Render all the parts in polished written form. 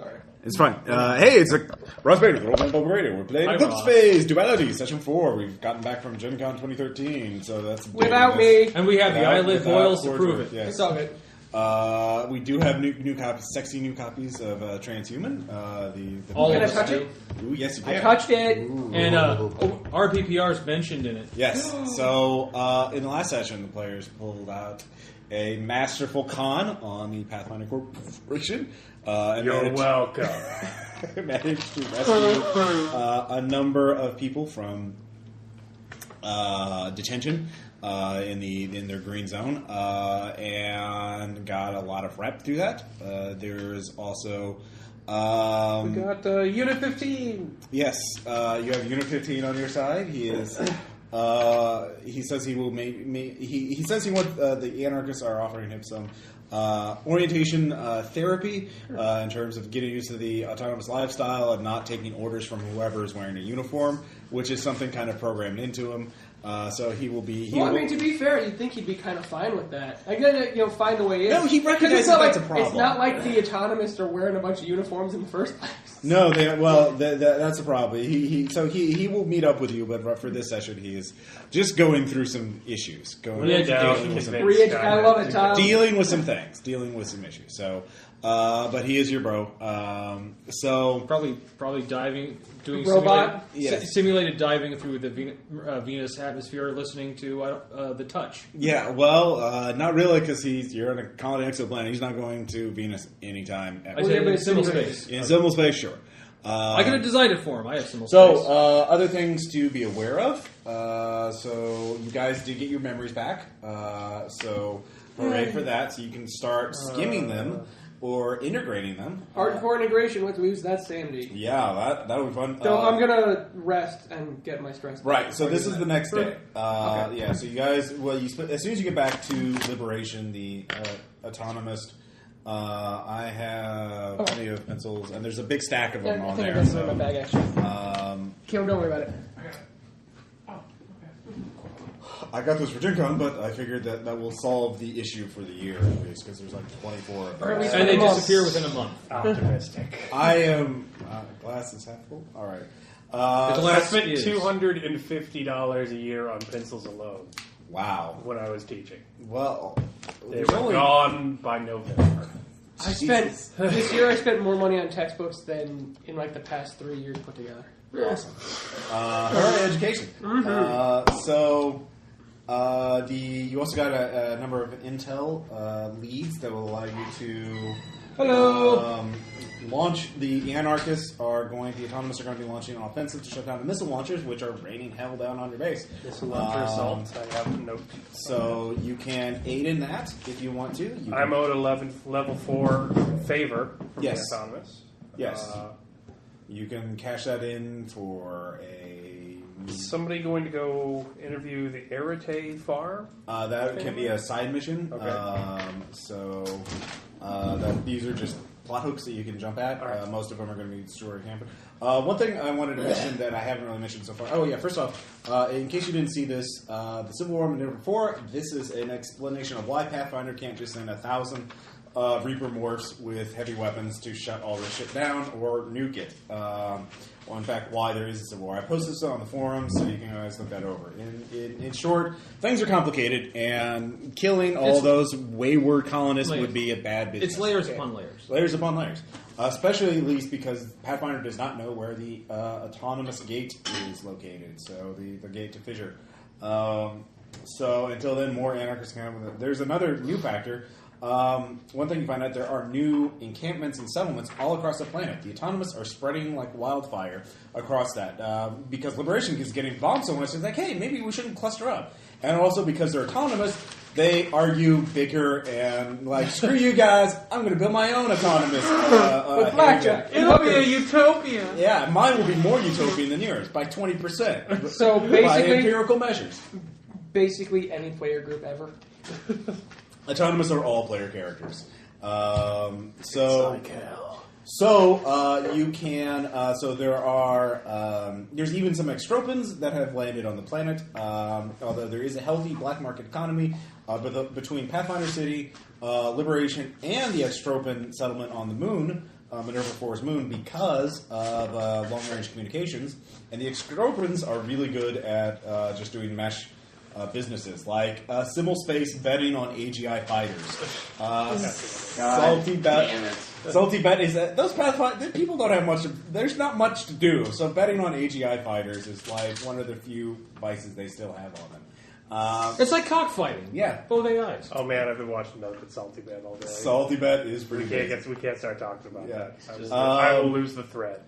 Sorry. It's fine. Hey, it's Ross Bader, Roll Bumble Radio. We're playing Eclipse Phase, Duality, Session 4. We've gotten back from Gen Con 2013, so that's... Without me. And we have the eyelid boils to prove it. Yes. It's all good. We do have new copies, sexy new copies of Transhuman. All Can I of touch us it? do. Ooh, yes, you can. I touched it. Ooh. And RPPR is mentioned in it. Yes. So, in the last session, the players pulled out a masterful con on the Pathfinder Corporation. You're welcome. Managed to rescue a number of people from detention in their green zone, and got a lot of rep through that. There's also We got Unit 15. yes, you have Unit 15 on your side. He is. He says he will he says he wants the anarchists are offering him some orientation therapy in terms of getting used to the autonomous lifestyle and not taking orders from whoever is wearing a uniform, which is something kind of programmed into him. So he will be. Well, I mean, to be fair, you'd think he'd be kind of fine with that. I gotta, find a way in. No, he recognizes that's a problem. It's not like the autonomists are wearing a bunch of uniforms in the first place. No, that's the problem. He will meet up with you, but for this session, he is just going through some issues. I love it, Tom. Dealing with some things, dealing with some issues. So, but he is your bro. So probably diving, doing robot simulated diving through the Venus atmosphere, listening to the touch. Yeah, well, not really, because you're on a colony exoplanet. He's not going to Venus anytime ever. I said in symbol space. In symbol space, sure. I could have designed it for him. I have symbol space. So, other things to be aware of. So, you guys did get your memories back. So, hooray for that. So, you can start skimming them or integrating them. Hardcore integration. Let's lose that sanity. Yeah, that would be fun. So, I'm going to rest and get my stress back. Right, so this is the next day. Okay. Yeah, so you guys, as soon as you get back to Liberation, the autonomist... I have plenty of pencils, and there's a big stack of them on there. I think in my bag, actually. Don't worry about it. I got this for Gen Con, but I figured that will solve the issue for the year, at least, because there's like 24 of them. And they disappear within a month. Optimistic. I am... glass is half full? All right. I spent $250 a year on pencils alone. Wow. When I was teaching. Well... They were gone by November. This year I spent more money on textbooks than in like the past 3 years put together. Awesome. Early education. Mm-hmm. You also got a number of intel leads that will allow you to launch. The anarchists the autonomists are going to be launching an offensive to shut down the missile launchers, which are raining hell down on your base. Missile launcher assault. I have note. So you can aid in that if you want to. I'm owed level 4 favor from the autonomous. Yes. You can cash that in for a... Somebody going to go interview the Erite farm? That can be a side mission. Okay. These are just plot hooks that you can jump at. Right. Most of them are going to be story camping. One thing I wanted to mention that I haven't really mentioned so far. Oh yeah, first off, in case you didn't see this, the Civil War Minerva 4, this is an explanation of why Pathfinder can't just send 1,000 Reaper morphs with heavy weapons to shut all this shit down or nuke it. In fact, why there is a Civil War. I posted this on the forums, so you can guys look that over. In short, things are complicated, and killing all those wayward colonists would be a bad business. It's layers upon layers. Layers upon layers. Especially, at least, because Pathfinder does not know where the autonomous gate is located, so the gate to fissure. So until then, more anarchists come. There's another new factor. One thing you find out, there are new encampments and settlements all across the planet. The autonomous are spreading like wildfire across that because Liberation is getting bombed so much. It's like, hey, maybe we shouldn't cluster up. And also because they're autonomous, they argue bigger and like, screw you guys, I'm going to build my own autonomous. With blackjack. It'll be a utopia. Yeah, mine will be more utopian than yours by 20%. So by basically, empirical measures. Basically, any player group ever. Autonomous are all player characters. You can. So there are. There's even some extropins that have landed on the planet. Although there is a healthy black market economy between Pathfinder City, Liberation, and the extropin settlement on the moon. Minerva 4's moon because of long-range communications, and the Exoplanes are really good at just doing mesh businesses, like Simulspace betting on AGI fighters. Salty bet is that those Pathfinder people don't have much. There's not much to do, so betting on AGI fighters is like one of the few vices they still have on them. It's like cockfighting. Yeah. Both AIs. Oh man, I've been watching nothing but Salty Bet all day. Salty bet is pretty good. We can't start talking about that. Just, I will lose the thread.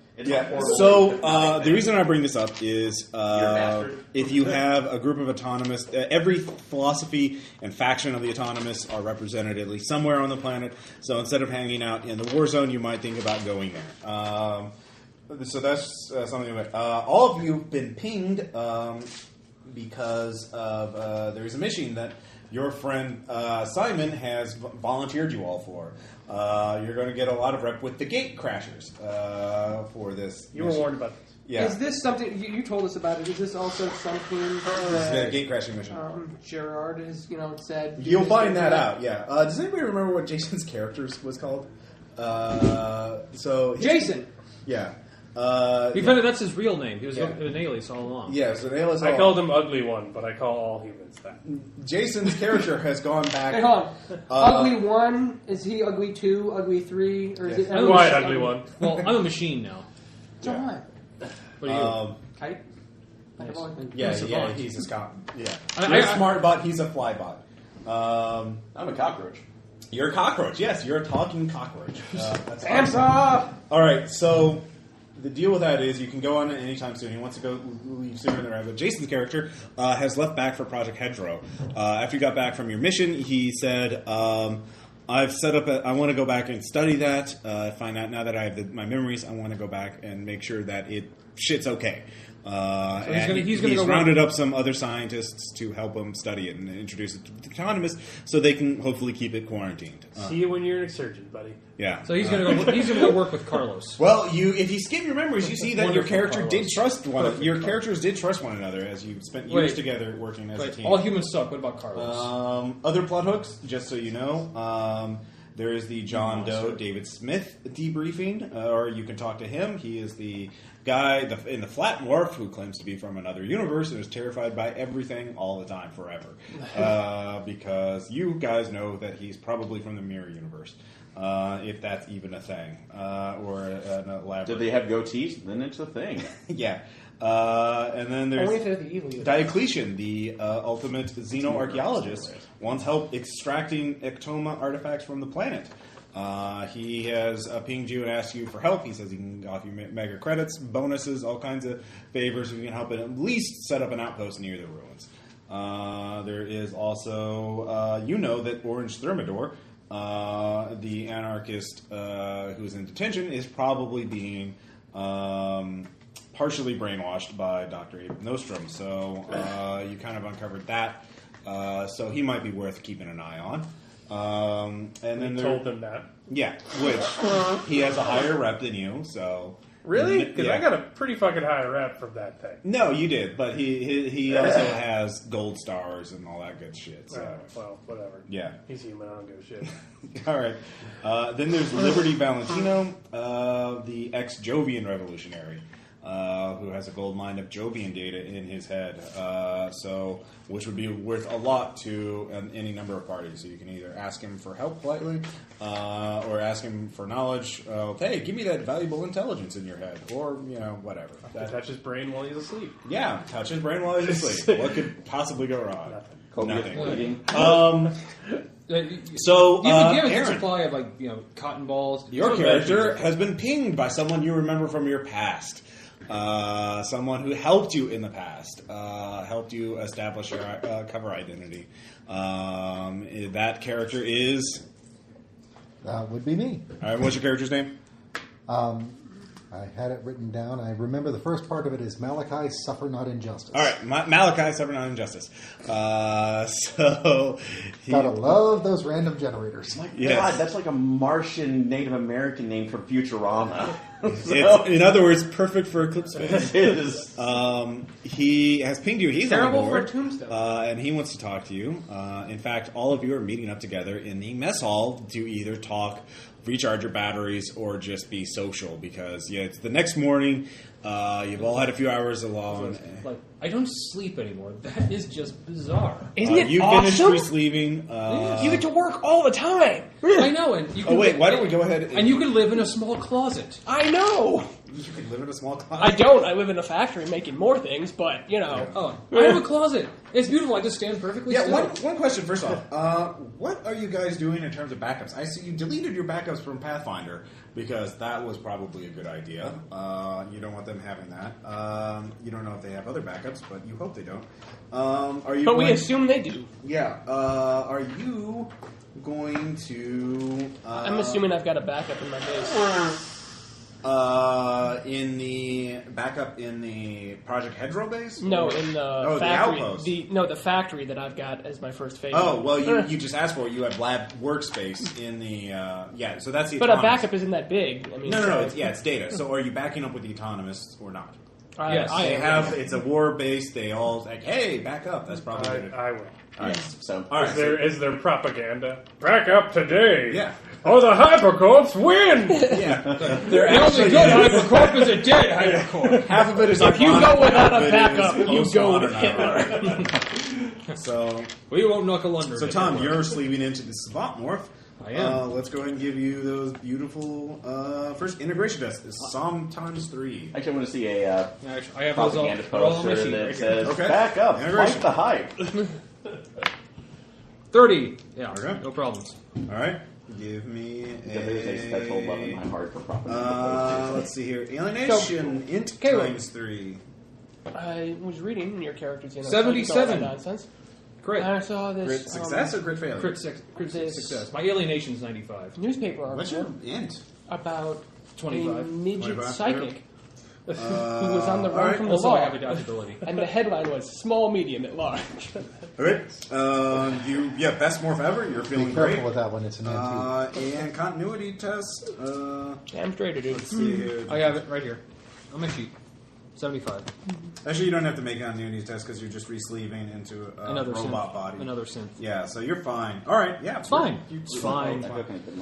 So the reason I bring this up is if you have a group of autonomists, every philosophy and faction of the autonomists are represented at least somewhere on the planet. So instead of hanging out in the war zone, you might think about going there. So that's something. All of you have been pinged because of there's a mission that your friend Simon has volunteered you all for. You're going to get a lot of rep with the gatecrashers for this. You were warned about this. Yeah. Is this something you told us about it? Is this also something This is the gatecrashing mission. Gerard has said? You'll find that out. Yeah. Does anybody remember what Jason's character was called? Jason. Yeah. He found out that's his real name. He was an alias all along. Yeah, so an alias. I called him Ugly One, but I call all humans that. Jason's character has gone back. Hey, hold on. Ugly 1? Is he Ugly 2? Ugly 3? Or is it Why Ugly One? Well, I'm a machine now. John. What are you? Kite? Nice. Yeah, he's a Scott. Yeah. You're a smart bot, he's a fly bot. I'm a cockroach. You're a cockroach, yes, you're a talking cockroach. That's Answer! Alright, so the deal with that is you can go on it anytime soon. He wants to go leave sooner than right. But Jason's character has left back for Project Hedgerow. After you got back from your mission, he said, I've set up I want to go back and study that, find out now that I have my memories, I want to go back and make sure that shit's okay. He's rounded up some other scientists to help him study it and introduce it to the autonomist so they can hopefully keep it quarantined. See you when you're an surgeon, buddy. Yeah. So he's going to go work with Carlos. Well, if you skip your memories, you see that your character did trust your characters did trust one another as you spent years together working as a team. All humans suck. What about Carlos? Other plot hooks, just so you know. There is the John Doe David Smith debriefing, or you can talk to him. He is the guy in the flat morph who claims to be from another universe and is terrified by everything all the time, forever. Because you guys know that he's probably from the mirror universe, if that's even a thing, or an elaborate. Did they have goatees? Then it's a thing. Yeah. And then there's Only if they're the evil universe. Diocletian, the ultimate xenoarchaeologist, wants help extracting ectoma artifacts from the planet. He has pinged you and asked you for help. He says he can offer you mega credits, bonuses, all kinds of favors if you can help it at least set up an outpost near the ruins. There is also, that Orange Thermidor, the anarchist who's in detention, is probably being partially brainwashed by Dr. Abe Nostrum. So you kind of uncovered that. So he might be worth keeping an eye on. And then told them that. Yeah, which he has a higher rep than you. So really, because I got a pretty fucking high rep from that thing. No, you did, but he also has gold stars and all that good shit. So. Well, whatever. Yeah, he's human. I don't give a shit. All right. Then there's Liberty Valentino, the ex-Jovian revolutionary. Who has a gold mine of Jovian data in his head, which would be worth a lot to any number of parties. So you can either ask him for help politely, or ask him for knowledge. Hey, give me that valuable intelligence in your head, or whatever. Touch his brain while he's asleep. Yeah, touch his brain while he's asleep. What could possibly go wrong? Nothing. So you have a good Aaron, supply of cotton balls. Your character has been pinged by someone you remember from your past. Someone who helped you in the past, helped you establish your cover identity. That character is... That would be me. All right, what's your character's name? I had it written down. I remember the first part of it is Malachi, suffer not injustice. All right, Malachi, suffer not injustice. So... Gotta love those random generators. My God, that's like a Martian Native American name from Futurama. In other words, perfect for Eclipse fans. It is. He has pinged you. He's terrible on board, for Tombstone. and he wants to talk to you. In fact, all of you are meeting up together in the mess hall to either talk recharge your batteries or just be social because it's the next morning. You've all had a few hours alone. Like, I don't sleep anymore. That is just bizarre. Isn't it you awesome? finished sleeping. You get to work all the time. I know, and you can why don't we go ahead and you can live in a small closet. I know. You can live in a small closet. I don't. I live in a factory making more things, but, you know. Oh, I have a closet. It's beautiful. I just stand perfectly Yeah, still. one question first off. What are you guys doing in terms of backups? I see you deleted your backups from Pathfinder because that was probably a good idea. You don't want them having that. You don't know if they have other backups, but you hope they don't. We assume they do. Yeah. Are you going to... I'm assuming I've got a backup in my base. In the backup in the Project Hedgerow base? No, in the factory. The outpost. The factory that I've got as my first phase. Oh, well, you just asked for it. You have lab workspace in the... so that's the But autonomous. a backup isn't that big. I mean, No, it's data. So are you backing up with the autonomists or not? Yes, They have... It's a war base. They all like, hey, back up. That's probably... I will. Yes. So All right. Is there propaganda? Back up today. Yeah. Oh, the hypercorps win! Yeah. The only good hypercorp is a dead hypercorp. Half of it is... If you go without a backup, backup, you go with Hitler. So... We won't knuckle under. So, Tom, you're sleeping into the Savant Morph. I am. Let's go ahead and give you those beautiful first integration tests. It's Psalm times 3. actually, I want to see a Actually, I have those all. propaganda They're all on my poster sheet. that Right here. says, Okay. back up, Integration. fight the hype. 30. Yeah, Okay. no problems. All right. Give me There's a special love in my heart for propaganda let's see here. Alienation, int times 3. I was reading in your characters, 77. Nonsense. Crit. And I saw this Crit success or crit failure? Crit This- success. My alienation's 95. newspaper What's your article int? about 25. a midget 25, psychic who was on the run alright. from the Also, I law. have a dodgeability. And the headline was "Small, Medium, at Large." All right. Best morph ever. You're Be feeling careful great. with that one. It's an antique. And continuity test. Damn straight, dude. Let's see here. I have it right here on my sheet. 75. Actually, you don't have to make a continuity test because you're just re-sleeving into a Another robot synth. body. Another synth. Yeah, so you're fine. All right, yeah, It's fine. It's fine.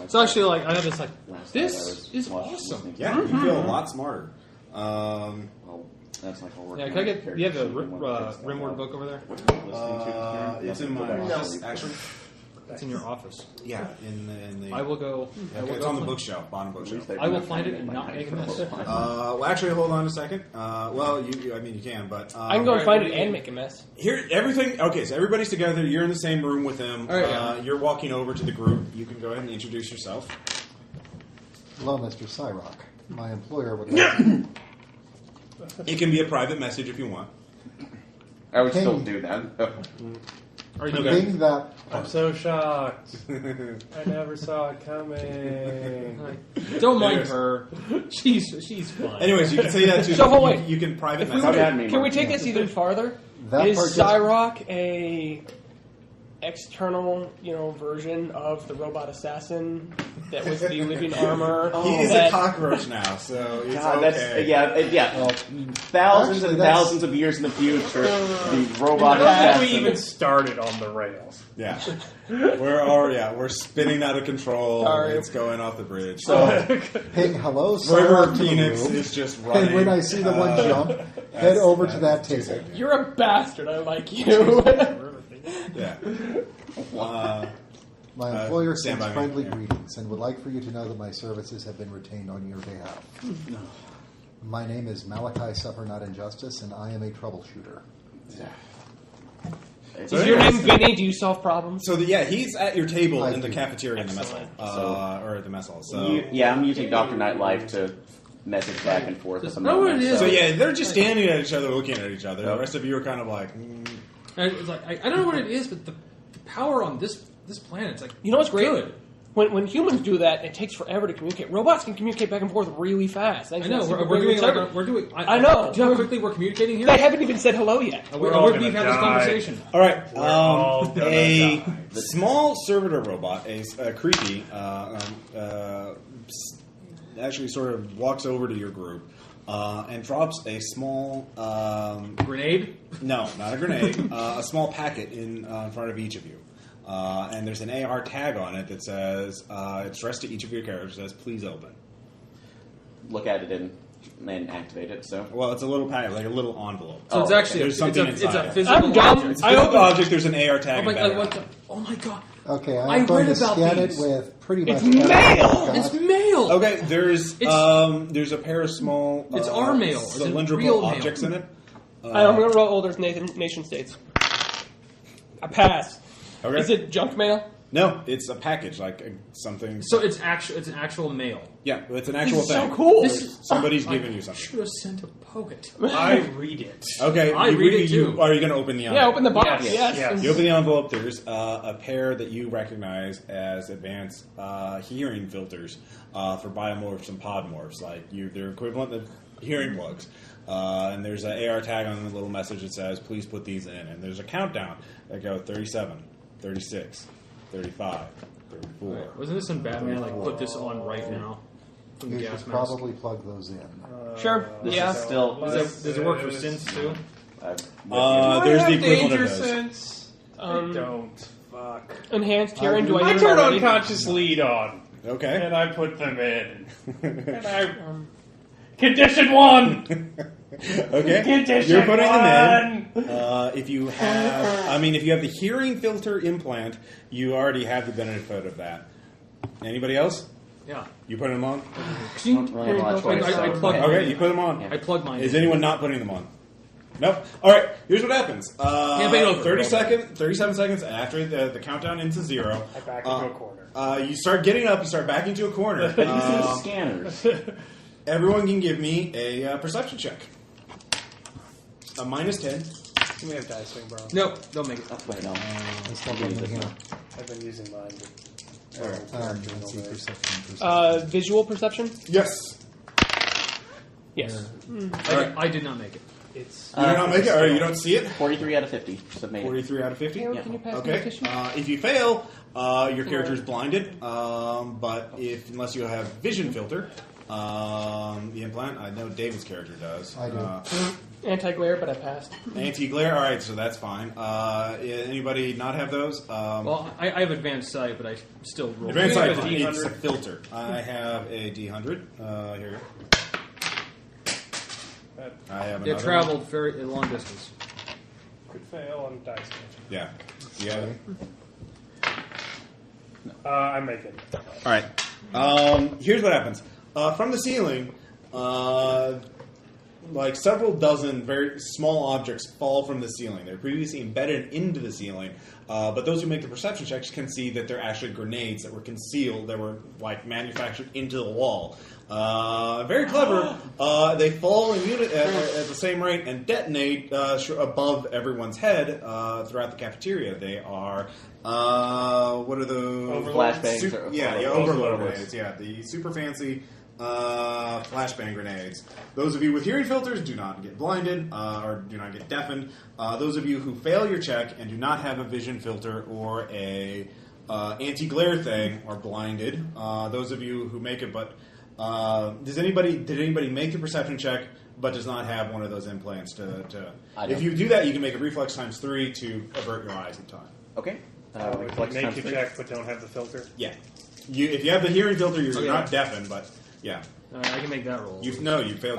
It's actually like I have this like this is awesome. Yeah, you feel a lot smarter. Well, that's like all Yeah, can I get? You have the Rimward book over there? It's in my office, actually. It's in your office. Yeah, in the. I will go. I will it's go on the find- bookshelf, bottom bookshelf. I will find it and not make a mess. Well, actually, hold on a second. You can, but I can go and find it and make a mess. here, everything. Okay, so everybody's together. You're in the same room with them. All right. You're walking over to the group. You can go ahead and introduce yourself. Hello, Mr. Cyrock. My employer would like to It can be a private message if you want. I would still do that. Are you being that I'm so shocked. I never saw it coming. Don't mind her. She's fine. Anyways, you can say that to. So, hold on. You can private Come message. at me, Can we Mark. take this even farther? That Is part just- Cyrock a external, version of the robot assassin that was the living armor? He is a that- cockroach now, so it's God, okay. Thousands Actually, and that's- thousands of years in the future, the robot How we assassin. even started on the rails? Yeah, we're spinning out of control. Sorry. It's going off the bridge. ping hello, River Cyrock to the Phoenix room. is just running. And when I see the one jump, head over to that table. You're a bastard. I like you. Yeah. My employer stand sends by me. friendly Yeah. greetings and would like for you to know that my services have been retained on your behalf. My name is Malachi Suffer Not Injustice, and I am a troubleshooter. It's Is your name Vinny? Do you solve problems? So he's at your table I in the do. cafeteria in the mess hall, or at the mess hall. So I'm using Dr. Nightlife to message back and forth at the know what moment. it is. So they're just standing at each other, looking at each other. The Yep. rest of you are kind of like, And it's like I don't know what it is, but the power on this planet's like You know what's great? good. When humans do that, it takes forever to communicate. Robots can communicate back and forth really fast. I know we're doing. I know. Do you know how quickly we're communicating here? They haven't even said hello yet. We've all had gonna this die. conversation. all right. all gonna A die. small servitor robot, a creepy, actually sort of walks over to your group and drops a small. Grenade. No, not a grenade. A small packet in front of each of you. and there's an AR tag on it that says it's addressed to each of your characters. It says, "Please open." Look at it and activate it. So, Well, it's a little packet, like a little envelope. So it's okay. actually There's something it's inside a it. physical I'm dumb. object. It's a physical object. There's an AR tag. Oh my embedded god! What on it. the? Oh my god! Okay, I I'm going read to about scan these. it with pretty much It's mail! everything It's I've got. mail. Okay, there's a pair of small It's our mail. It's real cylindrical mail. objects in it. I'm going to roll older nation states. I pass. Okay. Is it junk mail? No, it's a package, like something. So it's an actual mail. Yeah, it's an actual This is thing. so cool. This is- Somebody's I giving you something. should have sent a poet. I read it. Okay, I you read it too. Are you going to open the envelope? Yeah, open the box. Yes, Yes. yes. You open the envelope. There's a pair that you recognize as advanced hearing filters for biomorphs and podmorphs. Like they're equivalent of hearing plugs. And there's an AR tag on the little message that says, "Please put these in." And there's a countdown that goes 37, 36, 35, 34. Right. Wasn't this in Batman? Like, put this on right now from the You gas should mask. probably plug those in. Sure. Yeah. still, Does it work for synths too? There's the equivalent of those. Sense. I don't. Fuck. Enhanced hearing. Do I I do it turn already? unconscious lead on, Okay. and I put them in. And I condition 1. Okay. Condition You're putting 1. them in. If you have the hearing filter implant, you already have the benefit of that. Anybody else? Yeah. You put them on? Really have a lot of choice, I so- plug- Okay, you put them on. I plug mine. Is in. anyone not putting them on? Nope. All right. Here's what happens. Campaign over. 37 seconds after the countdown into 0. I back into a corner. You start getting up. You start backing to a corner. Scanners. Everyone can give me a perception check. A -10. Can we have dice swing, bro? Nope, don't make it. Wait, no. I still have them here. I've been using mine. Let's see, perception. Visual perception? Yes. Yes. I did not make it. It's You do not make it. All right. You don't see it. 43 out of 50. So made it. 43 out of 50. Harold, can you pass me the Okay. tissue? If you fail, your character is blinded. But unless you have vision filter, the implant. I know David's character does. I do. Anti-glare, but I passed. Anti-glare. All right, so that's fine. Anybody not have those? Well, I have advanced sight, but I still roll. Advanced Do you sight. have a It's D100? a filter. I have a D100. Here you go. I have They've another traveled very a long distance. could fail on dice. Yeah. Yeah. I make it. All right. Here's what happens. From the ceiling, like several dozen very small objects fall from the ceiling. They're previously embedded into the ceiling, but those who make the perception checks can see that they're actually grenades that were concealed, that were like manufactured into the wall. Very clever. They fall in unit at the same rate and detonate above everyone's head throughout the cafeteria. They are what are those? Flashbangs. or- Overload grenades. Yeah, the super fancy flashbang grenades. Those of you with hearing filters do not get blinded or do not get deafened. Those of you who fail your check and do not have a vision filter or a anti-glare thing are blinded. Those of you who make it, but did anybody make a perception check but does not have one of those implants to I if don't. you do that, you can make a reflex ×3 to avert your eyes in time. Okay. Make times your 3. check, but don't have the filter. Yeah. If you have the hearing filter, you're Okay. not deafened, but yeah. I can make that roll. You failed.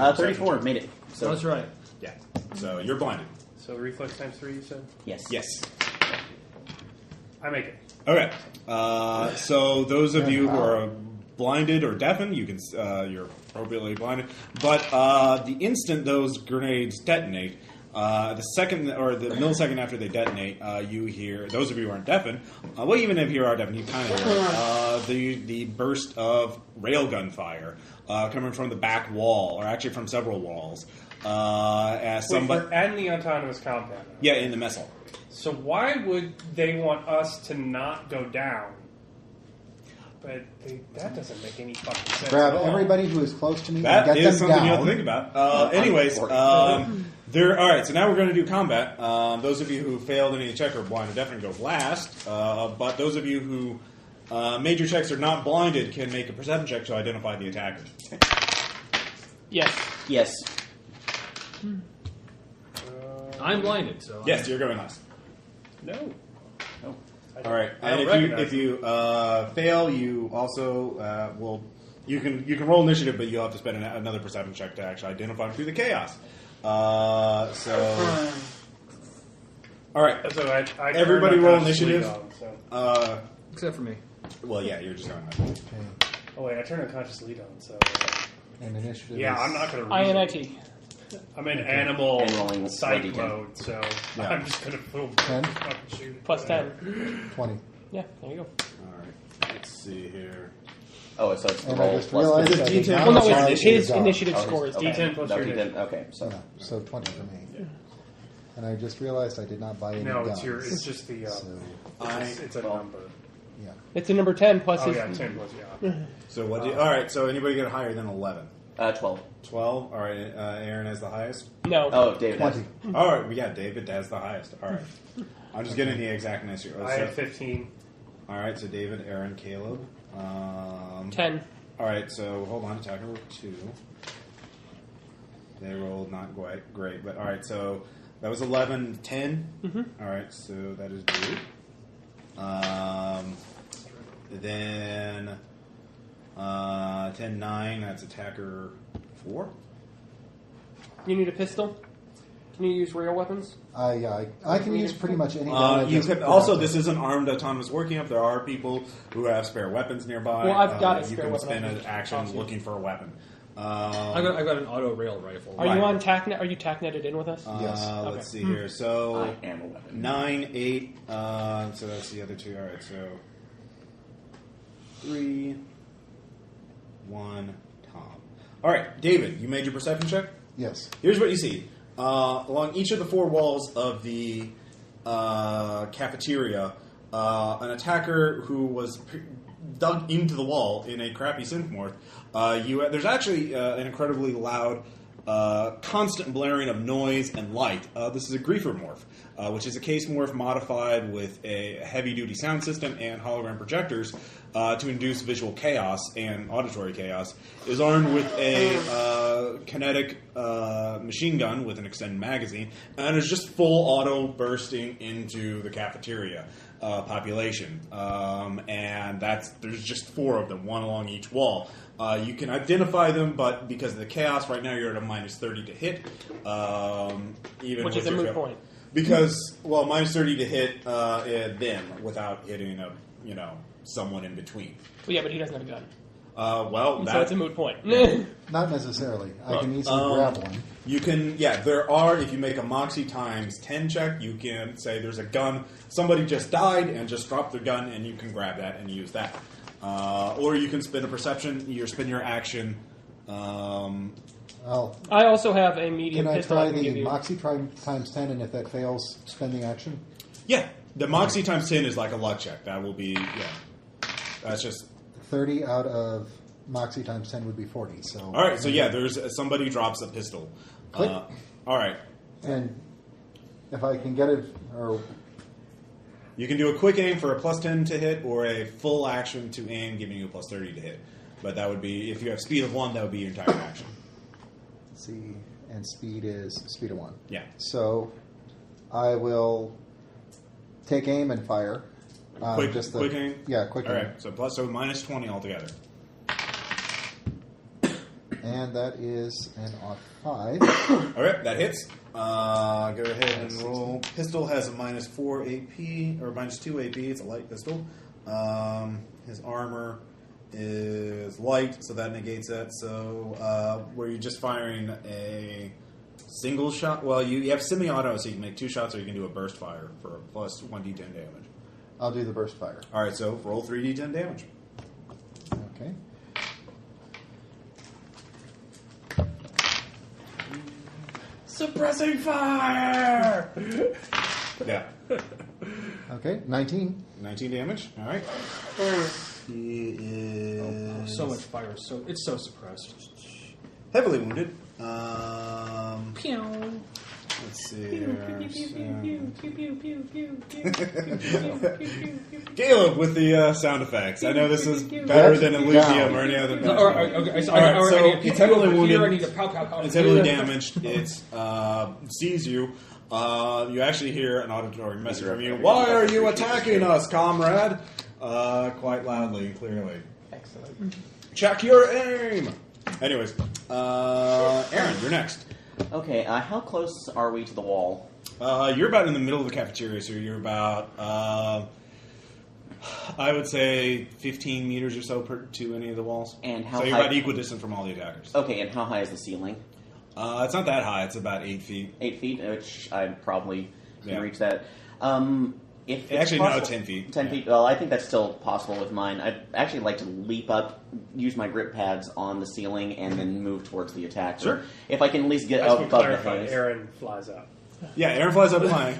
the perception 34 check. made it. So That's right. Yeah. So you're blinded. So reflex ×3, you said? yes. Yes. I make it. Okay. So those of you who are blinded or deafened, you're appropriately blinded. But the instant those grenades detonate, the second or the millisecond after they detonate, you hear. Those of you who aren't deafened, well, even if you are deafened, you kind of hear the burst of railgun fire coming from the back wall, or actually from several walls. As somebody, And the autonomous compound. yeah, in the mess hall. So why would they want us to not go down? But that doesn't make any fucking sense Grab at all. everybody who is close to me and That get is them something down. you have to think about. Anyways, there. All right, so now we're going to do combat. Those of you who failed any check or blind or deafened go last. But those of you who made your checks are not blinded can make a perception check to identify the attacker. Yes. Yes. I'm blinded, so Yes, you're going last. No. All right, I and don't if you fail, you also will you can roll initiative, but you have to spend another perception check to actually identify them through the chaos. All right, So I everybody turned my roll conscious initiative. lead on, so. Except for me. Well, yeah, you're just going. Okay. Oh wait, I turned a conscious lead on, so And initiative. yeah, is, I'm not going to. INIT. I'm in animal And rolling psych 1d10. mode, so Yeah. I'm just going to boom, 10? fucking shoot. Plus 10. 20. Yeah, there you go. All right, let's see here. Oh, so it's the And I roll just plus realized the I D10. did not Well, no, apply it's to his the die. initiative Oh, score is okay. D10 plus No, your D10. Okay, so Yeah, so 20 for me. And I just realized I did not buy any No, guns. it's just the. So, It's a number. yeah. It's a number 10 plus Oh his. yeah, 10 plus yeah. So what? All right, so anybody get higher than 11? 12. 12. All right, Aaron has the highest. No. Oh, David. 20. All right, yeah, David has the highest. All right, I'm just getting the exact answer. I have 15. All right, so David, Aaron, Caleb. 10. All right, so hold on, attacker rolled 2. They rolled not quite great, but all right, so that was 11, 10. All right, so that is good. Then 10, 9. That's attacker 4. You need a pistol? Can you use real weapons? I can use pretty much any gun. I You just could, forgot also, to- this is an armed autonomous war camp. There are people who have spare weapons nearby. Well, I've got a You spare can weapon. spend I an can action toss you. looking for a weapon. I got an auto rail rifle. Are Right. you on TACnet? Are you TACneted in with us? Yes. Let's see Okay. here. So I am a weapon. 9, 8. So that's the other two. All right. So 3, 1, Tom. All right, David. You made your perception check. Yes. Here's what you see. Along each of the four walls of the cafeteria, an attacker who was dug into the wall in a crappy synthmorph. There's actually an incredibly loud, constant blaring of noise and light. This is a griefer morph, which is a case morph modified with a heavy-duty sound system and hologram projectors to induce visual chaos and auditory chaos. Is armed with a kinetic machine gun with an extended magazine, and is just full auto bursting into the cafeteria population. And there's just 4 of them, one along each wall. You can identify them, but because of the chaos, right now you're at a minus 30 to hit. Even Which with is a your moot fail. point. Because, well, minus 30 to hit them without hitting someone in between. Well, yeah, but he doesn't have a gun. Well, So it's a moot point. Not necessarily. I can easily grab one. You can, there are, if you make a Moxie times 10 check, you can say there's a gun, somebody just died and just dropped their gun, and you can grab that and use that. Or you can spin a perception, spin your action. I'll, I also have a medium can I pistol. try I can give the you. Moxie times 10, and if that fails, spending action? Yeah, the Moxie times 10 is like a luck check. That will be, that's just... 30 out of Moxie times 10 would be 40. So All right, so there's somebody drops a pistol. Click. All right. And if I can get it, or You can do a quick aim for a plus 10 to hit, or a full action to aim, giving you a plus 30 to hit. But that would be, if you have speed of 1, that would be your entire action. let's see, and speed is speed of 1. Yeah. So I will take aim and fire. Quick aim? Yeah, quick All aim. right, so minus 20 altogether. And that is an odd 5. All right, that hits. Go ahead and roll. Pistol has a minus 4 AP, or minus 2 AP. It's a light pistol. His armor is light, so that negates that. So were you just firing a single shot? Well, you have semi-auto, so you can make 2 shots, or you can do a burst fire for a plus 1d10 damage. I'll do the burst fire. All right, so roll 3d10 damage. Okay. Suppressing fire! Yeah. Okay, 19. 19 damage. All right. He is So much fire. So it's so suppressed. heavily wounded. Pew. Let's see here. Caleb with the sound effects. I know this is better than Elysium or any other. Okay, All right, so it's heavily wounded. I need a pow pow pow. It's heavily damaged. It sees you. You actually hear an auditory message from you. Why are you attacking us, comrade? Quite loudly and clearly. Excellent. Check your aim! Anyways, Aaron, you're next. Okay, how close are we to the wall? You're about in the middle of the cafeteria, so you're about, I would say, 15 meters or so to any of the walls. And how so you're high- about equidistant from all the attackers. Okay, and how high is the ceiling? It's not that high. It's about 8 feet. 8 feet, which I probably can Yeah. reach that. If it's Actually, no, possible- 10 feet. 10 Yeah. feet. Well, I think that's still possible with mine. I'd actually like to leap up, use my grip pads on the ceiling, and then move towards the attacker. Sure. If I can at least get As we above the clarify, haze. Aaron flies up. Yeah, Aaron flies up flying.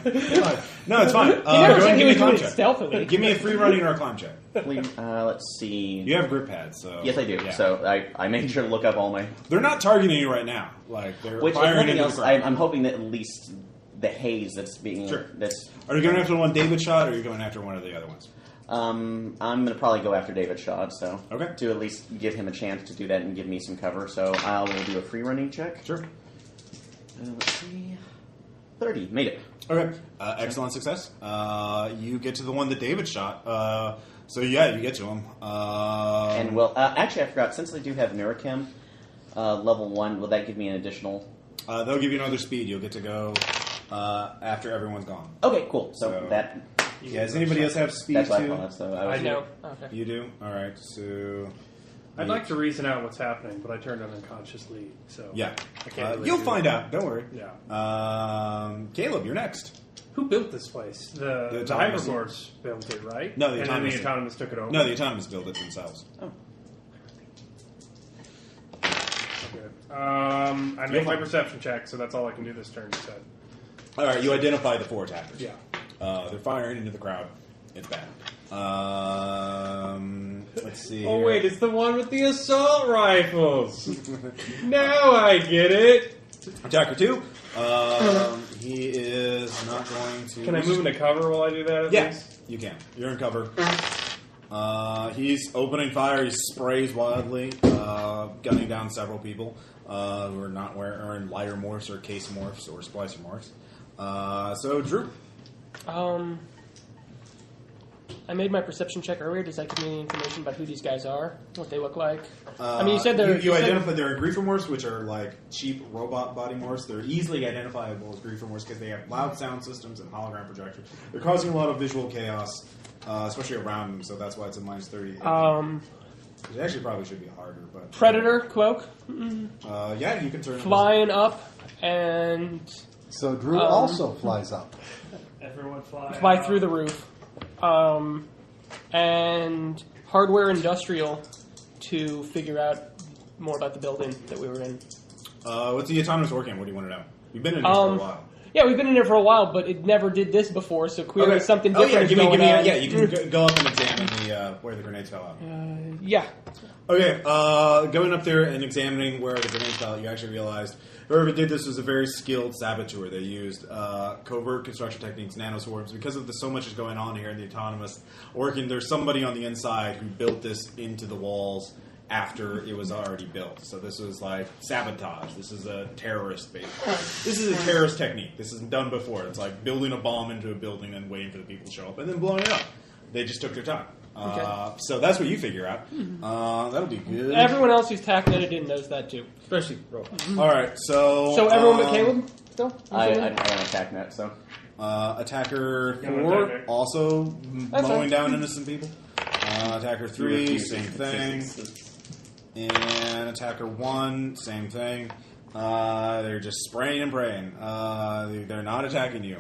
No, it's fine. He never Go ahead said and he give me was a doing climb it check. stealthily. Give me a free running or a climb check. Let's see. You have grip pads, so... Yes, I do. Yeah. So I made sure to look up all my... They're not targeting you right now. Like, they're Which, if firing nothing into else, the ground. I'm hoping that at least the haze that's being... Sure. That's, Are you going after the one David shot, or are you going after one of the other ones? I'm going to probably go after David Shod, so... Okay. To at least give him a chance to do that and give me some cover. So I will do a free running check. Sure. Let's see... 30. Made it. Okay. Excellent success. You get to the one that David shot. So, yeah, you get to him. And well, actually, I forgot. Since I do have Neurochem level 1, will that give me an additional? They'll give you another speed. You'll get to go after everyone's gone. Okay, cool. So, So- that Yeah, does anybody else have speed, that's what I too? thought. So I I do. know. Okay. You do? All right, so... I'd like to reason out what's happening, but I turned on unconscious lead, so Yeah. I can't really You'll do find that. out. Don't worry. Yeah. Caleb, you're next. Who built this place? The autonomous. Hyperlords built it, right? No, the and then autonomous. the autonomous took it over. No, the autonomous build it themselves. Okay. I made my perception check, so that's all I can do this turn. You said. All right, you identify the 4 attackers. Yeah. They're firing into the crowd. It's bad. Let's see. Oh here. wait, it's the one with the assault rifles. Now I get it. Attacker 2. He is not going to... Can I move into cover while I do that? At Yeah, least? you can. You're in cover. He's opening fire. He sprays wildly, gunning down several people who are not wearing lighter morphs or case morphs or splicer morphs. So, Drew. I made my perception check earlier. Does that give me any information about who these guys are? What they look like? I mean, you said they're... You identify they're griefer morphs, which are like cheap robot body morphs. They're easily identifiable as griefer morphs because they have loud sound systems and hologram projectors. They're causing a lot of visual chaos, especially around them. So that's why it's a minus 30. It actually probably should be harder, but Predator cloak. yeah, you can turn Flying up and So Drew also flies up. Everyone fly through the roof. And hardware industrial to figure out more about the building that we were in. What's the autonomous working? What do you want to know? You've been in here for a while. Yeah, we've been in there for a while, but it never did this before, so clearly something different yeah, is give me, going on. yeah, you can go up and examine the where the grenades fell out. Yeah. Okay, going up there and examining where the grenades fell out, you actually realized whoever did this was a very skilled saboteur. They used covert construction techniques, nanoswarms. Because of so much is going on here in the autonomous working, there's somebody on the inside who built this into the walls after it was already built. So this was like sabotage. This is a terrorist base. This is a terrorist technique. This isn't done before. It's like building a bomb into a building and waiting for the people to show up and then blowing it up. They just took their time. So that's what you figure out. That'll be good. Everyone else who's TACNetted in knows that too. Especially robots. All right, so... So everyone but Caleb still? I don't attack net, so Attacker Yeah, 4, attacker. also That's mowing fine. down innocent people. Attacker 3, same thing. And Attacker 1, same thing. They're just spraying and praying. They're not attacking you.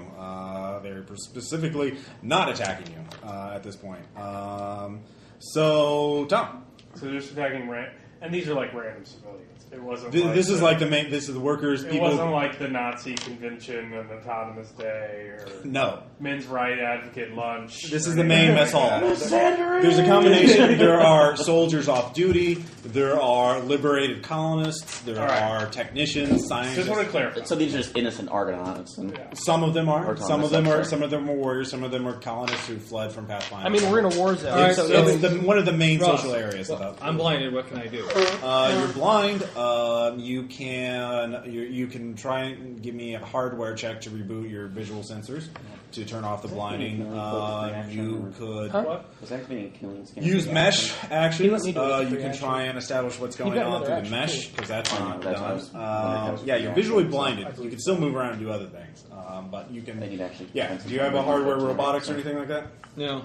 They're specifically not attacking you at this point. So, Tom. So they're just attacking and these are like random civilians. It wasn't. This is like the main. This is the workers. It People. wasn't like the Nazi convention and Autonomous Day or No. men's right advocate lunch. This or is the anything main like mess hall. that. There's a combination. There are soldiers off duty. There are liberated colonists. There All right. are technicians, scientists. Just want to clarify. so these are just innocent Argonauts. And Some of them are. Or Some of them are. autonomous, Some of them are warriors. Some of them are colonists who fled from Pathfinder. I mean, we're in a war zone. All right, so so- It's one of the main Ross, social areas. well, I'm blinded. What can I do? You're blind. You can try and give me a hardware check to reboot your visual sensors to turn off the blinding. You could Was activating killing skin. use mesh actions. He let me do it You for can action. try and establish what's going got on another through the action, mesh too. because that's when you're that's what I done. was- Yeah, you're visually blinded. You can still move around and do other things, but you can. They need actually. Yeah. Do you have a hardware robotics or anything like that? No.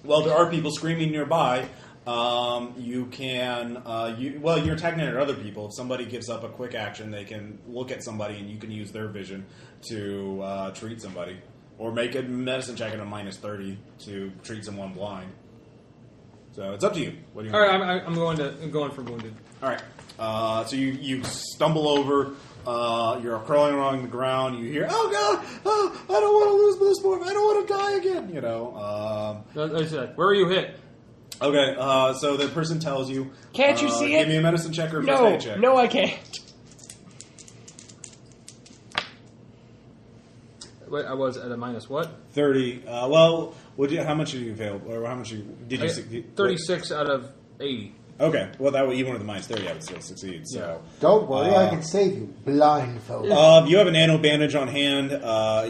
Well, there are people screaming nearby. You can, you're attacking at other people. If somebody gives up a quick action, they can look at somebody and you can use their vision to treat somebody. Or make a medicine check at a -30 to treat someone blind. So it's up to you. What do you All want? right, I'm going for wounded. All right. So you stumble over. You're crawling along the ground. You hear, "Oh God! Oh, I don't want to lose this form. I don't want to die again." You know. I said, where are you hit? Okay. So the person tells you, Can't you see Give it? me a medicine check or a first No, aid check. no, I can't. Wait, I was at a minus what? 30. How much did you fail? Or how much did you succeed? 36 out of 80. Okay. Well, that would, even with the -30, I would still succeed. So. Don't worry, I can save you. Blindfold. You have a nano bandage on hand.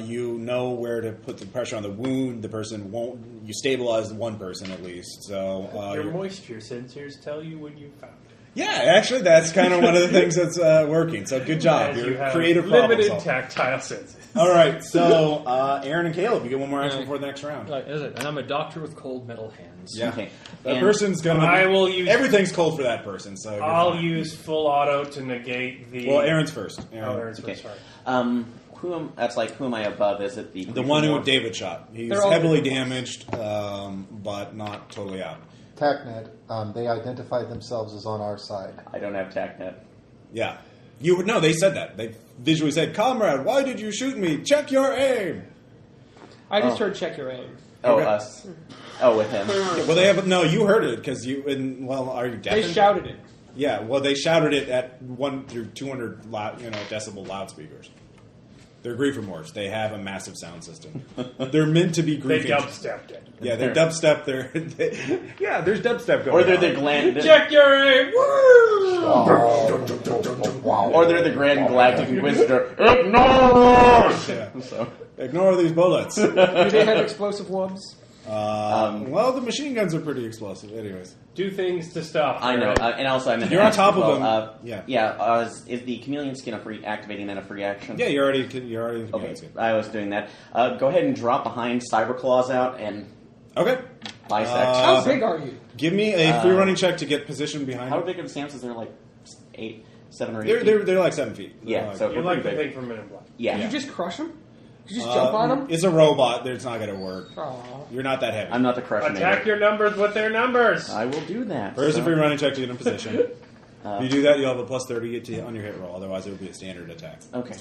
You know where to put the pressure on the wound. The person won't. You stabilize one person at least. So Your moisture sensors tell you when you found it. yeah, actually, that's kind of one of the things that's working. So good job. As You're you have creative problem limited solver. tactile senses. All right. So Aaron and Caleb, you get one more action Yeah. before the next round. Right, is it? And I'm a doctor with cold metal hands. Yeah. Okay. That And person's gonna. I will use- Everything's cold for that person. So you're I'll fine. use full auto to negate the. Well, Aaron's first. Oh, Aaron. Aaron's Okay. first. Sorry. Who am I above? Is it the The one who creature David shot. He's They're all heavily different damaged, but not totally out. TACnet, they identified themselves as on our side. I don't have TACnet. Yeah. You would know. They said that. They visually said, "Comrade, why did you shoot me? Check your aim." I just heard check your aim. Oh, Okay. us. Oh, with him. Yeah, well, they have no. You heard it because you. And well, are you deaf? They shouted it. Yeah. Well, they shouted it at 1 through 200 decibel loudspeakers. They're griefer morphs. They have a massive sound system. They're meant to be They griefing. dubstepped it. Yeah, they're dubstep. Yeah, there's dubstep going Or they're on. the gland. Check your aim. Woo! Or they're the Grand Galactic Inquisitor. Ignore! Yeah. So, Ignore these bullets. Do they have explosive wubs? Well, the machine guns are pretty explosive. Anyways. Do things to stop. I know, right? and also I'm. You're on top of them. Yeah. Yeah. Is the chameleon skin activating then a free action? Yeah, you're already. Okay, I was doing that. Go ahead and drop behind Cyberclaws out and Okay. bisect. How big are you? Give me a free running check to get positioned behind. How them. big are the Samsons? They're like 7 or 8. They're like 7 feet. Yeah, They're so- like- You like the Big. thing from Men in Black. Yeah. You just crush them? You just jump on them? It's a robot. It's not going to work. Aw. You're not that heavy. I'm not the crush Attack your numbers with their numbers. I will do that. First, so- a free running check to get in position. If you do that, you'll have a plus 30 on your hit roll. Otherwise, it will be a standard attack. Okay.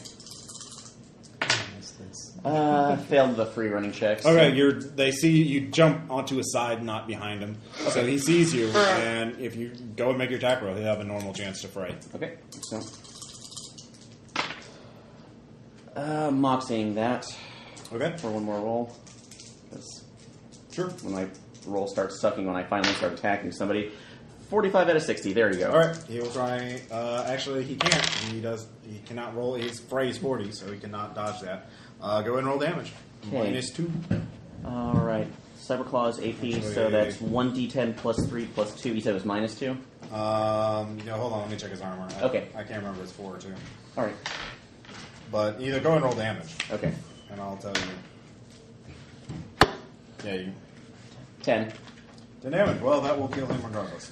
Failed the free running checks. Okay, they see you jump onto a side, not behind him. So he sees you, and if you go and make your attack roll, he'll have a normal chance to fray. Okay. So. Moxing that Okay? for one more roll. 'Cause Sure. when my roll starts sucking, when I finally start attacking somebody. 45 out of 60. There you go. All right. He will try. Actually, he can't. He cannot roll. His fray is 40, so he cannot dodge that. Go ahead and roll damage. Okay. -2. All right. Cyberclaw's AP, so Actually- that's 1d10 plus 3 plus 2. You said it was -2? Hold on. Let me check his armor. Okay. I can't remember. It's 4 or 2. All right. But either go and roll damage, Okay. and I'll tell you. Yeah, you 10. 10 damage. Well, that will kill him regardless.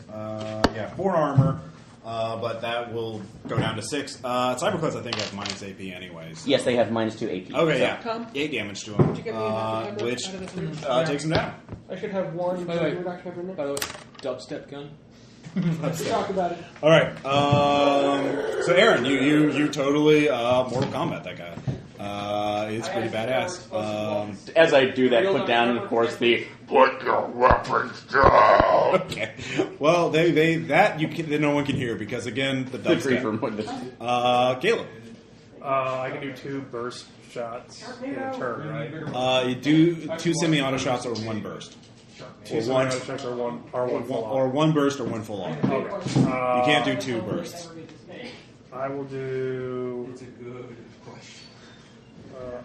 4 armor, but that will go down to 6. Cyberclass, I think, has minus AP anyways. Yes, they have -2 AP. Okay, so- yeah. Tom? 8 damage to him, Did you get me a Dr. Pepper which out of the fridge? takes him down. I should have one By the way- Dr. Pepper in By there. the way, dubstep gun. Let's talk about it. All right. So, Aaron, you totally Mortal Kombat that guy. It's pretty badass. As I do that, put down, of course, the put your weapons down. Okay. Well, that no one can hear because again the The free dubstep. from Caleb, I can do 2 burst shots in a turn, right? you do 2 semi-auto shots or 1 burst. Two scenario checks or one full auto. or one burst or one full auto. Okay. You can't do two bursts. I will do. It's a good question.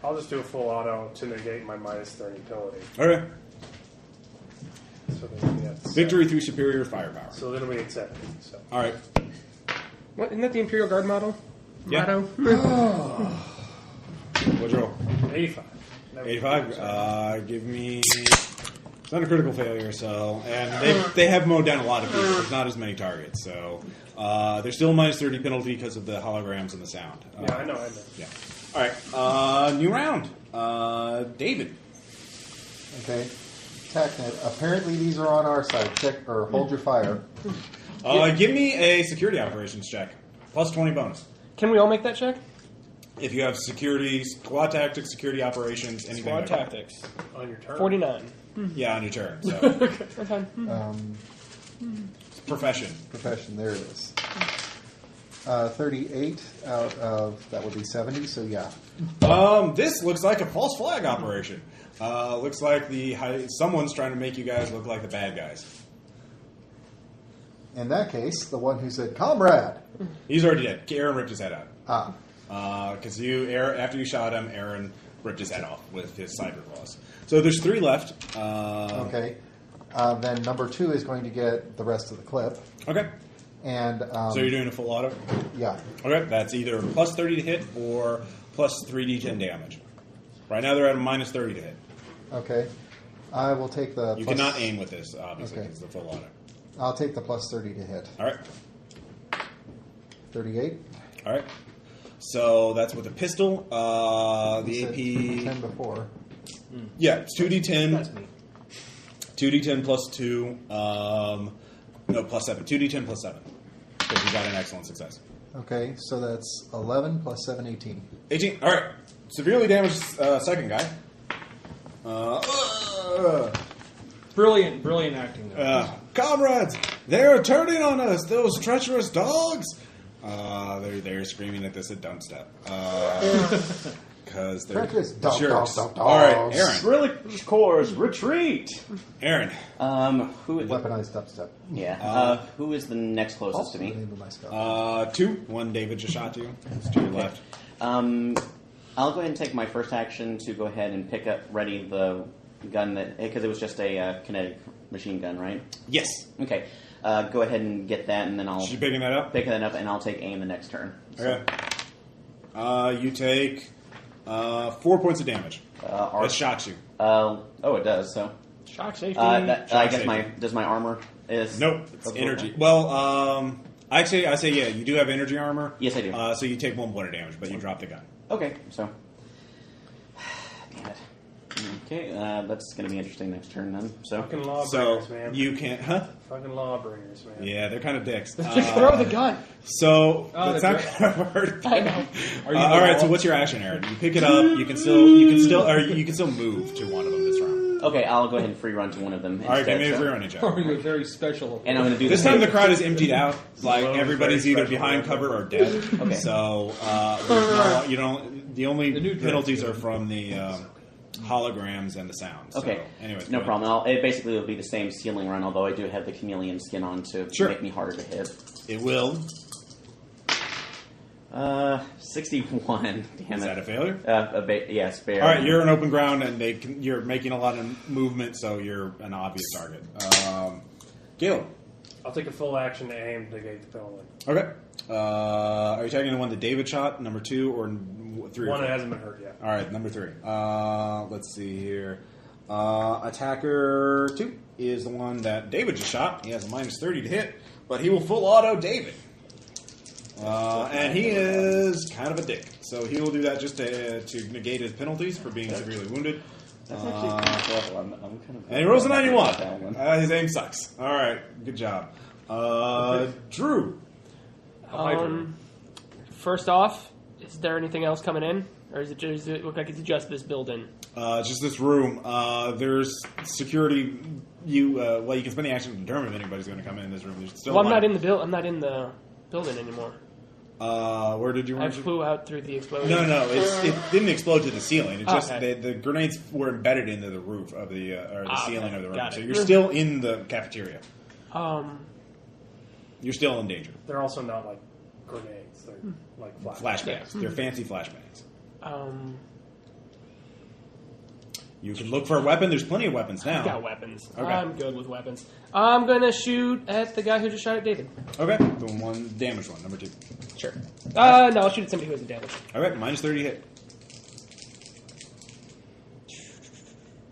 I'll just do a full auto to negate my -30 penalty. Okay. So then we have Victory through superior firepower. So then we get 70. So. All right. What, isn't that the Imperial Guard model? Yeah. Motto? What'd you roll? 85. 85. Give me. It's not a critical failure, so and they have mowed down a lot of people. There's not as many targets, so there's still a -30 penalty because of the holograms and the sound. Yeah, I know. Yeah. All right. New round. David. Okay. TACnet. Apparently these are on our side. Check or hold your fire. Give me a security operations check. Plus 20 bonus. Can we all make that check? If you have security, squad tactics, security operations, anything Squad like that. tactics. On your turn. 49. Yeah, on your turn. So. That's fine. Profession. Profession. There it is. 38 out of that would be 70. So yeah. This looks like a false flag operation. Looks like someone's trying to make you guys look like the bad guys. In that case, the one who said "comrade." He's already dead. Aaron ripped his head out. Ah. Because after you shot him, Aaron ripped his head off with his cyber claws. So there's 3 left. Okay. Then number 2 is going to get the rest of the clip. Okay. And So you're doing a full auto? yeah. Okay. That's either plus 30 to hit or plus 3d10 damage. Right now they're at a minus 30 to hit. Okay. I will take the. You plus- cannot aim with this, obviously, Okay. because it's the full auto. I'll take the plus 30 to hit. All right. 38. All right. So that's with a pistol. The You said AP. 10 before. Yeah, it's 2d10. That's me. 2d10 plus 2. No, plus 7. 2d10 plus 7. Because you got an excellent success. Okay, so that's 11 plus 7, 18. 18. All right. Severely damaged second guy. Brilliant acting, though. Comrades, they're turning on us. Those treacherous dogs. They're screaming at this at dump step. Because they're Treacherous dogs, jerks. dogs. All right, Aaron. Really, cores, retreat. Aaron. Who? Weaponized dubstep. Yeah. Who is the next closest Also to the me? name of my spell. 2. One David just shot you. It's to your left. I'll go ahead and take my first action to go ahead and pick up ready the gun because it was just a kinetic machine gun, right? Yes. Okay. Go ahead and get that, and then I'll You picking that up? pick that up, and I'll take aim the next turn. So, Okay. You take 4 points of damage. It shocks you. it does. So Shock safety. I guess safety. does my armor is Nope. It's Okay. energy. Well, actually, I say yeah. You do have energy armor. Yes, I do. So you take 1 point of damage, but you drop the gun. Okay, so damn it. Okay, that's going to be interesting next turn then. So Fucking So lawbreakers, man. you can't, huh? Fucking lawbreakers, man. Yeah, they're kind of dicks. Just throw the gun. So Oh, that's they're not going to work. I know. Are you All right. So all- what's your action, Aaron? You pick it up. You can still move to one of them this round. okay, I'll go ahead and free run to one of them. All right, give me a instead, free so- running check. Are you a very special? And I'm going to do This the time same. the crowd is emptied out. Like Slow, everybody's very either special behind weapon. cover or dead. Okay. So there's you don't. The only The new penalties drugs, are from the holograms and the sounds. Okay, So, anyways, no go problem. It basically will be the same ceiling run, although I do have the chameleon skin on to Sure. make me harder to hit. ahead. It will. 61. Damn Is it. that a failure? Yes, fair. All right, you're in open ground and you're making a lot of movement, so you're an obvious target. Caleb. I'll take a full action to aim to negate the penalty. Okay. Are you taking the one that David shot, number 2, or 3 or One 4? that hasn't been hurt yet. All right, number 3. Let's see here. Attacker 2 is the one that David just shot. He has a minus 30 to hit, but he will full auto David. And he is kind of a dick. So he will do that just to negate his penalties for being severely wounded. That's actually kind of clever. I'm kind of And he rolls a happy 91. about that one. His aim sucks. All right, good job. Drew. First off, is there anything else coming in? Or does it look like it's just this building? Just this room. There's security. You can spend the action to determine if anybody's going to come in this room. There's still Well, I'm not in the I'm not in the building anymore. Where did you I run? flew out through the explosion. No. It didn't explode to the ceiling. It just Okay. the grenades were embedded into the roof of the or the ceiling okay. of the room. Got So it. you're still in the cafeteria. You're still in danger. They're also not like grenades. They're like Flashbangs. Yeah. They're fancy flashbangs. You can look for a weapon. There's plenty of weapons now. I've got weapons. Okay. I'm good with weapons. I'm gonna shoot at the guy who just shot at David. Okay. The one damaged one, number 2. Sure. No, I'll shoot at somebody who isn't damaged. Okay, minus 30 hit.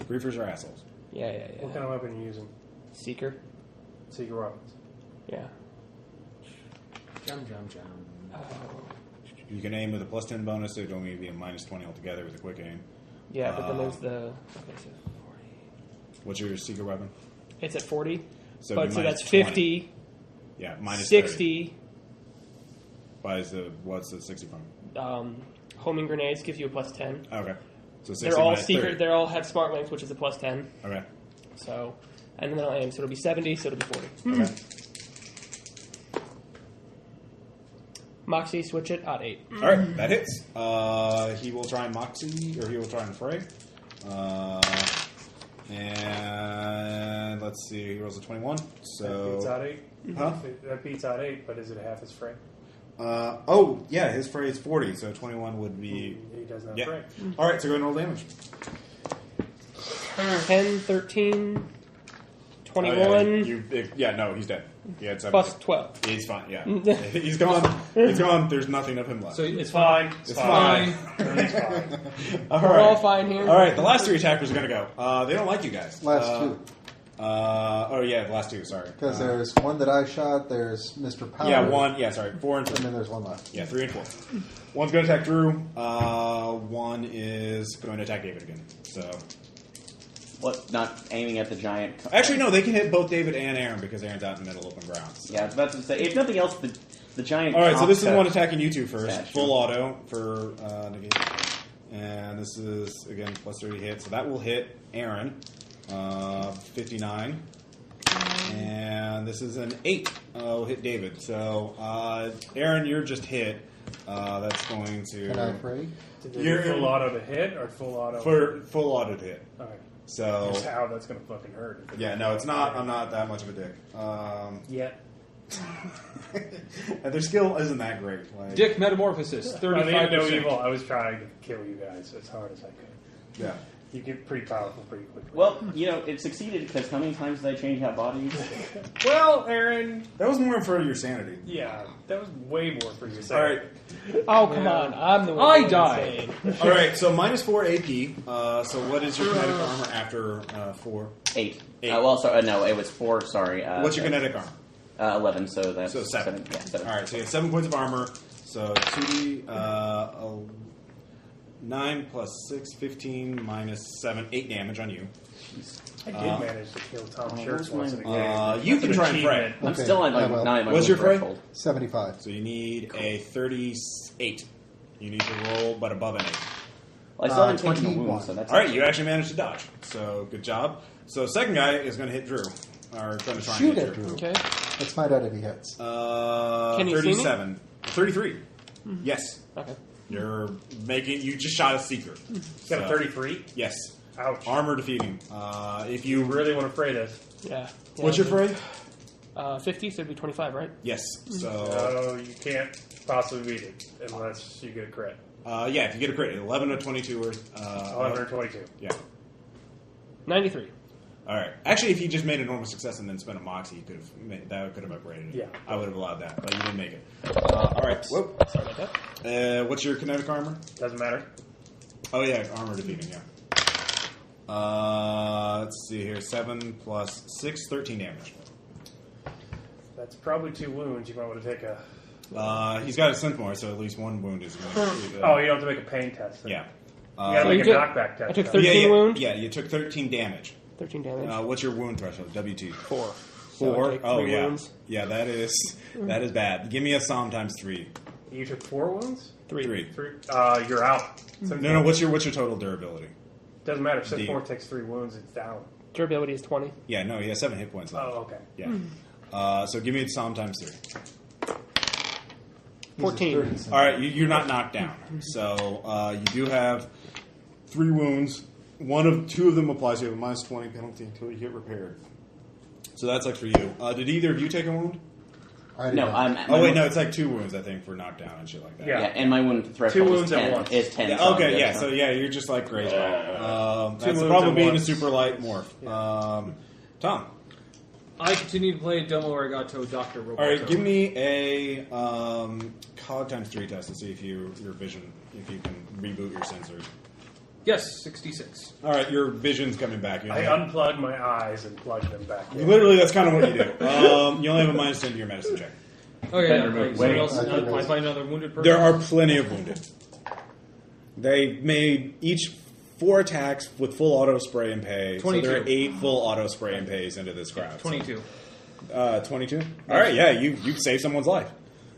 Griefers are assholes. Yeah. What kind of weapon are you using? Seeker. Secret weapons. Yeah. Jum. You can aim with a plus 10 bonus, so it'd only be a minus 20 altogether with a quick aim. Yeah, but then there's the... Okay, so 40. What's your secret weapon? It's at 40. So But it'd be so minus that's 20. 50, Yeah, minus 60. 30. What's the 60 from? Homing grenades gives you a plus 10. Okay. So 60 They're all minus secret. 30. They all have smart links, which is a plus 10. Okay. So, and then I'll aim. So it'll be 70. So it'll be 40. Okay. Moxie, switch it. Odd 8. All right, that hits. He will try and Moxie, or he will try and Fray. And let's see, he rolls a 21. That beats So, out 8. huh? That beats out 8, but is it a half his fray? Oh yeah, his Fray is 40, so 21 would be. He doesn't have Yeah. fray. All right, so go ahead and roll damage. 10, 13, 21, No, he's dead. He had 7. plus 12. He's fine. Yeah, he's gone. He's gone. There's nothing of him left. So It's fine. it's fine. It's fine. All We're right. all fine here. All right, the last 3 attackers are going to go. They don't like you guys. Last 2. The last 2. Sorry. Because there's one that I shot, there's Mr. Power. Yeah, 1. Yeah, sorry. 4 and 3. And then there's one left. Yeah, 3 and 4. One's going to attack Drew. One is going to attack David again. So What? Not aiming at the giant. actually, no, they can hit both David and Aaron because Aaron's out in the middle open ground. So. Yeah, I was about to say. If nothing else, the giant. All right, so this is cop- one attacking you two first. Statue. Full auto for negate. And this is, again, plus 30 hit. So that will hit Aaron. 59. And this is an 8. Will hit David. So, Aaron, you're just hit. That's going to... Can I fray? Did they You're do full in- auto to hit or full auto? For full auto to hit. Okay. So... Just how that's going to fucking hurt. Yeah, no, it's not. I'm not that much of a dick. Yet. And their skill isn't that great. Like, Dick Metamorphosis, I mean, no 35%. evil. I was trying to kill you guys as hard as I could. yeah. You get pretty powerful pretty quickly. Well, it succeeded because how many times did I change out bodies? Well, Aaron. That was more for your sanity. Yeah, that was way more for you. All right. Oh, come on. I'm the one I who's died. insane. All right, so minus 4 AP. So what is your kinetic armor after 4? 8. 8. No, it was 4. Sorry. What's your kinetic armor? 11. So that's So 7. Yeah, 7. All right, so you have 7 points of armor. So 2d, 9 plus 6, 15 minus 7, 8 damage on you. I did manage to kill Tom Shirts where's once in a my- game. You That's can an try and fray. achievement. I'm Okay, still I will. not at my What's your fray? threshold. 75. So you need a 38. You need to roll, but above an 8. Well, I still haven't taken the 21. wound, so that's All right, you actually managed to dodge. So good job. So second guy is going to hit Drew. Or trying to try Shoot and hit at Drew. Okay. Let's find out if he hits. Can you see me? 37. 33. Yes. Okay. You just shot a seeker. You got a 33? Yes. Ouch. Armor defeating. If You you... really want to fray this? Yeah. What's your fray? 50, so it'd be 25, right? Yes. So, Oh, you can't possibly beat it unless you get a crit. yeah, if you get a crit, 11 or 22 or... 11 or 22. Yeah. 93. All right. Actually, if you just made a normal success and then spent a moxie, you could have upgraded it. Yeah. I would have allowed that, but you didn't make it. All right. Whoop. Sorry about that. What's your kinetic armor? Doesn't matter. Oh yeah, armor defeating. Yeah. Let's see here. 7 plus 6, 13 damage. That's probably 2 wounds. You might want to take a... He's got a Synthmore, so at least 1 wound is going to... Oh, you don't have to make a pain test. Then. Yeah. You got to make a took- knockback test. I took though. 13 wound? Yeah, you took 13 damage. 13 damage. What's your wound threshold? WT. 4. 4? take Oh, 3 yeah. wounds. Yeah, that is bad. Give me a Psalm times 3. You took 4 wounds? 3. 3. 3. You're out. No, what's your total durability? Doesn't matter. If D. 4 takes 3 wounds, it's down. Durability is 20. Yeah, no, he has 7 hit points left. Oh, okay. Yeah. So give me a Psalm times 3. He's 14. a 30 All right, you're not knocked down. So you do have 3 wounds. 2 of them applies. You have a minus 20 penalty until you get repaired. So that's like for you. Did either of you take a wound? I did No, not. I'm. Oh wait, no, it's like 2 wounds I think for knockdown and shit like that. Yeah. Yeah, and my wound threshold 2 is wounds at 10. once. Is 10. Yeah, so okay, I'm yeah. good, So yeah, you're just like crazy. That's the wounds problem at being a once. super light morph. Tom. I continue to play Domo Arigato Dr. Roboto. All right, give me a COG times 3 test to see if your vision, if you can reboot your sensors. Yes, 66. All right, your vision's coming back. You I only have- unplug my eyes and plug them back in. literally, that's kind of what you do. You only have a minus 10 to your medicine check. Okay, Better yeah, move. somebody Wait. else, I find another wounded person. There are plenty of wounded. They made each 4 attacks with full auto spray and pay. 22. So there are 8 full auto spray and pays into this crowd. 22. 22? All right, yeah, you've saved someone's life.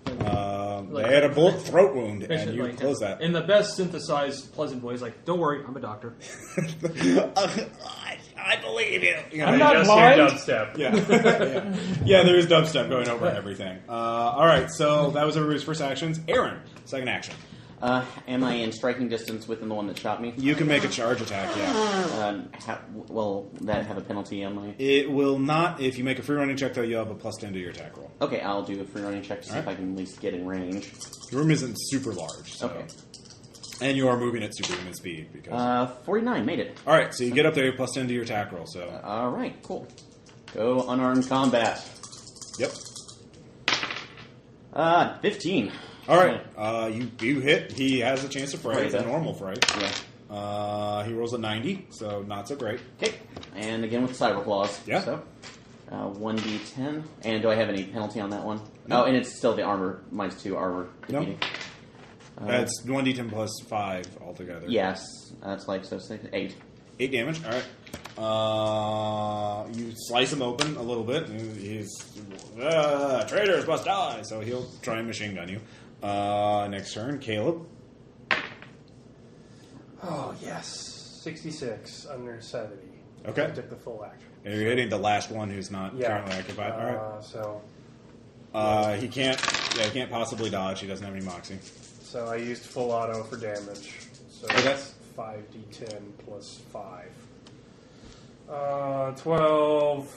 They had a bullet throat wound, and you closed that. In the best synthesized, pleasant voice, like, don't worry, I'm a doctor. I believe you. You know, I'm not Just blind. hear dubstep. yeah, there is dubstep going over everything. All right, so that was everybody's first actions. Aaron, second action. Am I in striking distance within the one that shot me? You can make a charge attack, yeah. Will that have a penalty on my... It will not. If you make a free running check, though, you'll have a plus 10 to your attack roll. Okay, I'll do a free running check to see if Alright. I can at least get in range. The room isn't super large, so. Okay. And you are moving at superhuman speed. Because. 49, made it. All right, so you get up there, you plus 10 to your attack roll, so. Alright, cool. Go unarmed combat. Yep. 15. All right, you hit. He has a chance to fray. Right, It's a yeah. normal fray. Yeah. He rolls a 90, so not so great. Okay. And again with Cyber Claws. Yeah. So, 1d10. And do I have any penalty on that one? No. Oh, and it's still the armor, -2 armor No. defeating. That's 1d10 plus 5 altogether. Yes. That's like, so 6, 8. 8 damage. All right. You slice him open a little bit. He's traitors must die. So he'll try and machine gun you. Next turn, Caleb. Oh, yes. 66 under 70. Okay. I took the full action. And you're hitting the last one who's not Yeah. currently occupied. All right. So He can't. Yeah, he can't possibly dodge. He doesn't have any moxie. I used full auto for damage. So Okay. that's 5d10 plus 5. 12,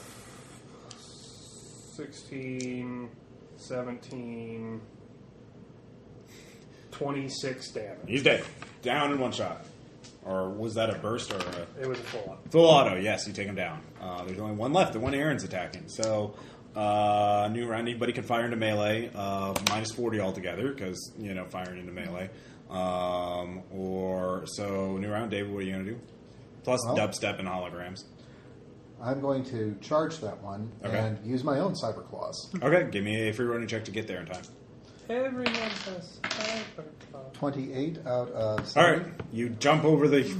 16, 17, 26 damage. He's dead. Down in one shot. Or was that a burst or a It was a full auto. full auto? Yes, you take him down. There's only one left. The one Aaron's attacking. So new round. Anybody can fire into melee. Minus 40 altogether because firing into melee. New round. David, what are you going to do? Plus Well- dubstep and holograms. I'm going to charge that one Okay. and use my own Cyber Claws. Okay, give me a free running check to get there in time. Everyone has Cyber Claw. 28 out of All 70. right, you jump over the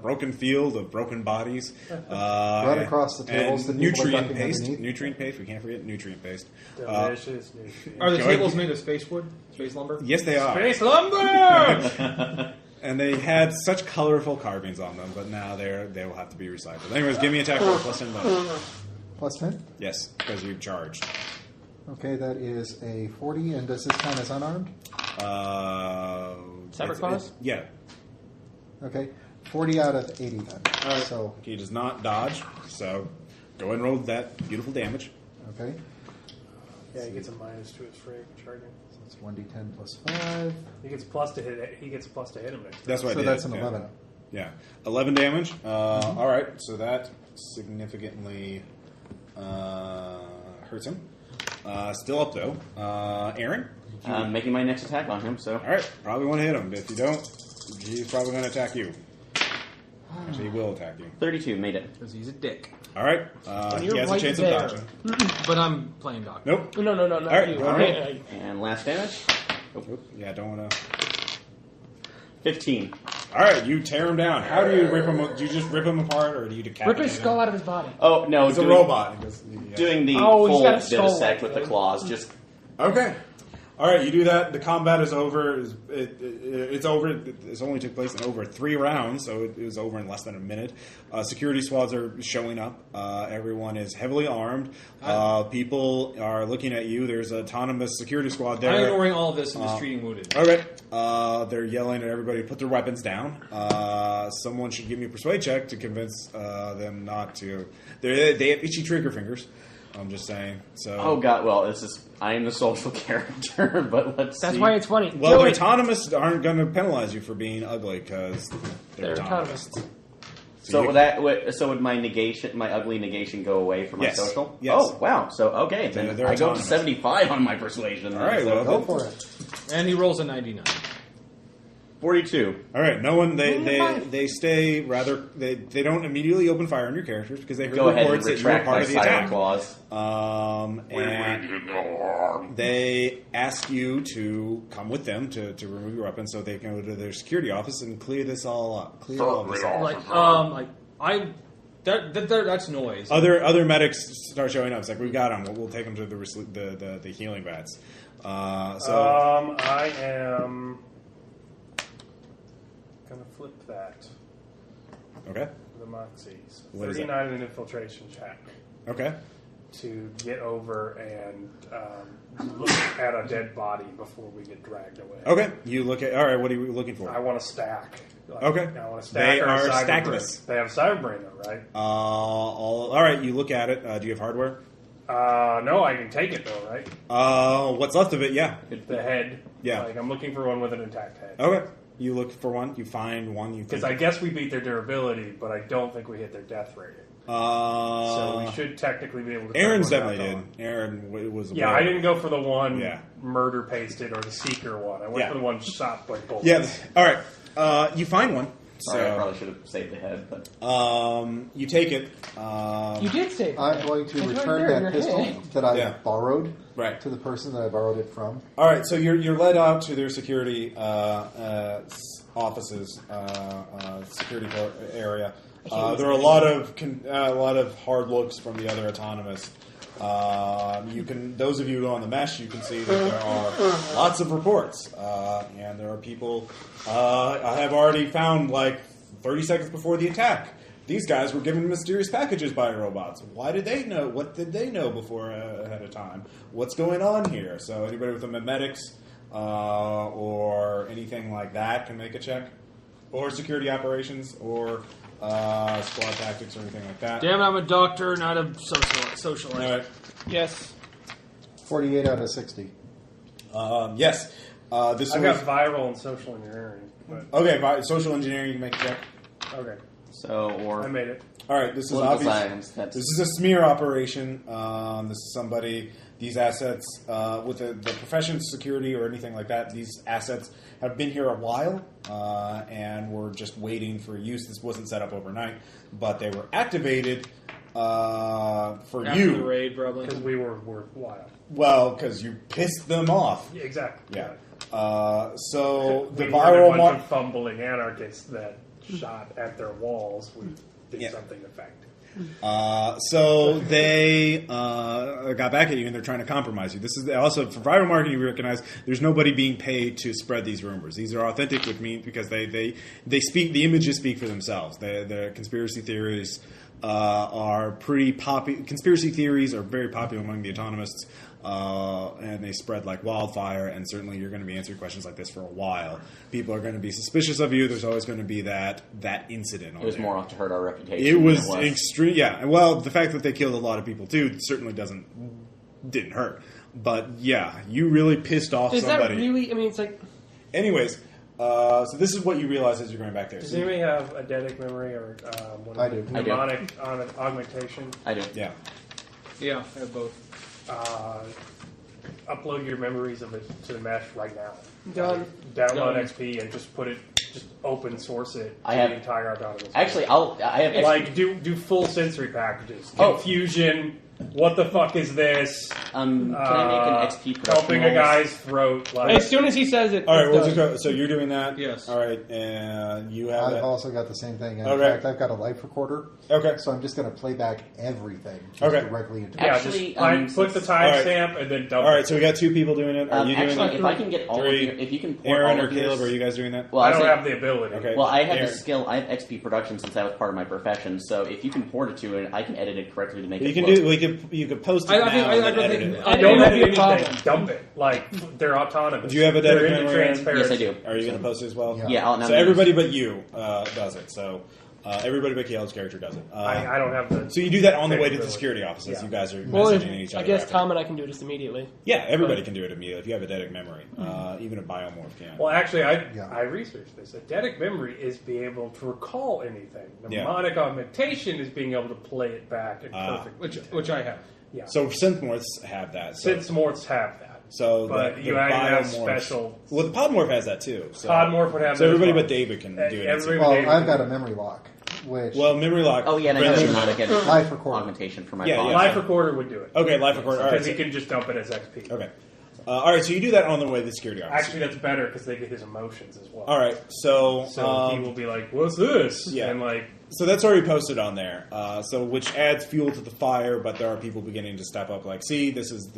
broken field of broken bodies. Run across the tables, and the people are nutrient ducking paste. underneath. Nutrient paste. We can't forget nutrient paste. Delicious nutrient. Are the Go ahead. tables made of space wood? Space lumber? Yes, they are. Space lumber! And they had such colorful carvings on them, but now they will have to be recycled. Anyways, give me attack roll plus 10 bonus. Plus 10? Yes, because you charged. Okay, that is a 40, and does this count as unarmed? Cyber claws? Yeah. Okay, 40 out of 80 then. Alright. So, He does not dodge, so go ahead and roll that beautiful damage. okay, Yeah, he gets a minus to his fray for charging. so it's 1d10 plus 5. He gets a plus to hit. He gets a plus to hit him next time. That's what I So did. that's an yeah. 11. Yeah, 11 damage. All right, so that significantly hurts him. Still up though. Aaron. Making my next attack on him, so... All right, probably want to hit him. But if you don't, he's probably going to attack you. Actually, he will attack you. 32, made it. Because he's a dick. All right, he you're has a right chance there. of dodging. But I'm playing doctor. Nope. No, not right, you. all Okay, And last damage? Nope. Yeah, don't want to. 15. All right, you tear him down. How do you rip him? Do you just rip him apart, or do you decapitate Rip his skull out of his body. Oh, no. He's a robot. He goes, yeah. Doing the Oh, he's full got a skull vivisect like with the thing. claws, just... Okay. All right, you do that. The combat is over. It's over. It's only took place in over 3 rounds, so it was over in less than a minute. Security squads are showing up. Everyone is heavily armed. People are looking at you. There's an autonomous security squad there. I'm ignoring all of this and just treating wounded. All right. They're yelling at everybody to put their weapons down. Someone should give me a persuade check to convince them not to. They have itchy trigger fingers. I'm just saying. So. Oh God! Well, I am the social character, but let's. That's see. why it's funny. Well, the Joey. autonomists aren't going to penalize you for being ugly because they're autonomous. autonomous. So would my ugly negation, go away for my Yes. social? Yes. Oh wow! So okay, then They're I go to autonomous. 75 on my persuasion. All right, So well, Go for it. And he rolls a 99. 42. All right. No one. They stay rather. They don't immediately open fire on your characters because they heard Go ahead and reports that you were retract part my of the silent attack. clause. And they ask you to come with them to remove your weapons so they can go to their security office and clear this all up. Clear all of this up. That's noise. Other medics start showing up. It's like, we got them. We'll take them to the healing vats. I am gonna flip that. Okay. The Moxies. What is 39 in an infiltration check Okay. to get over and look at a dead body before we get dragged away. Okay. You look at. All right. What are you looking for? I want to stack. Okay. I want to stack. They or are cyber stackless. brain. They have cyber brain though, right? All right. You look at it. Do you have hardware? No, I can take it though, right? What's left of it? Yeah. The head. Yeah. Like I'm looking for one with an intact head. Okay. You look for one. You find one. You Because I guess we beat their durability, but I don't think we hit their death rating. So we should technically be able to. Aaron's turn one definitely back did. Aaron was. Yeah, I didn't go for the one Yeah. murder pasted or the seeker one. I went Yeah. for the one shot by bullets. Yeah. All right. You find one. Sorry, I So, probably should have saved the head, but you take it. You did save. I'm going to It's right return there in that your pistol hand. that I Yeah. borrowed Right. to the person that I borrowed it from. All right. So you're led out to their security offices, security area. There are a lot of hard looks from the other autonomous. Those of you on the mesh, you can see that there are lots of reports, and there are people. I have already found 30 seconds before the attack. These guys were given mysterious packages by robots. Why did they know? What did they know before ahead of time? What's going on here? So anybody with a medics or anything like that can make a check, or security operations, or squad tactics, or anything like that. Damn it, I'm a doctor, not a socialite. All right. Yes. 48 out of 60. Yes. This I was got viral and social engineering. But, okay. Social engineering, you can make a check. okay, or I made it. All right. This is political obvious. science. That's This is a smear operation. This is somebody. These assets, with the profession security or anything like that, these assets have been here a while, and we're just waiting for use. This wasn't set up overnight, but they were activated for After you. the raid, probably. Because we were wild. Well, because you pissed them off. Yeah, exactly. Yeah. So the We were a viral bunch of fumbling anarchists that shot at their walls. We did Yeah. something effective. So they got back at you, and they're trying to compromise you. This is also for viral marketing. You recognize there's nobody being paid to spread these rumors. These are authentic with me because they speak. The images speak for themselves. The conspiracy theories are pretty popular. Conspiracy theories are very popular among the autonomists. And they spread like wildfire, and certainly you're going to be answering questions like this for a while. People are going to be suspicious of you. There's always going to be that incident. it was more off to hurt our reputation. It was than extreme. Yeah, and well, the fact that they killed a lot of people too certainly didn't hurt. But yeah, you really pissed off Is somebody. that really? I mean, it's like Anyways, so this is what you realize as you're going back there. Does So- anybody have eidetic memory or I do. mnemonic augmentation? I do. yeah. Yeah, I have both. Upload your memories of it to the mesh right now. done. Download Done. XP and just open source it to I have- the entire autonomous. Actually, I have like do full sensory packages. Oh. Confusion, what the fuck is this? Can I make an XP production Helping a roll? guy's throat. Like, As soon as he says it, All right, it's we'll done. just go. So you're doing that? Yes. All right, and you have I've that. also got the same thing. In Okay. fact, I've got a life recorder. Okay. So I'm just going to play back evereverthing Okay. directly into yeah, Actually, just put the timestamp and then dump All it. right, so we got 2 people doing it. Are you doing Actually, that? if I can get all of 3, your, if you can pour Aaron all or of yours, Caleb, are you guys doing that? well, I I don't say- have the ability. Okay. Well, I have Aaron. the skill. I have XP production since that was part of my profession. So if you can port it to it, I can edit it correctly to make You it. can look. do. You could post it I now think- and I then edit think- it. I Don't won't edit be a anything. problem. Dump it. Like, they're autonomous. Do you have a They're dedicated into memory, Aaron? transparency. Yes, I do. Are you going to post it as well? Yeah. Yeah, I'll, So everybody but you does it. So everybody but Caleb's character does it. I don't have the. So you do that on the way to the capability. security offices. Yeah. You guys are Well, messaging each I other. guess after. Tom and I can do this immediately. Yeah, everybody can do it immediately if you have a eidetic memory. Even a biomorph can. Well, actually, Yeah. I researched this. Eidetic memory is being able to recall anything. Yeah. Mnemonic augmentation is being able to play it back in perfect which I have. Yeah. So synthmorphs have that. So, Synthmorphs have that. so but the you have biomorphs- special. Well, the podmorph has that too. So, Podmorph would have So that as everybody well. but David can do it. Everybody Well, David I've can got do a memory lock, which Well, memory lock. Oh yeah, and I have Brenda- mnemonic Life recorder. augmentation for my Yeah, boss. yeah. Life Recorder would do it. Okay, life recorder. All right. Because So, he can just dump it as XP. okay. All right. So you do that on the way to the security office. Actually, that's better because they get his emotions as well. All right. So So he will be like, "What's this?" Yeah. And like, So that's already posted on there. So which adds fuel to the fire, but there are people beginning to step up. Like, see, this is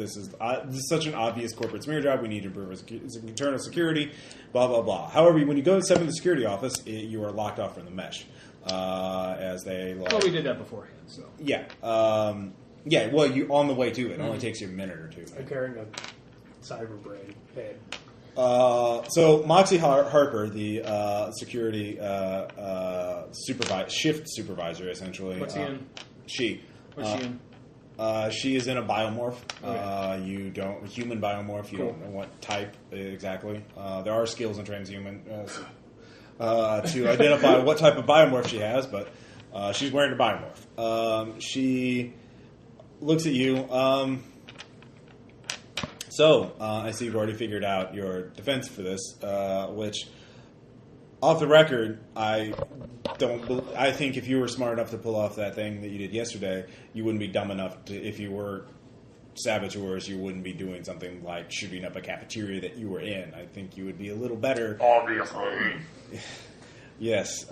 such an obvious corporate smear job. We need to improve internal security. Blah blah blah. However, when you go and step in the security office, you are locked off from the mesh. As they like, Well, we did that beforehand. So yeah, yeah. Well, you on the way to it. It only takes you a minute or 2. I'm carrying a cyber brain head. So Moxie Harper, the security shift supervisor, essentially. what's he in? She. What's she in? She is in a biomorph. Okay. You don't human biomorph. You don't know what type exactly. There are skills in transhuman to identify what type of biomorph she has, but she's wearing a biomorph. She looks at you. So I see you've already figured out your defense for this, which, off the record, I think if you were smart enough to pull off that thing that you did yesterday, you wouldn't be dumb enough to. If you were saboteurs, you wouldn't be doing something like shooting up a cafeteria that you were in. I think you would be a little better. Obviously. Yes,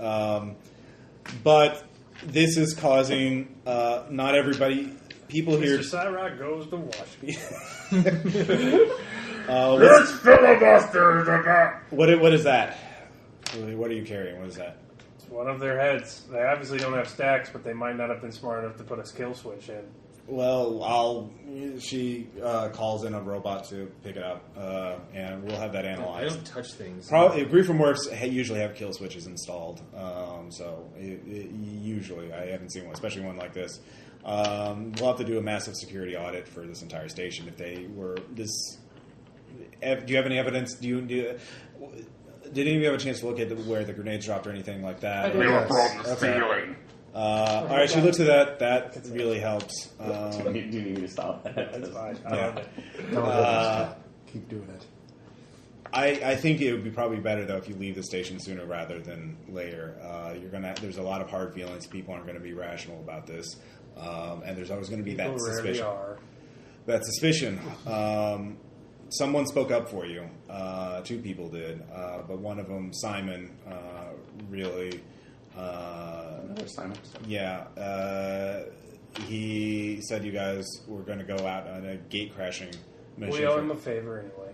but this is causing not everybody. People here. Mr. Cyrock goes to Washington. What's- filibusters! what is that? What are you carrying? What is that? It's one of their heads. They obviously don't have stacks, but they might not have been smart enough to put a skill switch in. Well, she calls in a robot to pick it up, and we'll have that I analyzed. don't touch things. Probably, Griefermorphs usually have kill switches installed, so usually I haven't seen one, especially one like this. We'll have to do a massive security audit for this entire station if they were this. Do you have any evidence? Did any of you have a chance to look at where the grenades dropped or anything like that? I did. Yes. Okay. All right, she looks at that. That really helps. Do you need me to stop that? That's fine. I Yeah. love it. Don't keep doing it. I think it would be probably better though if you leave the station sooner rather than later. There's a lot of hard feelings. People aren't going to be rational about this, and there's always going to be that People rarely suspicion. are. That suspicion. Someone spoke up for you. 2 people did, but one of them, Simon, really. Another Simon. Yeah, he said you guys were going to go out on a gate crashing mission. We owe him a favor anyway.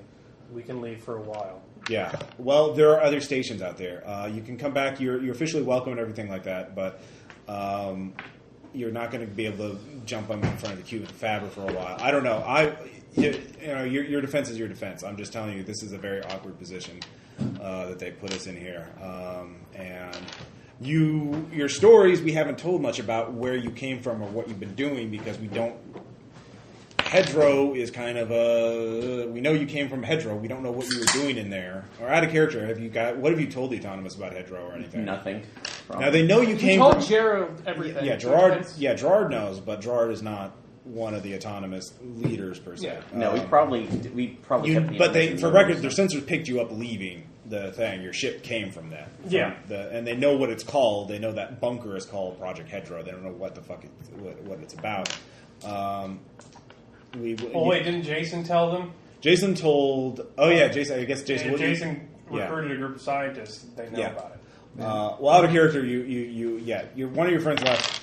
We can leave for a while. Yeah. Well, there are other stations out there. You can come back. You're officially welcome and everything like that, but you're not going to be able to jump in front of the queue with the Fabber for a while. I don't know. Your defense is your defense. I'm just telling you, this is a very awkward position that they put us in here, and your stories we haven't told much about where you came from or what you've been doing because we don't. Hedro is kind of we know you came from Hedro. We don't know what you were doing in there. Or out of character, what have you told the Autonomous about Hedro or anything? Nothing. Now they know you You came told from Gerald everything. Yeah, Gerard knows, but Gerard is not one of the Autonomous leaders per se. Yeah. No, we probably kept the but information for low, record, so- their sensors picked you up leaving the thing. Your ship came from that. Yeah. And they know what it's called. They know that bunker is called Project Hedro. They don't know what the fuck what it's about. Wait, didn't Jason tell them? Jason told. Oh yeah, Jason. I guess Jason. And Jason recruited a group of scientists. They know about it. Well, out of character, you're one of your friends left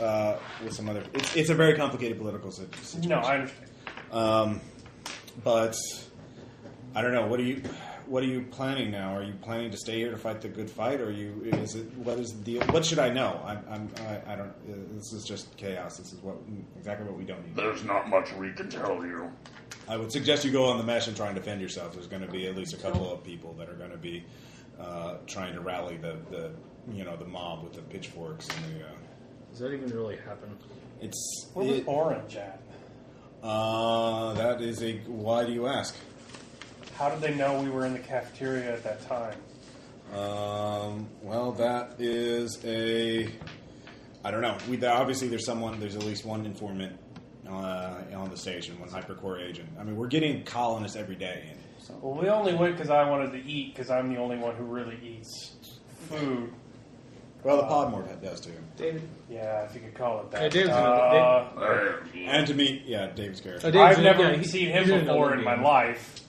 with some other. It's a very complicated political situation. No, I understand. But I don't know. What are you planning now? Are you planning to stay here to fight the good fight, or what is the deal? What should I know? I don't. This is just chaos. This is exactly what we don't need. There's not much we can tell you. I would suggest you go on the mesh and try and defend yourself. There's going to be at least a couple of people that are going to be trying to rally the mob with the pitchforks and the. Does that even really happen? Where was Orange at? That is a. Why do you ask? How did they know we were in the cafeteria at that time? Well, that is a. I don't know. Obviously, there's at least one informant on the station, one hypercore agent. I mean, we're getting colonists every day in. So. Well, we only went because I wanted to eat, because I'm the only one who really eats food. Well, the Podmore does too. David. Yeah, if you could call it that. Yeah, David's and to meet, David's character. I've never seen him before in my life,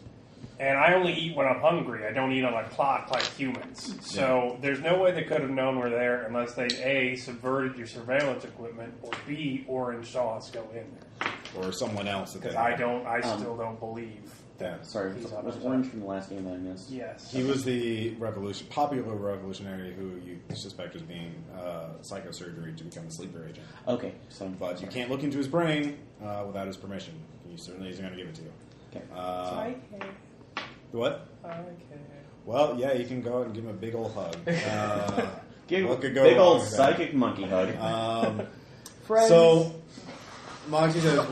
and I only eat when I'm hungry. I don't eat on a clock like humans. So there's no way they could have known we're there unless they A, subverted your surveillance equipment, or B, Orange saw us go in there. Or someone else. Because I still don't believe. that. Sorry, was Orange from the last game that I missed? Yes. He was the popular revolutionary who you suspect was being psychosurgery to become a sleeper agent. Okay. But you can't look into his brain without his permission. He certainly isn't going to give it to you. Okay. I care. What? I care. Well, yeah, you can go out and give him a big old hug. Give what a could go big wrong old with that? psychic monkey hug. So, Moxie says,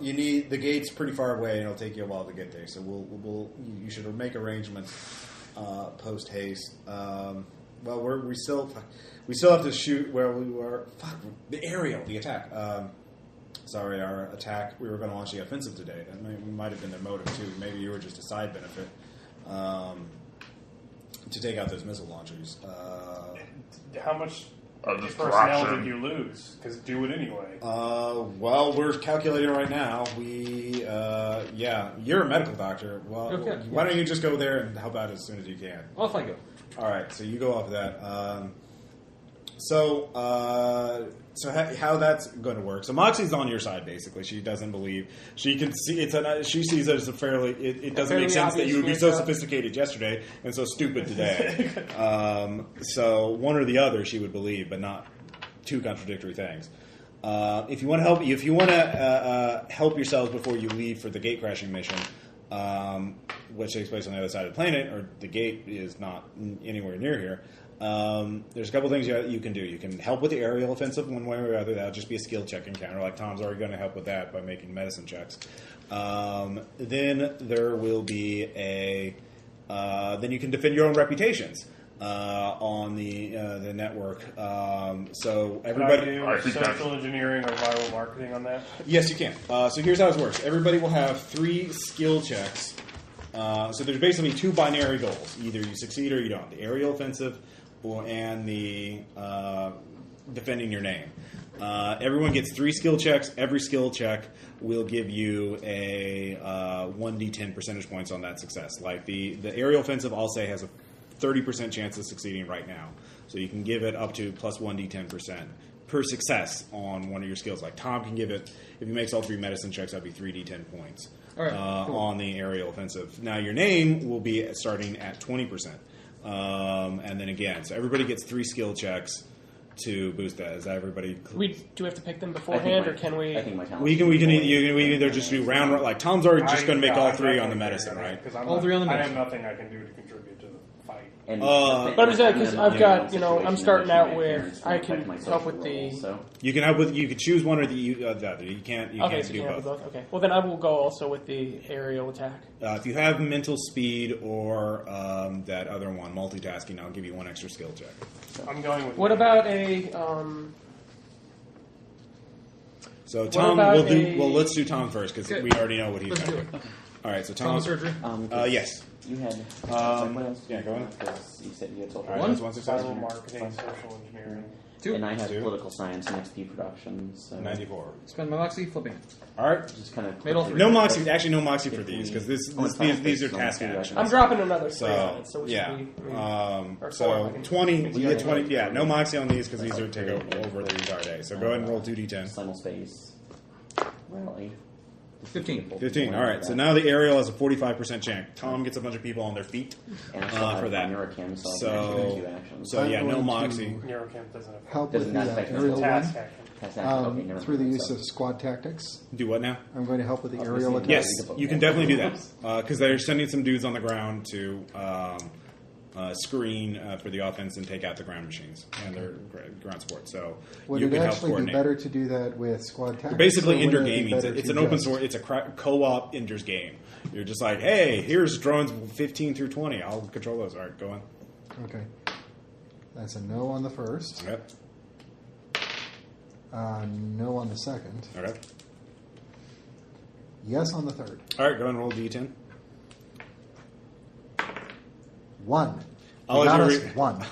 you need the gate's pretty far away, and it'll take you a while to get there. So you should make arrangements post haste. Well, we still have to shoot where we were. Fuck the attack. Sorry, our attack. We were going to launch the offensive today. That might have been their motive too. Maybe you were just a side benefit to take out those missile launchers. How much personnel did you lose? Because do it anyway. Well, we're calculating right now. You're a medical doctor. Well, why don't you just go there and help out as soon as you can? Off I go. All right, so you go off of that. So how that's going to work? So Moxie's on your side, basically. She doesn't believe she can see she sees it as a fairly. It doesn't make sense that you would be so sophisticated yesterday and so stupid today. So one or the other she would believe, but not two contradictory things. If you want to help yourselves before you leave for the gate crashing mission, which takes place on the other side of the planet, or the gate is not anywhere near here. There's a couple things you can do. You can help with the aerial offensive one way or the other. That'll just be a skill check encounter. Like Tom's already going to help with that by making medicine checks. Then there will be then you can defend your own reputations on the network. So everybody. Can I do social engineering or viral marketing on that? Yes, you can. So here's how it works. Everybody will have 3 skill checks. So there's basically 2 binary goals. Either you succeed or you don't. The aerial offensive and the defending your name. Everyone gets 3 skill checks. Every skill check will give you a 1d10 percentage points on that success. Like the aerial offensive, I'll say, has a 30% chance of succeeding right now. So you can give it up to plus 1d10% per success on one of your skills. Like Tom can give it, if he makes all 3 medicine checks, that'd be 3d10 points. All right, cool. On the aerial offensive. Now your name will be starting at 20%. And then again, so everybody gets 3 skill checks to boost that. Is that everybody? Do we have to pick them beforehand, or can we? I think my talent. We can either just do round, like Tom's already just going to make all 3 on the medicine, right? All 3 on the I medicine. have nothing I can do to contribute to the fight. And But I'm just saying, because I've got, I'm starting out with, I affect can my help with social the. role, so. You can help with. You can choose one or the other. You can't. You Okay, can't so do you can have both. both. Okay. Well, then I will go also with the aerial attack. If you have mental speed or that other one, multitasking, I'll give you 1 extra skill check. I'm going with. What about a? So Tom, about let's do Tom first because we already know what he's Let's do doing. it. All right, so Trauma Tom. surgery. Yes. You had. Yeah, go on. Because you said you had social All right, role. that's 1 success. Viral marketing, social engineering. 2. And I have 2. political science and XP production. So 94. Spend my moxie, flipping it. All right. just kind of Made all 3. No moxie. Actually, no moxie for these because these are task actions. actions. I'm dropping another 3 on So it, so we yeah, should be... or so 4, I can- 20. You get 20. Yeah, no moxie on these because these are take over the entire day. So go ahead and roll 2d10. Simulspace. Rally. 15. 15. All right. So now the aerial has a 45% chance. Tom gets a bunch of people on their feet And I still have for that. Neurochem, so I So- can actually do 2 actions. So yeah, I'm no going moxie. to Neurocamp doesn't have help Doesn't with that the affect aerial task one. action. Task action. Okay, never Through the mind. use So- of squad tactics, Do what now? I'm going to help with the Obviously, aerial attack. Yes, you can definitely do that because they're sending some dudes on the ground to screen for the offense and take out the ground machines and their ground support. So Would you it can help actually be coordinate. better to do that with squad tactics? Basically, or would Ender it be gaming. better It's to an open just- source. It's a co-op Ender's game. You're just like, hey, here's drones 15 through 20. I'll control those. All right, go on. Okay. That's a no on the first. Okay. No on the second. Okay. Yes on the third. All right, go and roll d10. 1. I'll They got let us you 1.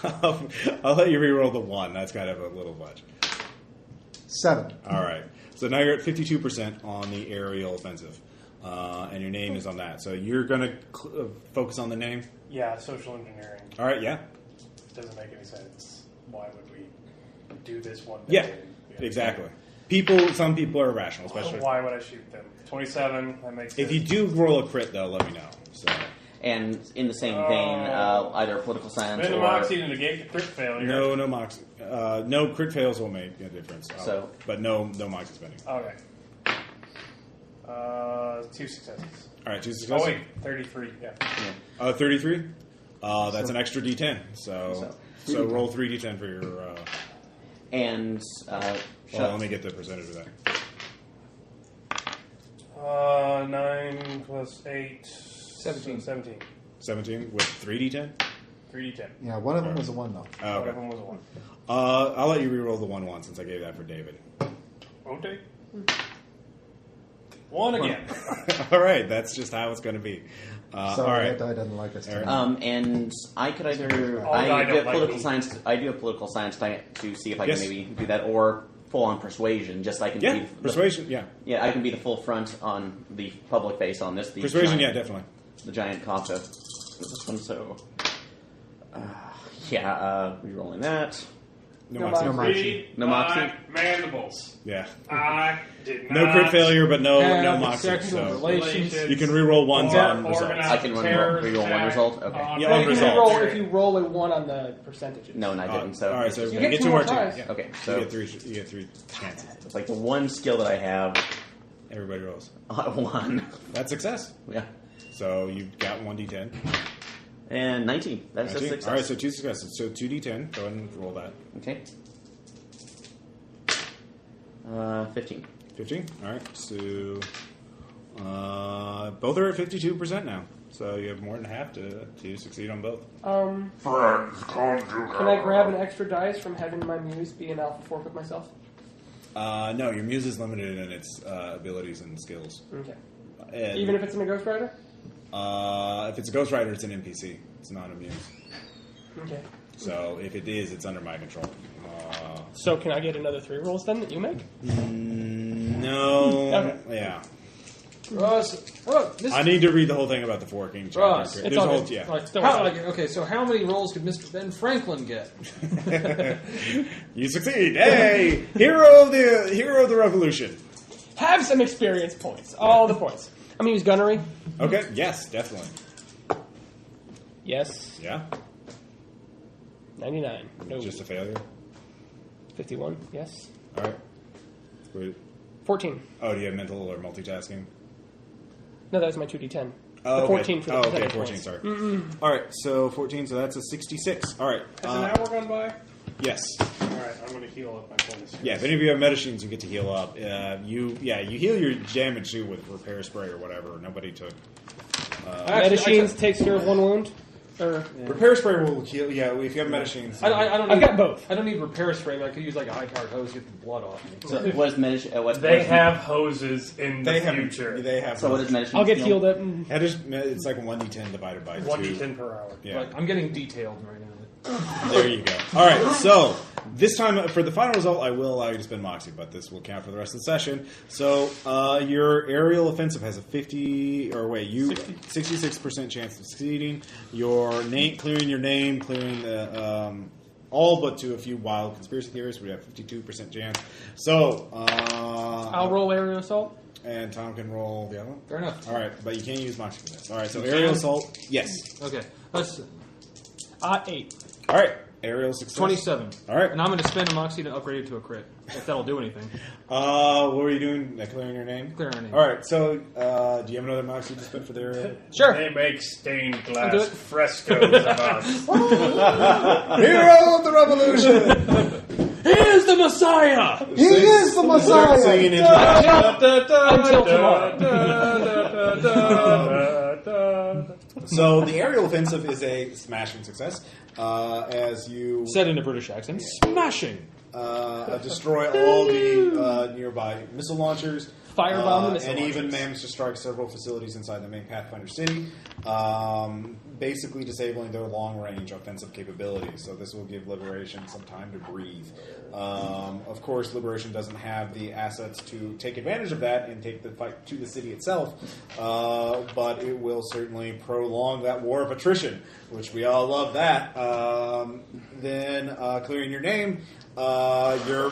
I'll let you re-roll the 1. That's kind of a little much. 7. All right. So now you're at 52% on the aerial offensive, and your name is on that. So you're going to focus on the name. Yeah, social engineering All right. Yeah. doesn't make any sense. Why would we do this one Yeah. day? Exactly. Some people are irrational, especially Why would I shoot them? 27. That makes sense. if you do roll a crit, though. Let me know. So And in the same vein, either political science Spend a or... moxie to negate the crit failure. no mox, no crit fails will make a difference. So- but no moxie spending. Okay. 2 successes. All right, 2 Oh, successes. wait. 33. Yeah. 33. That's an extra D10. So roll 3D10 for your. And... let me get the percentage of that. 9 plus 8. 17. 17. 17 with 3D10. 3d10. Yeah, one of them was a 1, though. Oh, One of okay. them was a 1. I'll let you re-roll the 1 since I gave that for David. Okay. 1 again. All right, that's just how it's going to be. Sorry, all right. that die doesn't like us. Aaron. And I could either... Oh, I I do don't have like political me. science. I do have political science to see if I Yes. can maybe do that, or full-on persuasion, just so I can Yeah, be... persuasion, yeah. Yeah, I can be the full front on the public face on this. The Persuasion, giant, yeah, definitely. The giant Kafka. This one, so... re-rolling that. No moxie. No moxie. Read No moxie? my mandibles. Yeah. I did not. No crit failure, but no Have moxie. sexual So relations. you can re-roll 1s on results. I can re-roll one result? Okay. Yeah, Yeah, on you can results. roll if you roll a 1 on the percentages. No, and I didn't, so... all right, so You you get get 2 2 more more tries. Yeah. Okay, so- you get 3 chances. It's like the one skill that I have, Everybody rolls. I won. That's success. Yeah. So you've got 1d10. And 19. That's a 19. success. All right, so 2 successes. So 2d10. Go ahead and roll that. Okay. 15. 15. All right. So both are at 52% now. So you have more than half to succeed on both. Friends, come together. Can I grab an extra dice from having my muse be an alpha fork with myself? No, your muse is limited in its abilities and skills. Okay. And, Even if it's in a Ghost Rider? if it's a Ghost Rider, it's an NPC. It's not a muse. Okay. So if it is, it's under my control. So can I get another 3 rolls then that you make? No. Okay. Yeah. This I need to read the whole thing about the forking. Ross, There's it's a all whole, good. yeah. Like, don't How, worry. okay, so how many rolls could Mr. Ben Franklin get? You succeed. Hey, hero of the revolution. Have some experience points. All the points. I'm going to use gunnery. Okay. Yes, definitely. Yes. Yeah. 99. No. Just a failure. 51. Yes. All right. Wait. 14. Oh, do you have mental or multitasking? No, that was my 2d10. Oh, The okay. 14 for the okay, percentage 14, points. sorry. All right, so 14, so that's a 66. All right. Has an hour gone by? Yes. All right, I'm going to heal up my points. Yeah, if any of you have medicines, you get to heal up. You heal your damage too with repair spray or whatever. Nobody took. Medicines takes care of 1 wound. Or Repair spray will heal. Yeah, if you have medicines. I don't I've need, got both. I don't need repair spray, but I could use like a high-powered hose to get the blood off me. So what is medicine? They have hoses in the They have. future. They have. So what is medicine? I'll get skill? healed up. And It's like 1d10 divided by 2. 1d10 per hour. Yeah. Like, I'm getting detailed right now. There you go. All right, so this time for the final result, I will allow you to spend Moxie, but this will count for the rest of the session. So your aerial offensive has a 66% chance of succeeding. Your name, clearing your name, clearing the all but to a few wild conspiracy theories. We have 52% chance. So I'll roll aerial assault. And Tom can roll the other one. Fair enough. All right, but you can't use Moxie for this. All right, so aerial assault, yes. Okay. Let's 8. All right, aerial success. 27. All right. And I'm going to spend a Moxie to upgrade it to a crit, if that'll do anything. What were you doing? Clearing your name? Clearing our name. All right, so do you have another Moxie to spend for the aerial? Sure. They make stained do glass it. frescoes of us. Hero of the revolution! He is the Messiah! He is the Messiah! Singing introduction. Until tomorrow. So the aerial offensive is a smashing success as you Said in a British accent. Smashing! destroy all the nearby missile launchers. Firebomb the missile and launchers. even managed to strike several facilities inside the main Pathfinder city, basically disabling their long-range offensive capabilities. So this will give Liberation some time to breathe. Of course, Liberation doesn't have the assets to take advantage of that and take the fight to the city itself, but it will certainly prolong that war of attrition, which we all love that. Then clearing your name. Your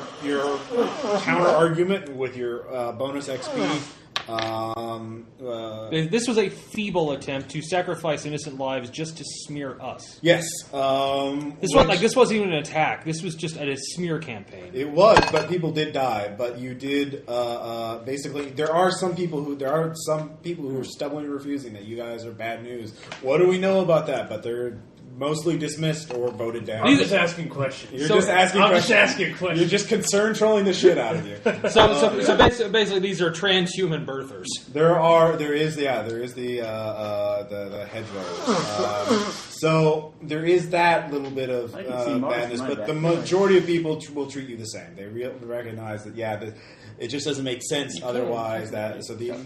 counter argument with your bonus XP. This was a feeble attempt to sacrifice innocent lives just to smear us. Yes. This wasn't even an attack. This was just a smear campaign. It was, but people did die. But you did basically. There are some people who are stubbornly refusing that you guys are bad news. What do we know about that? But they're mostly dismissed or voted down. I'm just asking questions. You're just asking questions. just asking questions. You're just concern trolling the shit out of you. So basically, these are transhuman birthers. There is the hedgerows. So there is that little bit of I can see Mars badness, in my but the backyard. majority of people will treat you the same. They recognize that it just doesn't make sense otherwise.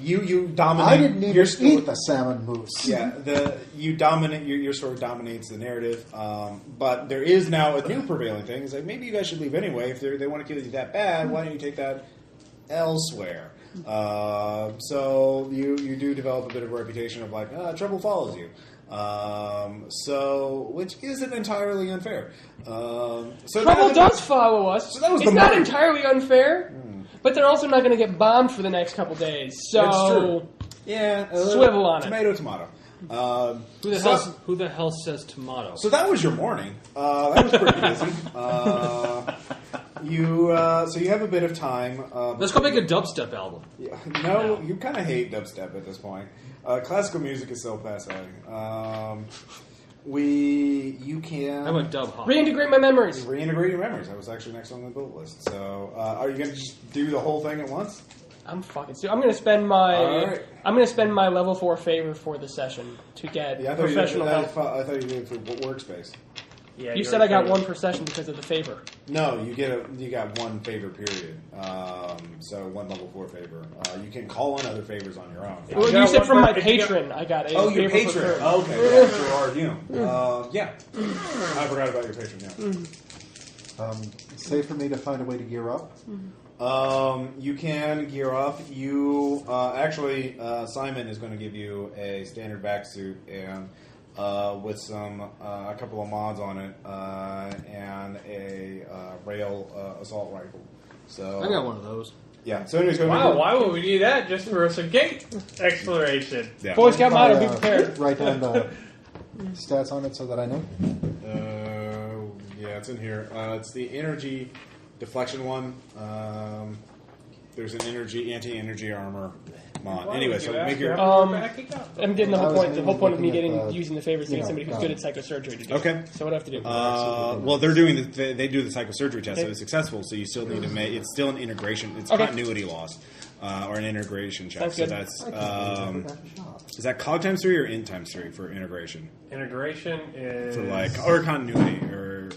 You dominate. I didn't even you're eat the salmon mousse. Yeah, you dominate. Your story dominates the narrative, but there is now a new prevailing thing. It's like maybe you guys should leave anyway. If they want to kill you that bad, why don't you take that elsewhere? So you do develop a bit of a reputation of like trouble follows you. Which isn't entirely unfair. Trouble does follow us. So that was it's the not mark. entirely unfair, but they're also not going to get bombed for the next couple days. So That's true. Yeah, Swivel on it. Tomato. Who the hell says tomato? So that was your morning. That was pretty busy. You have a bit of time. Let's go make a dubstep album. Yeah, no, you kind of hate dubstep at this point. Classical music is so passe. You can I went dub hop. reintegrate my memories. reintegrate your memories. That was actually next on the build list. So, are you going to just do the whole thing at once? I'm fucking. I'm going to spend my. All right. I'm going to spend my level 4 favor for the session to get professional help. I thought you did it for workspace. Yeah, You said I got 1 per session because of the favor. No, you got 1 favor period. So 1 level 4 favor. You can call in other favors on your own. Well, you said from my patron, I got a Your favor patron. preferred. Oh, okay, yeah, Gerard, yeah. I forgot about your patron. Yeah. It's safe for me to find a way to gear up. You can gear up. You actually, Simon is going to give you a standard back suit and with a couple of mods on it and a rail assault rifle. So I got one of those. Yeah. So anyways, Wow, why would we need that just for some gate exploration? Yeah. Boy Scout motto, be I, prepared. write down the stats on it so that I know. Yeah, it's in here. It's the energy deflection one. There's an anti-energy armor mod. Anyway, so make your. backing up. I'm getting the whole I was point. The whole point of me looking at, using the favors to get you know, somebody who's good at psychosurgery to do. Okay. it. So what do I have to do? Well, they're doing they do the psychosurgery test, so it's successful. So you still need to make it's still an integration. It's Okay. continuity loss or an integration check. Sounds So good. that's is that cog times 3 or int times 3 for integration Integration is or continuity or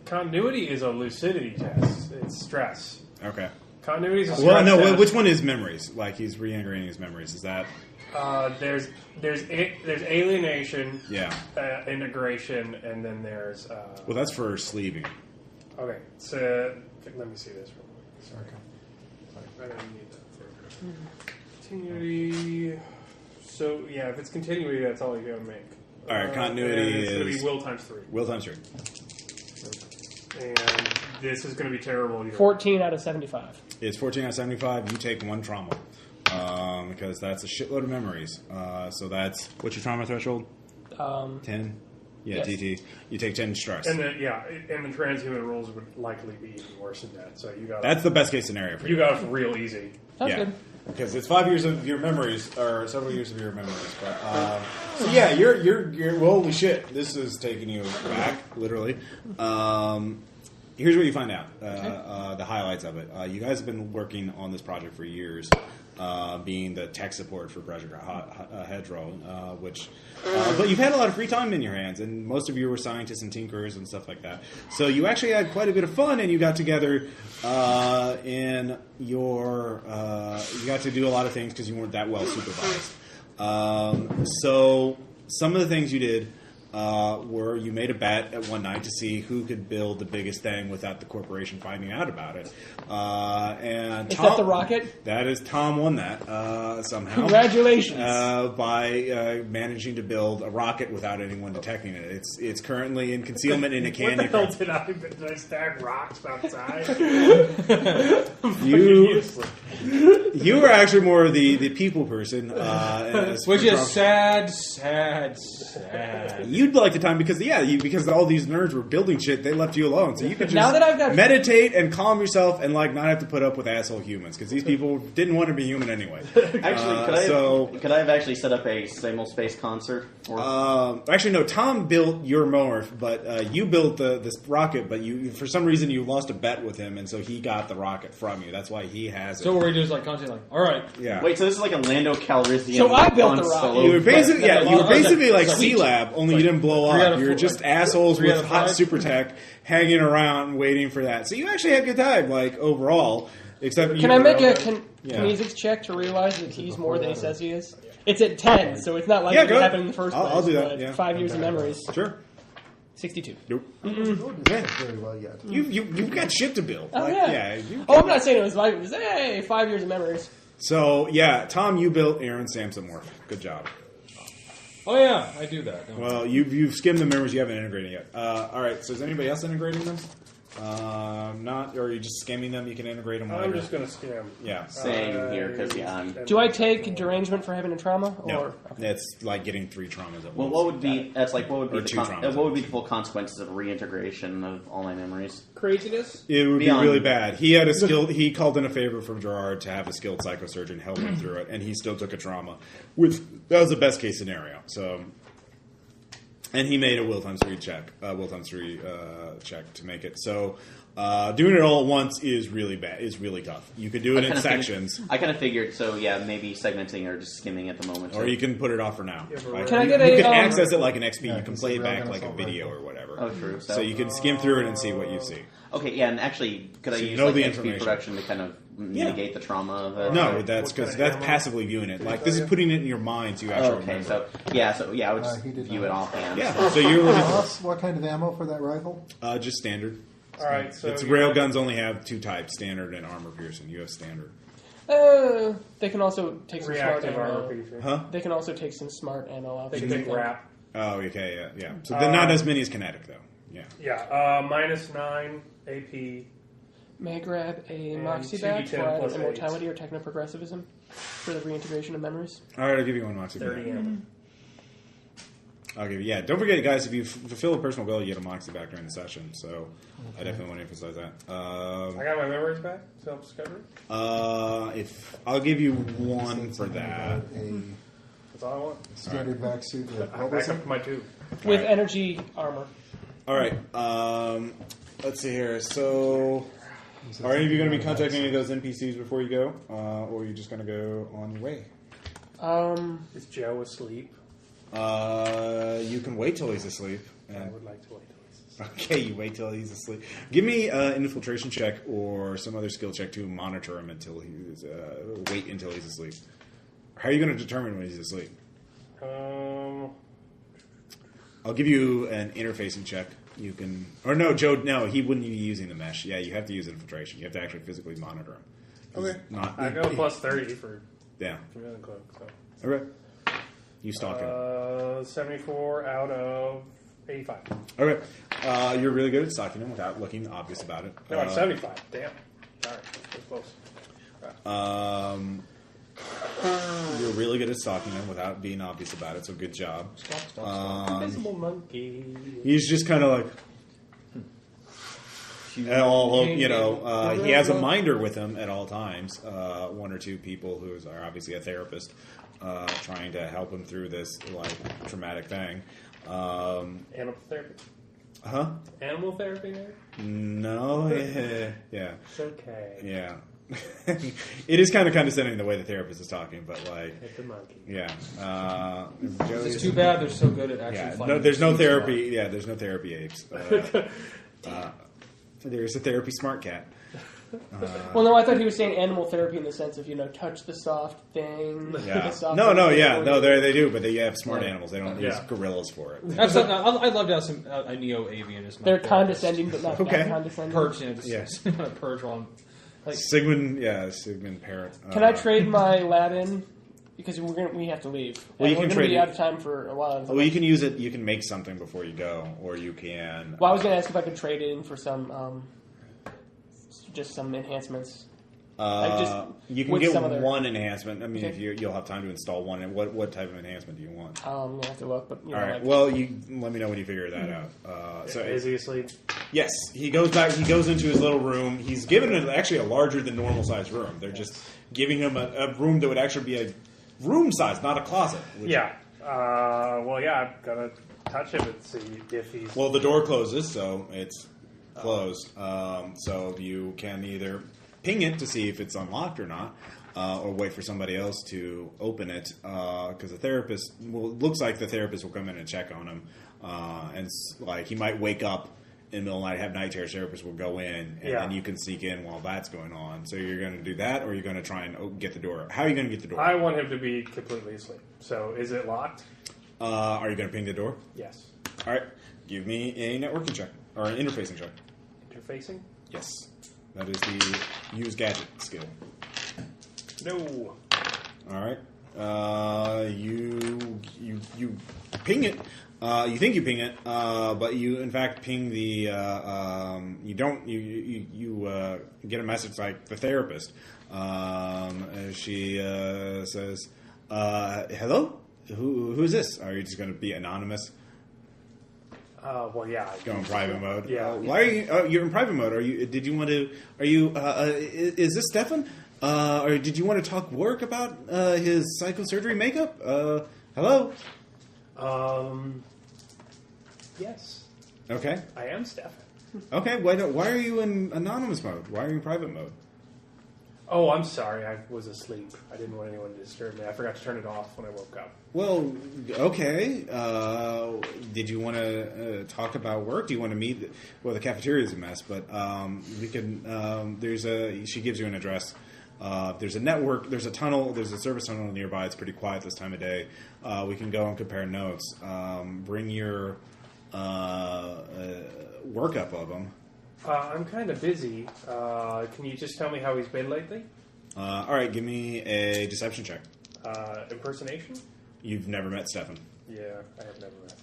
continuity is a lucidity test. It's stress. okay. Continuity is a Well, no. stretch Which one is memories? Like he's reintegrating his memories. Is that? there's alienation, Yeah. integration, and then there's. Well, that's for sleeving. Okay, so let me see this real quick. Sorry. I don't need that for continuity. So yeah, if it's continuity, that's all you gotta make. All right, continuity it's going to is- be will times 3. Will times 3. And this is going to be terrible. Either. 14 out of 75. It's 14 out of 75. You take 1 trauma. Because that's a shitload of memories. So that's... What's your trauma threshold? 10? Yeah, Yes. TT. You take 10 stress. And the transhuman rules would likely be even worse than that. So you got That's the best case scenario for you. you got it real easy. Sounds Yeah. good. Because it's 5 years of your memories, or several years of your memories. But so yeah, you're well, holy shit, this is taking you back, literally. Here's what you find out. The highlights of it. You guys have been working on this project for years, being the tech support for Project Hedro, which. But you've had a lot of free time in your hands, and most of you were scientists and tinkerers and stuff like that. So you actually had quite a bit of fun, and you got together in your. You got to do a lot of things because you weren't that well supervised. So some of the things you did. Where you made a bet at one night to see who could build the biggest thing without the corporation finding out about it. And Is Tom, that the rocket? That is Tom won that somehow. Congratulations. By managing to build a rocket without anyone detecting it. It's currently in concealment in a What candy. the hell did I stack rocks outside? You were actually more of the people person, Which is sad. You'd like the time because because all these nerds were building shit, they left you alone, so you could just Now that I've got- meditate and calm yourself and like not have to put up with asshole humans because these people didn't want to be human anyway. Actually, could I have actually set up a Simul Space concert? Actually, no. Tom built your morph, but you built this rocket. But you, for some reason, you lost a bet with him, and so he got the rocket from you. That's why he has it. So what we do is like content, like, all right, Yeah. Wait, so this is like a Lando Calrissian. So I built the Han rocket. Solo You were basically, But- you were basically like Sweet. C-Lab, only you didn't blow 3 out up. of You were 4, just like, assholes 3 out with of hot 5. super tech hanging around waiting for that. So you actually had a good time, like overall. Except Can you I make a Yeah. kinesics check to realize that he's more than he says he is? It's at 10, so it's not like Yeah, it go ahead. happened in the first place. I'll do that, but yeah. 5 years of memories. Sure. 62. Nope. Very well yet. You've got shit to build. Oh, Like, yeah. you- Oh, I'm not saying it was like, it was, hey, 5 years of memories. So yeah, Tom, you built Aaron Samson morph. Good job. oh yeah, I do that. Don't Well, you've skimmed the memories. You haven't integrated yet. All right. So is anybody else integrating them? Not, or are you just skimming them? You can integrate them later. I'm just going to skim. Yeah. Same here, because I'm. Do I take derangement for having a trauma? No, Or that's like getting 3 traumas at Well, once. what would be that's like what would be Or the 2 traumas. what would be the full consequences of reintegration of all my memories? Craziness? It would Beyond- be really bad. He had a skill. He called in a favor from Gerard to have a skilled psychosurgeon help him through it, and he still took a trauma. That was the best case scenario. So, and he made a will times 3 check. Check to make it. So, doing it all at once is really bad. Is really tough. You could do it in sections, I kind of figured. So yeah, maybe segmenting or just skimming at the moment. or you can put it off for now. Right? Can I You- get you a, can um, access it like an XP. Yeah, You can it's play a it back railgun like a assault video rifle. or whatever. Oh, true. So you can skim through it and see what you see. Okay, yeah, and actually, could I So you use know like the XP information. production to kind of mitigate the trauma of it? No, that's What because kind of that's ammo? passively viewing it. Like this is putting it in your mind, so you actually Okay, remember. so yeah, I would just He did view not. it offhand. Yeah, so you're looking Ross, what kind of ammo for that rifle? just standard. All right, so It's you- railguns only have 2 types: standard and armor piercing. You have standard. they can also take some reactive smart armor ammo. piercing. Huh? They can also take some smart ammo out. They can take wrap. Oh, okay, yeah. So they're not as many as kinetic, though. Yeah. Yeah, -9 AP. May I grab a And Moxie 2d10 back for either plus immortality or technoprogressivism for the reintegration of memories? All right, I'll give you one, Moxie. 30 ammo. I'll give you. Yeah, don't forget, guys. If you fulfill a personal goal, you get a Moxie back during the session. So I definitely want to emphasize that. I got my memories back. Self-discovery. If I'll give you 1 for that. A That's all I want. standard vac suit. What I'm was back it? up to my 2. With right. energy armor. All right. Let's see here. So, are any of you going to be contacting any of those NPCs before you go, or are you just going to go on your way? Is Joe asleep? You can wait till he's asleep. I would like to wait till he's asleep. Okay, you wait till he's asleep. Give me an infiltration check or some other skill check to monitor him until he's wait until he's asleep. How are you going to determine when he's asleep? I'll give you an interfacing check. You can, or no, Joe. No, he wouldn't be using the mesh. Yeah, you have to use infiltration. You have to actually physically monitor him. Okay. Not. I go plus 30 for Yeah. Chameleon Cloak. So. Okay. You stalk him. 74 out of 85. Okay. You're really good at stalking him without looking obvious about it. No, I'm 75. Damn. All right, that's close. You're really good at stalking him without being obvious about it. So good job. Invisible monkey. He's just kind of like. And all, he has a minder with him at all times. One or two people who are obviously a therapist, trying to help him through this traumatic thing. Animal therapy. Huh? Animal therapy there? No. Yeah. It's okay. Yeah. It is kind of condescending the way the therapist is talking, but Hit the monkey. yeah. It's too bad they're so good at actually Yeah. finding There's no the therapy. Yeah. There's no therapy apes. There's a therapy smart cat. Well, no, I thought he was saying animal therapy in the sense of, touch the soft thing. Yeah. The soft No, thing. they do, but they have smart animals. They don't use gorillas for it. Absolutely. I'd love to have some a neo-avian as my They're therapist. condescending, but not Okay. that condescending. Purge, Yes. purge while I'm Sigmund Parrot. Can I trade my Latin? Because we have to leave. Well, you And can we're trade be it. out of time for a while. Well, you can use it. You can make something before you go, or you can. Well, I was going to ask if I could trade it in for some, just some enhancements. You can with get some other- one enhancement. I mean, Okay. if you'll have time to install one. And what type of enhancement do you want? I'm going to have to look, but All right. like, Well, you let me know when you figure that out. So Is he asleep? yes, he goes back. He goes into his little room. He's given it actually a larger than normal size room. They're just giving him a room that would actually be a room size, not a closet. Yeah. I'm going to touch him and see if he's... Well, the door closes, so it's closed. So you can either ping it to see if it's unlocked or not, or wait for somebody else to open it, because the therapist, looks like the therapist will come in and check on him, and he might wake up in the middle of the night, have night terrors, therapist will go in, and then you can sneak in while that's going on. So you're going to do that, or you're going to try and get the door. How are you going to get the door? I want him to be completely asleep. So is it locked? Are you going to ping the door? Yes. All right. Give me a networking check, or an interfacing check. Interfacing? Yes. That is the use gadget skill. No. All right. You ping it. You think you ping it, but you in fact ping the. You don't. You get a message like the therapist. She says, "Hello. Who's this? Are you just going to be anonymous?" Well, yeah. Go in private mode. Yeah. Why are you? You're in private mode. Are you? Did you want to? Are you? Is this Stefan? Or did you want to talk work about his psychosurgery makeup? Hello. Yes. Okay. I am Stefan. Okay. Why are you in anonymous mode? Why are you in private mode? Oh, I'm sorry. I was asleep. I didn't want anyone to disturb me. I forgot to turn it off when I woke up. Well, okay. Did you want to talk about work? Do you want to meet? Well, the cafeteria is a mess, but we can. She gives you an address. There's a network. There's a tunnel. There's a service tunnel nearby. It's pretty quiet this time of day. We can go and compare notes. Bring your workup of them. I'm kind of busy. Can you just tell me how he's been lately? All right. Give me a deception check. Impersonation? You've never met Stefan. Yeah, I have never met him.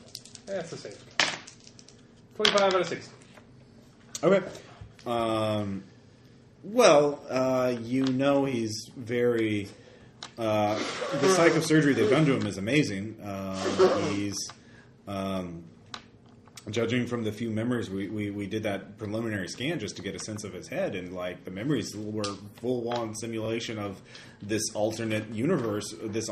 That's the same. 25 out of 60. Okay. Well, he's very. The psychosurgery they've done to him is amazing. He's. Judging from the few memories, we did that preliminary scan just to get a sense of his head, and the memories were full-on simulation of this alternate universe, this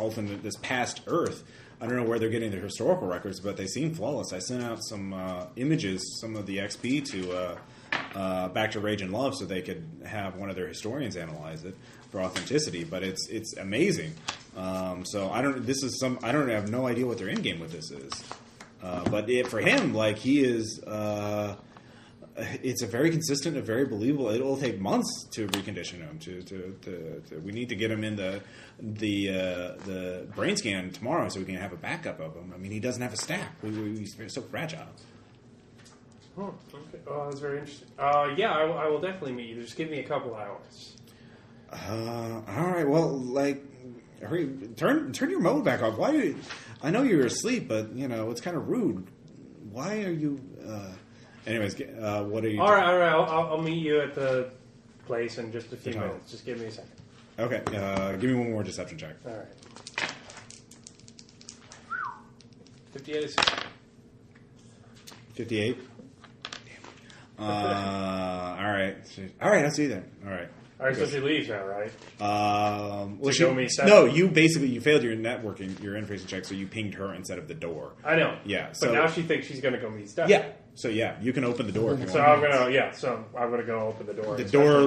past Earth. I don't know where they're getting their historical records, but they seem flawless. I sent out some images, some of the XP to Back to Rage and Love, so they could have one of their historians analyze it for authenticity. But it's amazing. So I have no idea what their end game with this is. For him, like he is, it's a very consistent and very believable. It will take months to recondition him. We need to get him in the brain scan tomorrow so we can have a backup of him. I mean, he doesn't have a stack. He's so fragile. Oh, okay. Oh, that's very interesting. Yeah, I will definitely meet you. Just give me a couple hours. All right. Well, like, hurry, turn your mode back off. Why? I know you're asleep, but it's kind of rude. Why are you? Anyways, what are you? All right. I'll meet you at the place in just a few minutes. Just give me a second. Okay. Give me one more deception check. All right. 58. 58. All right. I'll see you then. All right. All right, so she leaves now, right? Well, show me seven? No, you failed your networking, your interfacing check, so you pinged her instead of the door. I know. Yeah. But now she thinks she's going to go meet Steph. Yeah. So you can open the door. If you So want. I'm gonna go open the door. The door.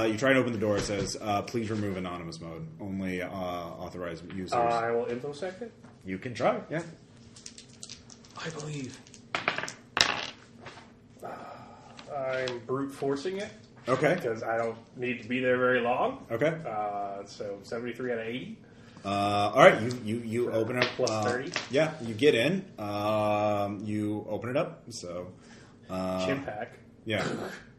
You try and open the door. It says, "Please remove anonymous mode. Only authorized users." I will infosec it. You can try. Yeah. I believe. I'm brute forcing it Okay. because I don't need to be there very long. Okay. So 73 out of 80. All right. You open up. Plus 30? Yeah. You get in. You open it up. So. Chin pack. Yeah.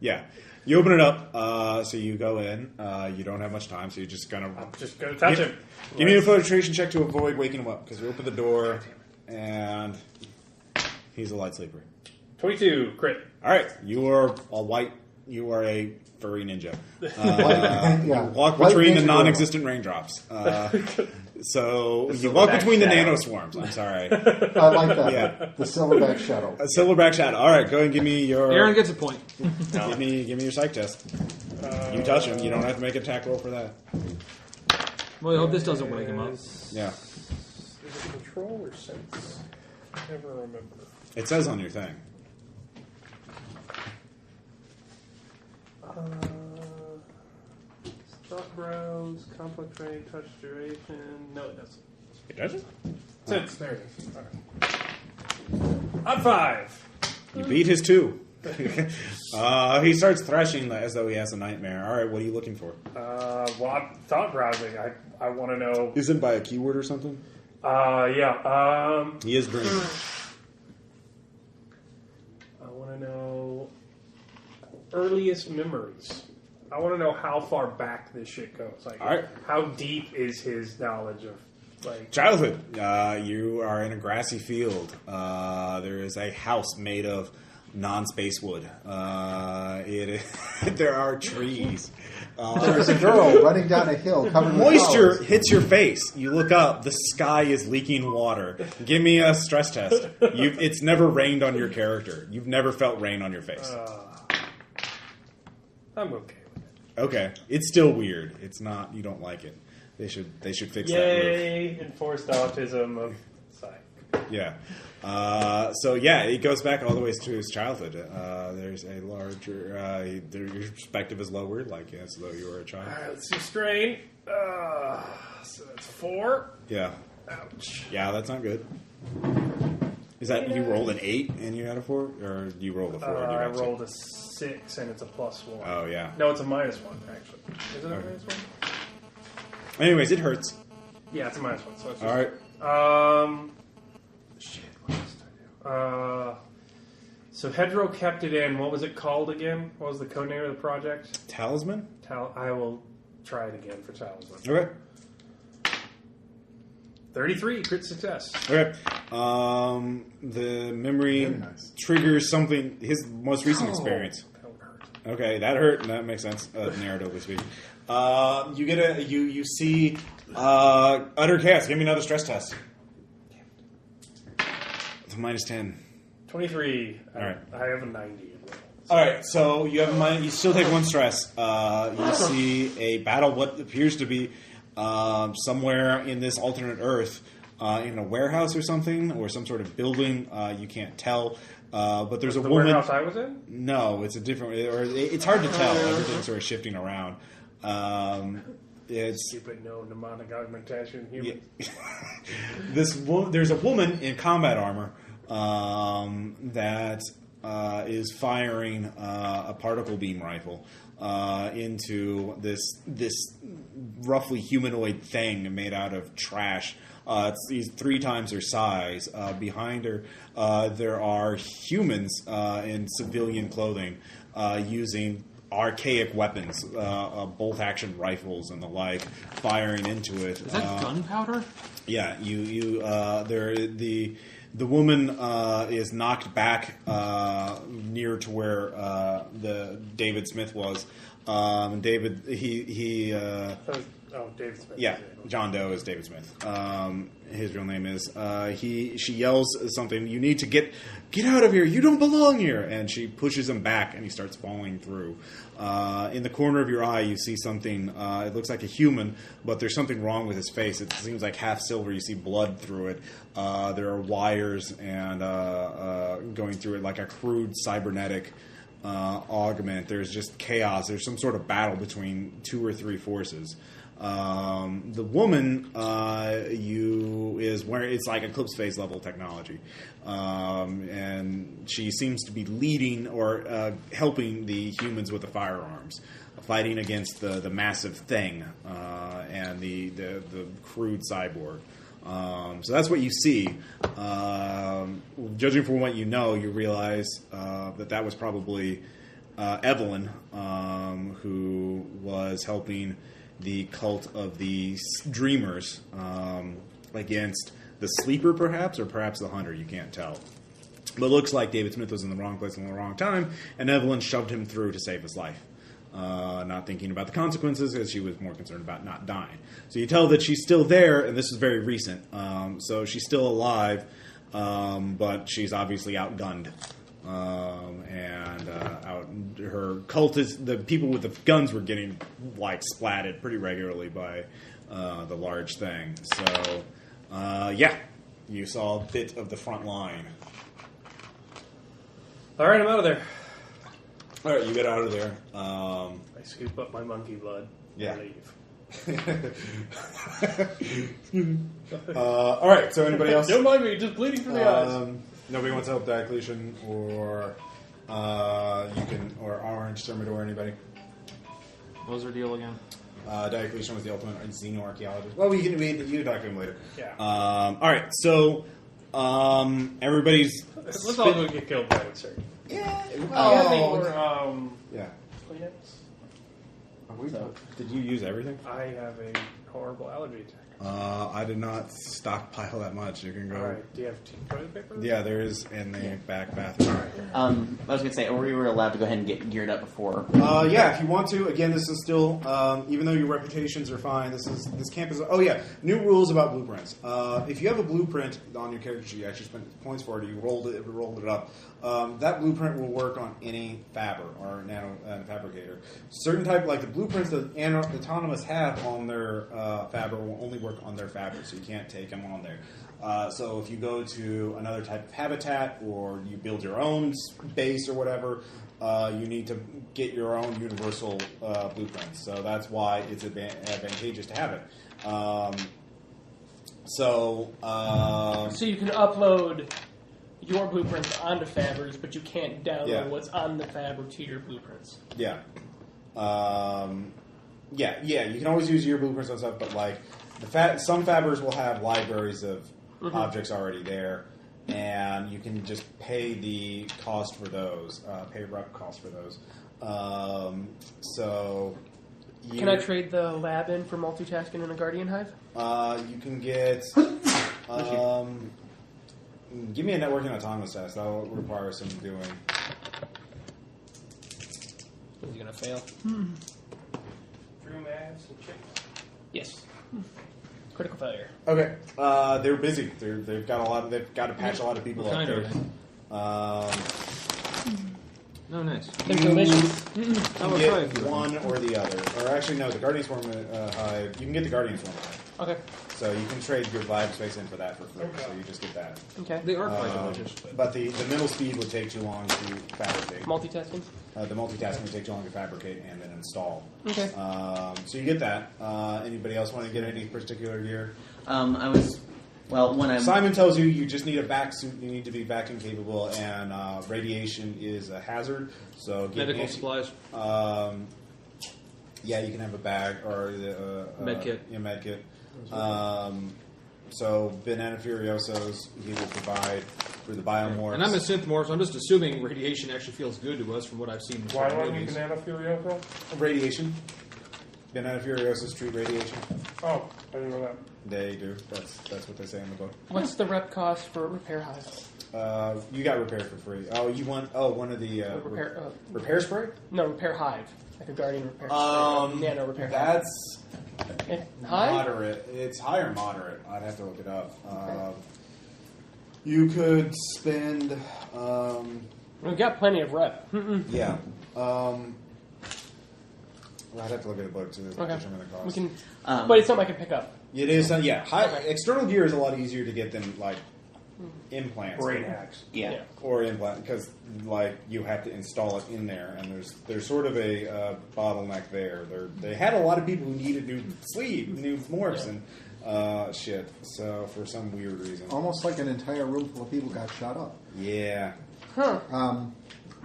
Yeah. You open it up. So you go in. You don't have much time. So you just kind of. I'm just gonna touch him. Give me a filtration check to avoid waking him up because you open the door and he's a light sleeper. 22 crit. All right, you are a white. You are a furry ninja. You walk White between the ninja non-existent raindrops. So you walk silverback between the shadow. nanoswarms. I'm sorry, I like that. Yeah. The silverback shadow. a silverback shadow. All right, go and give me your. Aaron gets a point. Give me your psych test. You touch him. You don't have to make an attack roll for that. Well, I hope this doesn't wake him up. Yeah, Is it control or sense? I never remember. it says on your thing. Thought browse, complex range, touch duration. No, it doesn't. It doesn't. Sense. There it is. All right. I'm 5. You beat his 2. He starts threshing as though he has a nightmare. All right, what are you looking for? Well, I'm thought browsing. I want to know. Is it by a keyword or something? Yeah. He is dreaming. I want to know earliest memories. I want to know how far back this shit goes. Like, All right. how deep is his knowledge of like Childhood. You are in a grassy field. There is a house made of non-space wood. There are trees. There's a girl running down a hill covered with Moisture flowers. hits your face. You look up. The sky is leaking water. Give me a stress test. It's never rained on your character. You've never felt rain on your face. I'm okay with it. Okay. It's still weird. It's not. You don't like it. They should fix that roof. Yay! Enforced autism of psych. Yeah. So yeah, it goes back all the way to his childhood. There's a larger. Your perspective is lowered, like as though you were a child. All right, let's do strain. So that's 4. Yeah. Ouch. Yeah, that's not good. Is that you rolled an 8 and you had a 4, or you rolled a 4 and you I got a 6? rolled a 6 and it's a +1. Oh yeah. No, it's a -1 actually. Is it a Okay. -1? Anyways, it hurts. Yeah, it's a -1. So it's just, All right. Shit. What else did I do? So Hedro kept it in. What was it called again? What was the code name of the project? Talisman. I will try it again for Talisman. Okay. 33 crit success. Okay. The memory Very nice. triggers something. His most recent experience. That would hurt. Okay, that hurt. That makes sense, narratively speaking. You get you see utter chaos. Give me another stress test. It's a -10. 23. All right. I have a 90. All right, so you have you still take 1 stress. You see a battle. What appears to be somewhere in this alternate Earth, in a warehouse or something, or some sort of building. You can't tell. But there's a The woman. warehouse I was in? No, it's a different. Or it's hard to tell. Everything's sort of shifting around. It's Stupid no mnemonic augmentation human. there's a woman in combat armor that is firing a particle beam rifle into this roughly humanoid thing made out of trash. It's 3 times her size. Behind her, there are humans in civilian clothing using archaic weapons, bolt-action rifles and the like, firing into it. Is that gunpowder? Yeah, the woman is knocked back near to where the David Smith was. David, David Smith. Yeah, John Doe is David Smith. His real name is. She yells something. You need to get out of here. You don't belong here. And she pushes him back, and he starts falling through. In the corner of your eye, you see something. It looks like a human, but there's something wrong with his face. It seems like half silver. You see blood through it. There are wires and going through it like a crude cybernetic augment. There's just chaos. There's some sort of battle between 2 or 3 forces. The woman is wearing, it's like Eclipse phase level technology, and she seems to be leading or helping the humans with the firearms, fighting against the massive thing and the crude cyborg. So that's what you see. Judging from what you know, you realize that was probably Evelyn, who was helping the cult of the dreamers against the sleeper, perhaps, or perhaps the hunter. You can't tell. But it looks like David Smith was in the wrong place at the wrong time, and Evelyn shoved him through to save his life. Not thinking about the consequences, because she was more concerned about not dying. So you tell that she's still there, and this is very recent. So she's still alive, but she's obviously outgunned. Her cultists, the people with the guns, were getting splatted pretty regularly by the large thing. So, you saw a bit of the front line. All right, I'm out of there. All right, you get out of there. I scoop up my monkey blood. Yeah. And leave. All right, so anybody else? Don't mind me, just bleeding from the eyes. Nobody wants to help Diocletian or or Orange, Thermidor, anybody? What was her deal again? Diocletian was the ultimate xenoarchaeologist. Well, you can talk to him later. Yeah. All right, so everybody's. Let's all go get killed by it, sir. Yeah. Yeah. Did you use everything? I have a horrible allergy attack. I did not stockpile that much. You can go. All right. Do you have toilet paper? Yeah, there is in the back bathroom. I was going to say, we were allowed to go ahead and get geared up before. Yeah, if you want to. Again, this is still, even though your reputations are fine, this camp is. Oh yeah, new rules about blueprints. If you have a blueprint on your character sheet, you actually spent points for it. You rolled it up. That blueprint will work on any fabber or fabricator. Certain type, like the blueprints that autonomous have on their fabber, will only work on their fabber, so you can't take them on there. So if you go to another type of habitat or you build your own base or whatever, you need to get your own universal blueprints. So that's why it's advantageous to have it. So you can upload your blueprints onto Fabbers, but you can't download what's on the Fabber to your blueprints. Yeah. You can always use your blueprints and stuff, but some Fabbers will have libraries of objects already there, and you can just pay the cost for those, pay rep cost for those. Can I trade the lab in for multitasking in a Guardian Hive? You can get. Give me a networking autonomous test. That will require some doing. Is he gonna fail? Drew Mavs and chicks. Yes. Critical failure. Okay. They're busy. They've got a lot. They've got to patch a lot of people up there. No, nice. Information. You can get one or the other. Or actually, no, the Guardian Swarm Hive. You can get the Guardian Swarm Hive. Okay. So you can trade your lab space in for that for free. So you just get that. Okay. They are quite delicious. But the middle speed would take too long to fabricate. Multitasking? The multitasking would take too long to fabricate and then install. Okay. So you get that. Anybody else want to get any particular gear? I was Well, when I'm Simon tells you just need a back suit. You need to be vacuum capable, and radiation is a hazard. So get Medical supplies. Yeah, you can have a bag or Med kit. Yeah, med kit. So Banana Furiosos he will provide for the biomorphs. And I'm a synthmorph, so I'm just assuming radiation actually feels good to us from what I've seen. In Why certain don't you movies. Banana Furioso? Radiation. Banana Furiosos treat radiation. Oh, I didn't know that. They do. That's what they say in the book. What's the rep cost for repair hives? You got repair for free. Oh, you want? Oh, one of the repair spray. No, repair hive. Like a Guardian repair nano repair hive. That's Hive? moderate. It's high or moderate. I'd have to look it up. You could spend. We've got plenty of rep. Yeah. Well, I'd have to look at a book to determine the cost. We can, but it's something I can pick up. It is. Yeah. Okay. External gear is a lot easier to get than like implants. Brain hacks. yeah. Or implant because like you have to install it in there, and there's sort of a bottleneck there. They had a lot of people who needed new morphs and shit. So for some weird reason, Almost like an entire room full of people got shot up. yeah. Huh.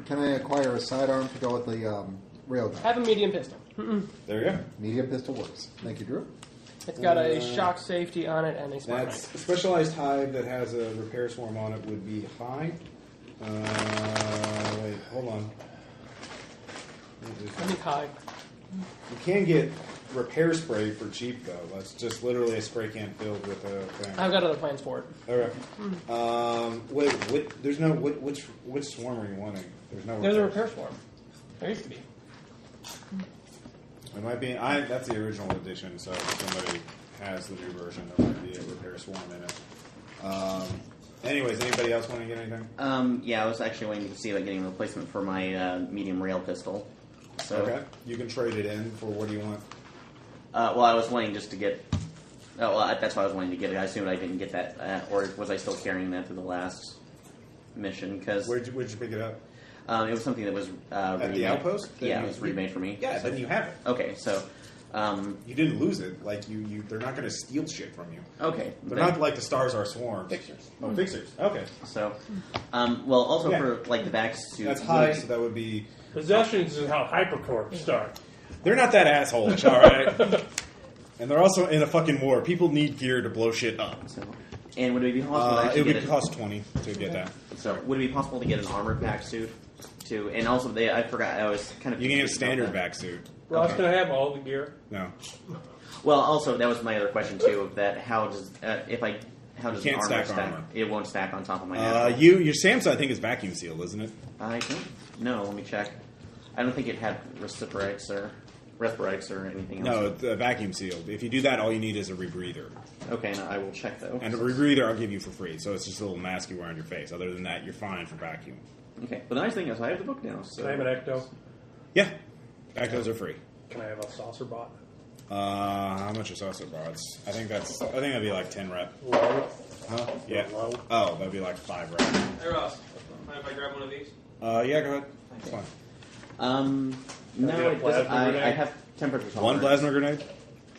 Can I acquire a sidearm to go with the railgun? Have a medium pistol. There you go. Medium pistol works. Thank you, Drew. It's got a shock safety on it and a smart That's knife. a specialized hive that has a repair swarm on it would be high. Wait, hold on. I think hive. You can get repair spray for cheap though. That's just literally a spray can filled with a thing. I've got other plans for it. Okay. Wait. There's no. Which swarm are you wanting? There's no. There's a repair swarm. There used to be. It might be. That's the original edition. So if somebody has the new version, there might be a repair swarm in it. Anyways, anybody else want to get anything? Yeah, I was actually waiting to see about getting a replacement for my medium rail pistol. So, Okay. You can trade it in for what do you want? well, I was wanting just to get. Oh, well, that's why I was wanting to get it. I assumed I didn't get that, or was I still carrying that through the last mission? Because Where'd you pick it up? it was something that was At the remade. outpost? Yeah, it was remade for me. Yeah, So- then you have it. Okay, so You didn't lose it. Like they're not going to steal shit from you. okay, They're then- not like the stars are swarms. Fixers. Oh, fixers. Okay. So, well, also Yeah. for like the back suit. That's high, so that would be. Possessions is how hypercorps start. They're not that assholes, all right. And they're also in a fucking war. People need gear to blow shit up. So, and would it be possible to It actually would get cost 20 to get that. So, would it be possible to get an armor pack suit too? And also, I forgot. I was kind of You can get a confused standard about that. back suit. Ross, Okay. can I have all the gear? No, Well, also that was my other question too. Of that, how does can't the armor stack stack? armor. It won't stack on top of my natural. your Samsung I think is vacuum sealed, isn't it? I don't know. Let me check. I don't think it had reciprocates or anything else. No, it's vacuum sealed. If you do that, all you need is a rebreather. Okay, no, I will check though. And a rebreather I'll give you for free. So it's just a little mask you wear on your face. Other than that, you're fine for vacuum. Okay, but the nice thing is I have the book now. So Can I have an ecto? Yeah, Ectos are free. Can I have a saucer bot? How much are salsa bots? I think that'd be like 10 rep. Low. Huh? Yeah. Low. Oh, that'd be like 5 rep. Hey Ross, mind if I grab one of these? Yeah, go ahead. It's fine. No, Can I get a it doesn't, plasma I grenade? have temperature tolerance. One plasma grenade?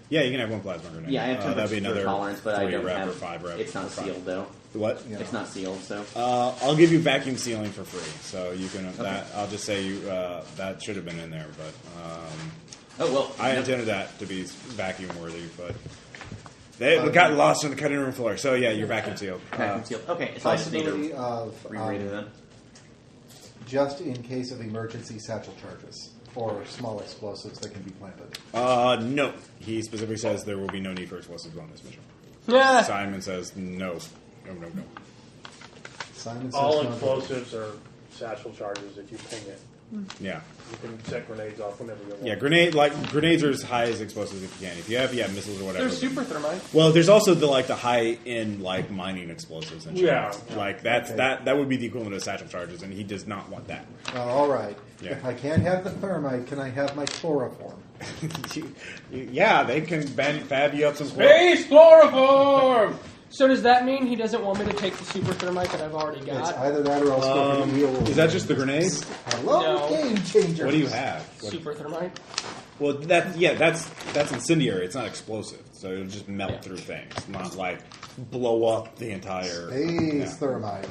Yeah, you can have one plasma grenade. Yeah, I have temperature that'd be another tolerance, but I 3 don't rep have. or 5 rep. It's not or 5. sealed though. What? Yeah. It's not sealed, so. I'll give you vacuum sealing for free. So you can. That I'll just say you. That should have been in there, but Oh well. I intended that to be vacuum worthy, but they got lost on the cutting room floor. So yeah, you're vacuum sealed. Vacuum sealed. Okay, so I just need Possibility to of reread it then. just in case of emergency satchel charges or small explosives that can be planted. No. He specifically says there will be no need for explosives on this mission. Yeah. Simon says no. No. Simon says All no. explosives are satchel charges if you ping it. Yeah. You can set grenades off whenever you want. Yeah, grenades are as high as explosives if you can. If you have missiles or whatever. There's super thermite. Well, there's also the high end mining explosives and shit. Yeah. Like that's Okay. that would be the equivalent of satchel charges, and he does not want that. All right. Yeah. If I can't have the thermite, can I have my chloroform? Yeah, they can fab you up some. Space chloroform! So does that mean he doesn't want me to take the super thermite that I've already It's got? either that or else go for the wheel. Is that just the grenade? Hello, No. game changer. What do you have? Super thermite. Well, that's incendiary. It's not explosive, so it'll just melt through things, not like blow up the entire. Space thermite.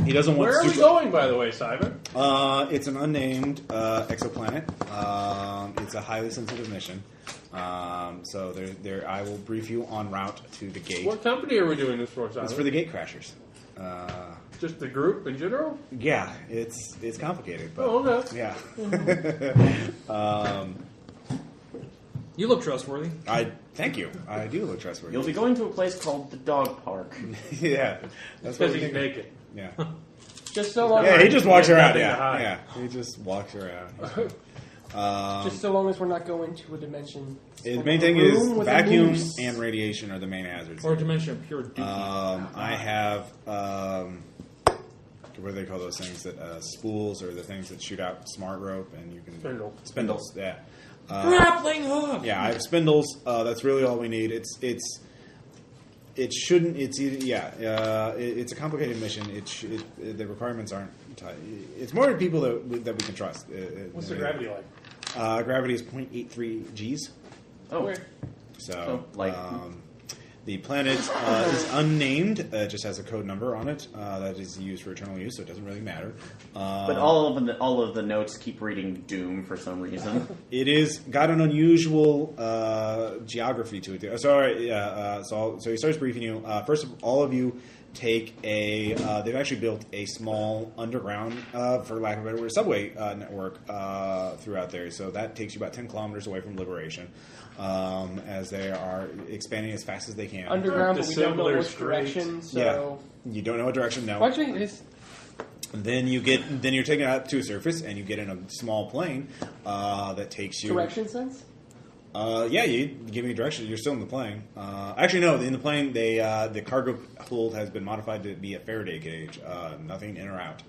He doesn't want. Where are we going, by the way, Simon? It's an unnamed exoplanet. It's a highly sensitive mission. So there, I will brief you en route to the gate. What company are we doing this for, Simon? It's for the gatecrashers. Just the group in general? Yeah, it's complicated, but Oh, okay. yeah. You look trustworthy. I thank you. I do look trustworthy. You'll be going to a place called the dog park. Yeah, that's Because what he's naked. Yeah, Just so long. yeah. He just walks around. nothing to Yeah, hide. yeah. He just walks around. Just so long as we're not going to a dimension. The main thing is vacuum and radiation are the main hazards. Or a dimension of pure dookie. I have what do they call those things that spools or the things that shoot out smart rope and you can spindles. Yeah, Grappling hook! yeah. I have spindles. That's really all we need. It shouldn't. It's a complicated mission. The requirements aren't. It's more people that we can trust. What's the gravity like? Gravity is 0.83 Gs. Oh, So, like- the planet is unnamed. It just has a code number on it that is used for eternal use, so it doesn't really matter. but all of the notes keep reading Doom for some reason. It is got an unusual geography to it. Sorry, so he starts briefing you. First of all of you take a. They've actually built a small underground, for lack of a better word, subway network throughout there. So that takes you about 10 kilometers away from Liberation, as they are expanding as fast as they can. Underground, but we don't know Dissimilar which direction. So Yeah, you don't know what direction. No. Well, actually, it's Then you're taken out to a surface, and you get in a small plane that takes you. direction sense. Yeah, you give me a direction. You're still in the plane. Actually, no. In the plane, the cargo hold has been modified to be a Faraday cage. Nothing in or out.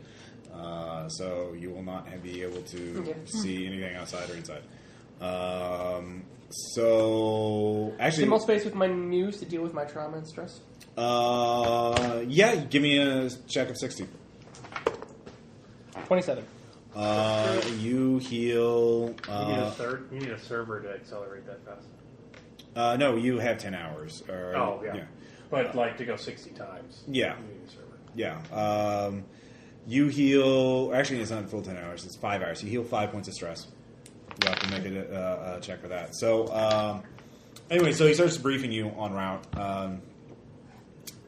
So you will not be able to see anything outside or inside. So actually, Simple space with my news to deal with my trauma and stress. yeah. Give me a check of 60. 27. You heal. You need a server to accelerate that fast. No, you have 10 hours. Or, yeah. But like to go 60 times. Yeah. You need a server. Yeah. You heal. Actually, it's not full 10 hours. It's 5 hours. You heal 5 points of stress. You have to make a check for that. So, anyway, so he starts briefing you en route.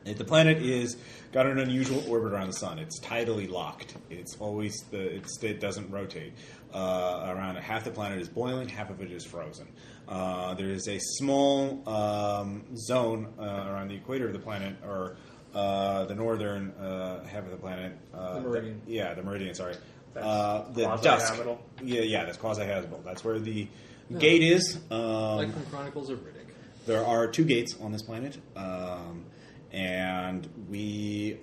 The planet is got an unusual orbit around the sun. It's tidally locked. It's always it doesn't rotate. Around half the planet is boiling, half of it is frozen. There is a small zone around the equator of the planet, or the northern half of the planet. The meridian. The meridian. Sorry. That's The dusk. quasi-habitable? Yeah, that's quasi-habitable. That's where the gate is. Like from Chronicles of Riddick. There are 2 gates on this planet, and we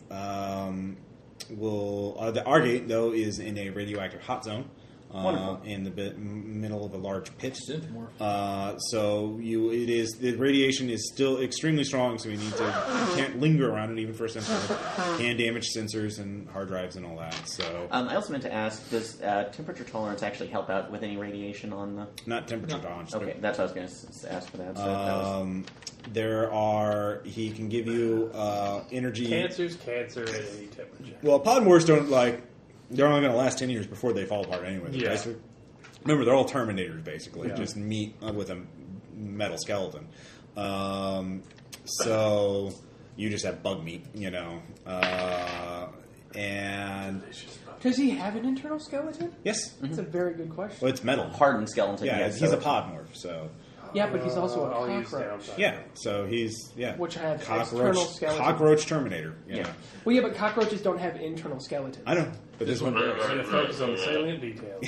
will. Our gate, though, is in a radioactive hot zone. In the middle of a large pit. So the radiation is still extremely strong, so you can't linger around it even for a sensor. Can damage sensors and hard drives and all that. So I also meant to ask, does temperature tolerance actually help out with any radiation on the... not temperature tolerance. Okay, that's what I was going to ask for that. So he can give you energy. Cancer's cancer at any temperature. Well, polymorphs don't they're only going to last 10 years before they fall apart anyway. Yeah. Remember, they're all Terminators, basically. Yeah. Just meat with a metal skeleton. So you just have bug meat, and... Does he have an internal skeleton? Yes. That's a very good question. Well, it's metal. hardened skeleton. Yeah, yes, he's so a podmorph, so... Yeah, but he's also I'll a use cockroach. downside. Yeah, so he's... Yeah. Which has external skeleton. Cockroach Terminator. Yeah. Well, yeah, but cockroaches don't have internal skeletons. I know, but this one does. So you focus on the salient details.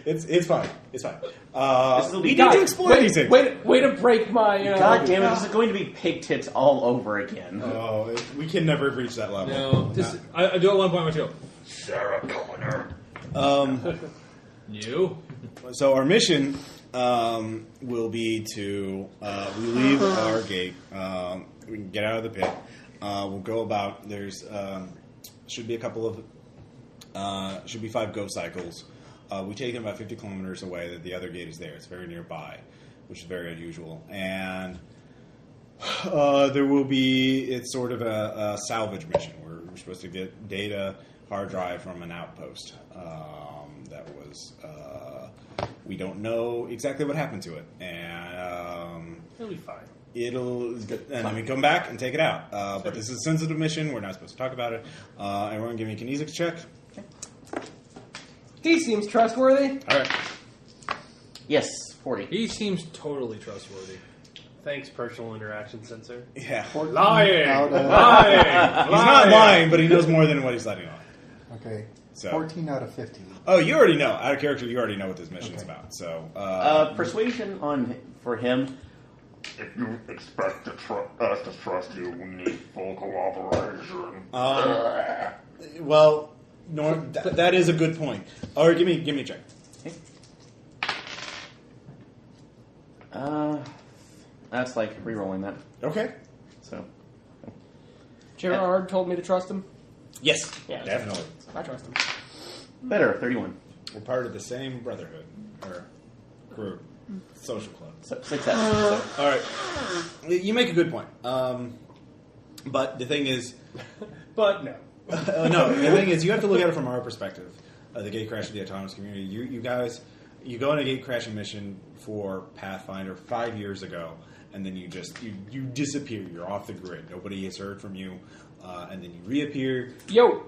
It's fine. It's fine. will We be- need to explore these things. Way to break my... God damn it, this is going to be pig tits all over again. Oh, we can never reach that level. No, I do at one point myself. Sarah Connor. You? So our mission will be to we leave our gate. We can get out of the pit. We'll go about. There's should be a couple of should be 5 go cycles. We take them about 50 kilometers away. That the other gate is there. It's very nearby, which is very unusual. And there will be. It's sort of a salvage mission. We're supposed to get data hard drive from an outpost. That was. We don't know exactly what happened to it, and It'll be fine. and then we come back and take it out. But this is a sensitive mission. We're not supposed to talk about it. Everyone, give me a kinesics check. He seems trustworthy. All right. Yes, 40. He seems totally trustworthy. Thanks, personal interaction sensor. Yeah. Lying! Out of- Lying! He's not lying, but he knows more than what he's letting on. Okay. So. 14 out of 50. Oh, you already know. Out of character, you already know what this mission's about. So, Persuasion for him. If you expect us to trust you, we need full cooperation. well, Norm, that is a good point. All right, give me a check. Okay. That's like re-rolling that. Okay. So Gerard told me to trust him. Yes. Yeah. Definitely. I trust him. better, 31. We're part of the same brotherhood or group, social club. So, success. So. All right. You make a good point. But the thing is, But no. no. The thing is, you have to look at it from our perspective. The gatecrash of the autonomous community. You guys, you go on a gatecrashing mission for Pathfinder 5 years ago, and then you disappear. You're off the grid. Nobody has heard from you, and then you reappear.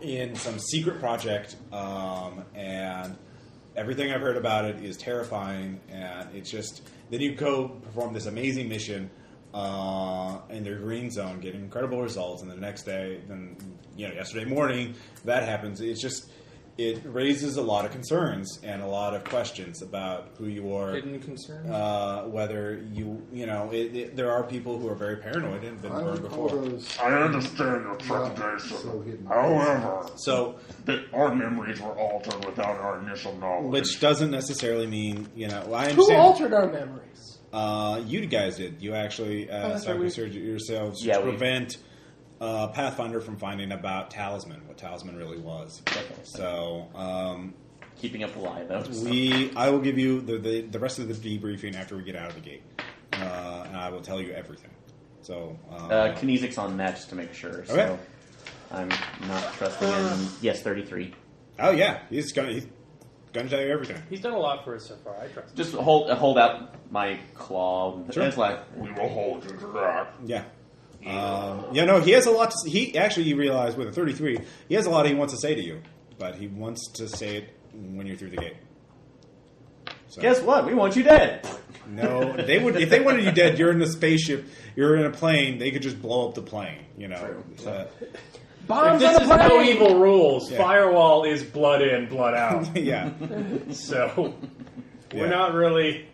In some secret project, and everything I've heard about it is terrifying. And it's just then you go perform this amazing mission. In their green zone, get incredible results, and the next day, then yesterday morning, that happens. It raises a lot of concerns and a lot of questions about who you are. Hidden concerns. Whether there are people who are very paranoid and been burned before. I understand your trepidation. However, our memories were altered without our initial knowledge. Which doesn't necessarily mean I understand. Who altered our memories? You guys did. You actually researched yourselves to prevent Pathfinder from finding about Talisman, what Talisman really was. So, keeping up the lie, though. I will give you the rest of the debriefing after we get out of the gate, and I will tell you everything. So, kinesics on that just to make sure. Okay. So I'm not trusting him. Yes, 33. Oh yeah, he's gonna tell you everything. He's done a lot for us so far. I trust him. Just hold out my claw. Sure. It's like, we will hold you to that. Yeah. He has a lot to say. You realize with a 33, he has a lot he wants to say to you, but he wants to say it when you're through the gate. So. Guess what? We want you dead. No, they would. If they wanted you dead, you're in the spaceship, you're in a plane, they could just blow up the plane, Bombs If on this the is no plane! evil rules. Yeah. Firewall is blood in, blood out. Yeah. So we're not really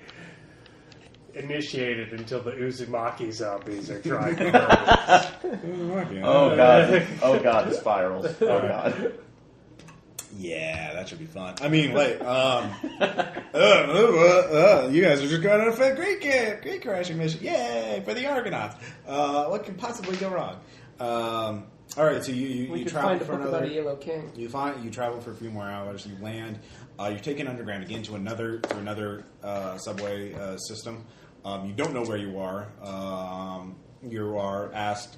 initiated until the Uzumaki zombies are trying to murder us. Oh god. Oh god, the spirals. Oh god. Yeah, that should be fun. I mean, you guys are just going on a great crashing mission. Yay, for the Argonauts. What could possibly go wrong? All right, so you travel for about another. a Yellow King. You travel for a few more hours. You land. You're taken underground again to another subway system. You don't know where you are. You are asked.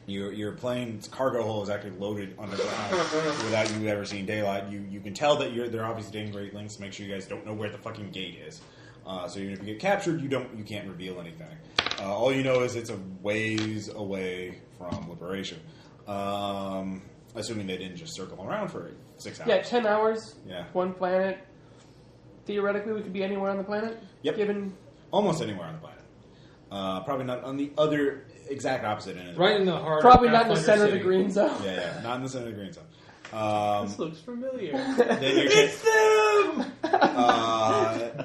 Your plane's cargo hold is actually loaded underground without you ever seeing daylight. You can tell that they're obviously doing great lengths to make sure you guys don't know where the fucking gate is. So even if you get captured, you can't reveal anything. All you know is it's a ways away from liberation. Assuming they didn't just circle around for 6 hours. Yeah, 10 hours. Yeah. One planet. Theoretically, we could be anywhere on the planet. Yep. Given almost anywhere on the planet. Probably not on the other exact opposite end. Right in the heart. Probably of not in the center City. of the green zone. Yeah, not in the center of the green zone. This looks familiar. Then it's them.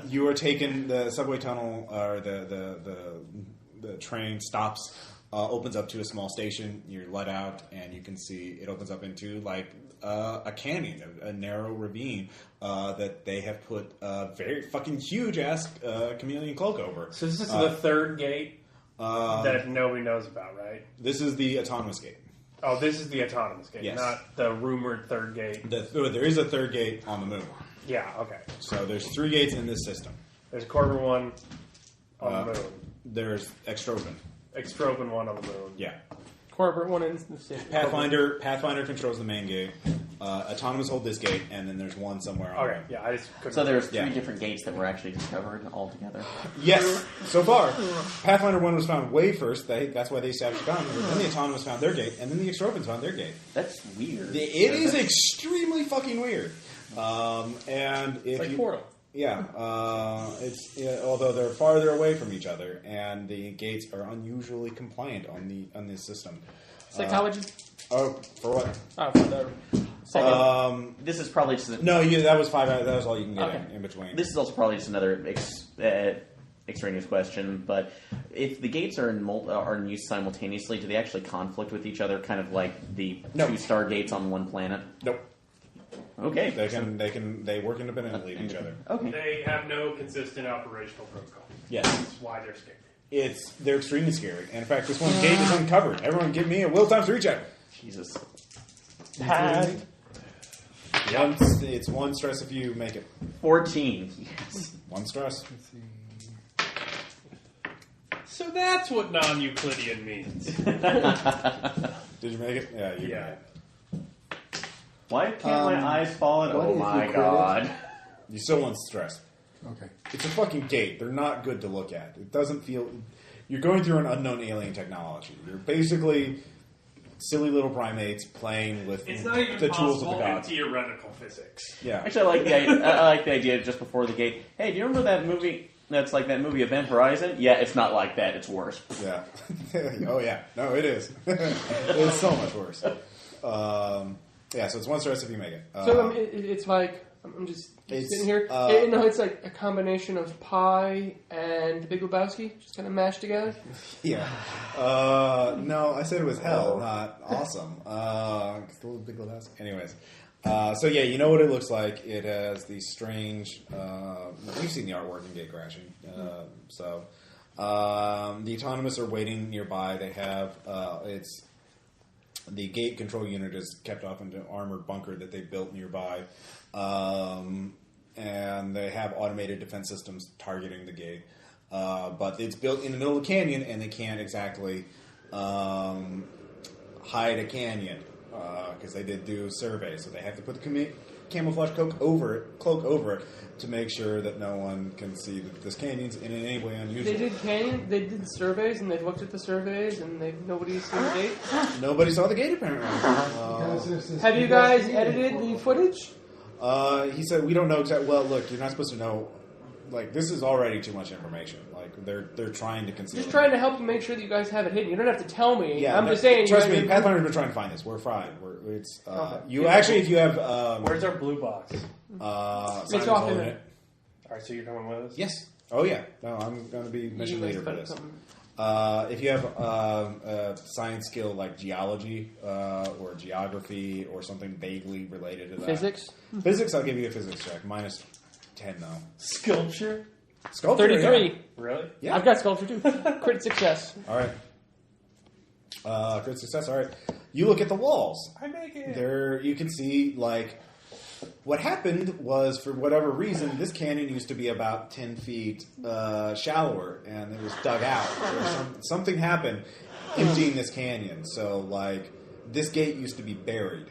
You are taken. The subway tunnel or the train stops. Opens up to a small station. You're let out, and you can see it opens up into a canyon, a narrow ravine that they have put a very fucking huge ass chameleon cloak over. So this is the third gate that nobody knows about, right? This is the autonomous gate. Oh, this is the autonomous gate, Yes. not the rumored third gate. There is a third gate on the moon. Yeah, okay. So there's 3 gates in this system. There's a Corbin one on the moon. There's Extropin. Extropin one on the moon. Yeah. Corporate one in the city. Pathfinder controls the main gate. Autonomous hold this gate, and then there's one somewhere on Okay, yeah, I just couldn't. So there's 3 different gates that were actually discovered altogether. Yes, so far. Pathfinder 1 was found way first. That's why they established the boundary. Then the Autonomous found their gate, and then the Extropins found their gate. That's weird. It is extremely fucking weird. And if Like you, Portal. Yeah, although they're farther away from each other, and the gates are unusually compliant on this system. Psychology? For what? Oh, for the second. This is probably just that was 5. That was all you can get Okay. in between. This is also probably just another extraneous question, but if the gates are in use simultaneously, do they actually conflict with each other, kind of like the No. 2-star gates on one planet? Nope. Okay. They work independently of each other. Okay. They have no consistent operational protocol. Yes. That's why they're scared. They're extremely scary. And in fact, this one's gate is uncovered. Everyone give me a will times 3 check. Jesus. Pad. It's 1 stress if you make it. 14. Yes. 1 stress. Let's see. So that's what non-Euclidean means. Did you make it? Yeah, you Yeah. made it. Why can't my eyes fall in? what Oh if my you god. You still want stress. Okay. It's a fucking gate. They're not good to look at. It doesn't feel... You're going through an unknown alien technology. You're basically silly little primates playing with It's not even the tools of possible the in gods. theoretical physics. Yeah. Actually, I like the idea just before the gate. Hey, do you remember that movie? That's like that movie Event Horizon? Yeah, it's not like that. It's worse. Yeah. Oh, yeah. No, it is. It's so much worse. Yeah, so it's 1 stress if you make it. So it's like, I'm just It's, sitting here. No, it's like a combination of Pi and The Big Lebowski, just kind of mashed together. Yeah. No, I said it was hell, not awesome. Still a Big Lebowski. Anyways. So yeah, you know what it looks like. It has these strange... you've seen the artwork in Gatecrashing. The Autonomous are waiting nearby. They have... The gate control unit is kept off into an armored bunker that they built nearby. And they have automated defense systems targeting the gate. But it's built in the middle of the canyon, and they can't exactly hide a canyon because they did do a survey. So they have to put the camouflage cloak over it to make sure that no one can see that this canyon's in any way unusual. They did surveys, and they've looked at the surveys, and nobody's seen the gate. Nobody saw the gate, apparently. Have you guys edited the footage? He said, we don't know exactly. Well, look, you're not supposed to know. Like, this is already too much information. Like, they're trying to conceal Just it. trying to help you make sure that you guys have it hidden. You don't have to tell me. Yeah, I'm just saying. Trust you me, guys- Pathfinder's been trying to find this. We're fine. It's Okay. you actually, if you have Where's our blue box? Simon's off holding in it. Alright, so you're coming with us? Yes. Oh yeah. No, I'm going to be mission You guys leader for put this. something- If you have a science skill like geology or geography or something vaguely related to that. Physics? Physics, I'll give you a physics check. Minus 10 though. Sculpture? Sculpture, 33. yeah. Really? Yeah. I've got sculpture too. Crit success. All right. Crit success. All right. You look at the walls. I make it. There, you can see like what happened was, for whatever reason, this canyon used to be about 10 feet shallower, and it was dug out. Something happened emptying this canyon. So like this gate used to be buried.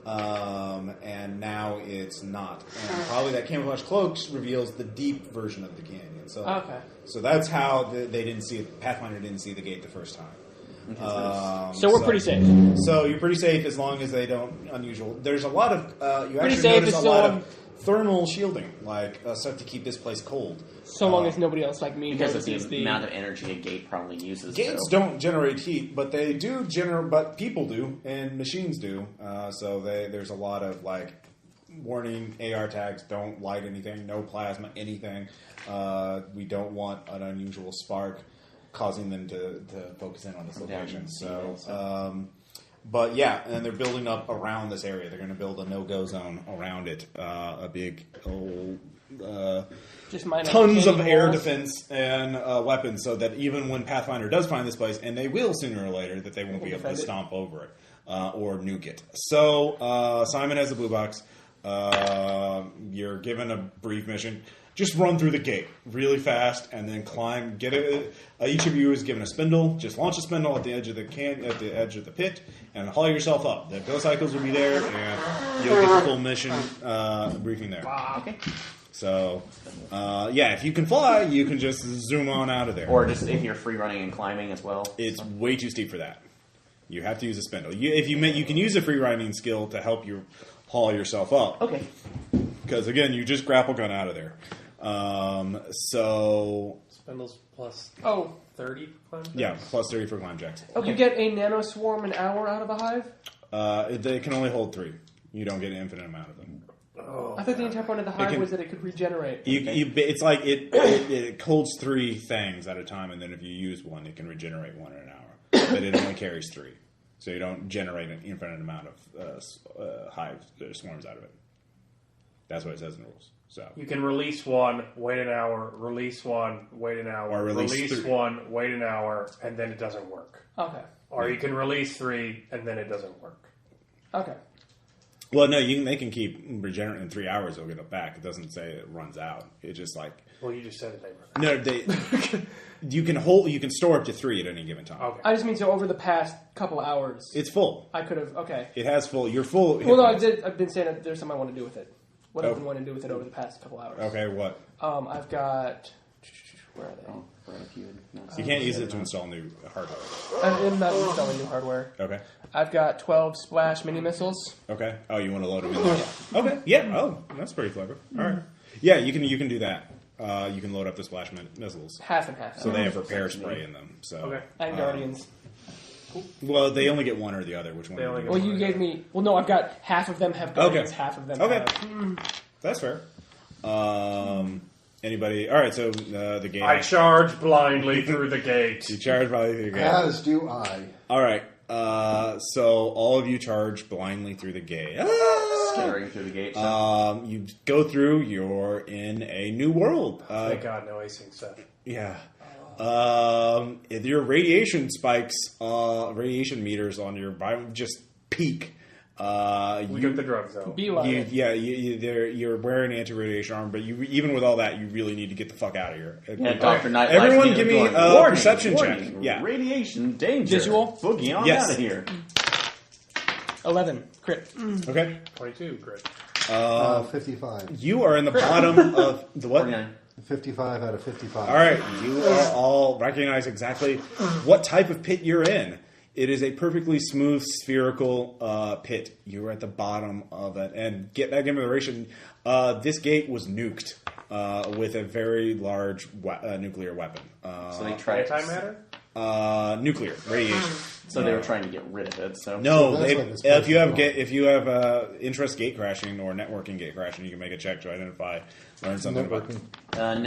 And now it's not. And probably that camouflage cloak reveals the deep version of the canyon. So, Okay. so that's how they didn't see it. Pathfinder didn't see the gate the first time. So we're pretty safe. So you're pretty safe as long as they don't unusual. There's a lot of you Pretty actually safe notice as a lot long- of thermal shielding, like stuff to keep this place cold. So long as nobody else like me Because of notices the amount of energy a gate probably uses. Gates so. don't generate heat, but they do generate. But people do, and machines do. So there's a lot of like warning AR tags: don't light anything, no plasma, anything. We don't want an unusual spark causing them to focus in on this location. So. But yeah, and they're building up around this area. They're going to build a no-go zone around it. A big old. just minor Tons of retaining air walls. defense and weapons, so that even when Pathfinder does find this place, and they will sooner or later, that they won't be able to defend it. stomp over it or nuke it. So Simon has the blue box. you're given a brief mission. Just run through the gate really fast, and then climb. Each of you is given a spindle. Just launch a spindle at the edge of the pit, and haul yourself up. The go cycles will be there, and you'll get the full mission briefing there. Okay. So, if you can fly, you can just zoom on out of there. Or just if you're free running and climbing as well. It's way too steep for that. You have to use a spindle. You can use a free riding skill to help you haul yourself up. Okay. Because again, you just grapple gun out of there. Spindles plus 30 for climb checks? Yeah, plus 30 for climb checks. Okay. You get a nanoswarm an hour out of a hive? They can only hold 3. You don't get an infinite amount of them. Oh, I thought the entire point of the hive was that it could regenerate. It's like it holds 3 things at a time, and then if you use one, it can regenerate 1 in an hour. But it only carries 3. So you don't generate an infinite amount of hive swarms out of it. That's what it says in the rules. So you can release 1, wait an hour, release 1, wait an hour, or release 3. 1, wait an hour, and then it doesn't work. Okay. Or you can release 3, and then it doesn't work. Okay. Well, no, they can keep regenerating in 3 hours. They'll get it back. It doesn't say it runs out. It's just like Well, you just said it. They you can store up to 3 at any given time. Okay. I just mean so over the past couple hours. It's full. I could have. Okay. It has full. You're full. Well, no, I've been saying that there's something I want to do with it. What I've been wanting to do with it over the past couple hours. Okay, what? I've got. Where are they? Oh, right, if you would You can't use it to install new hardware. I'm not installing new hardware. Okay. I've got 12 splash mini missiles. Okay. Oh, you want to load them in there? Okay. Yeah. Oh, that's pretty clever. All right. Yeah, you can do that. You can load up the splash missiles. Half and half. So they have repair spray in them. So. Okay. And Guardians. Well, they only get one or the other. Which one? They only Well, you gave me. Well, no, I've got half of them have Guardians, Okay. half of them Okay. have. That's fair. Anybody? All right. So the gate. I charge blindly through the gate. You charge probably through the gate. As do I. All right. So all of you charge blindly through the gate. Scattering through the gate. You go through. You're in a new world. Thank God, no async stuff. Yeah. If your radiation spikes, radiation meters on your biome just peak. We took the drugs though. You're wearing anti-radiation armor, but even with all that, you really need to get the fuck out of here. Yeah, Dr. Knight Everyone, give me a warning, perception warning, check. Yeah, radiation danger. Visual? Boogie on Yes. out of here. 11 crit. Okay. 22, great. 55. You are in the bottom of the what? 49. 55 out of 55. All right, you all recognize exactly what type of pit you're in. It is a perfectly smooth, spherical pit. You're at the bottom of it. And get that information. This gate was nuked with a very large nuclear weapon. So they tried Antimatter? Nuclear radiation. So they were trying to get rid of it. So No, So that's what this if you have place is if you have interest gate crashing or networking gate crashing, you can make a check to identify, learn something Networking.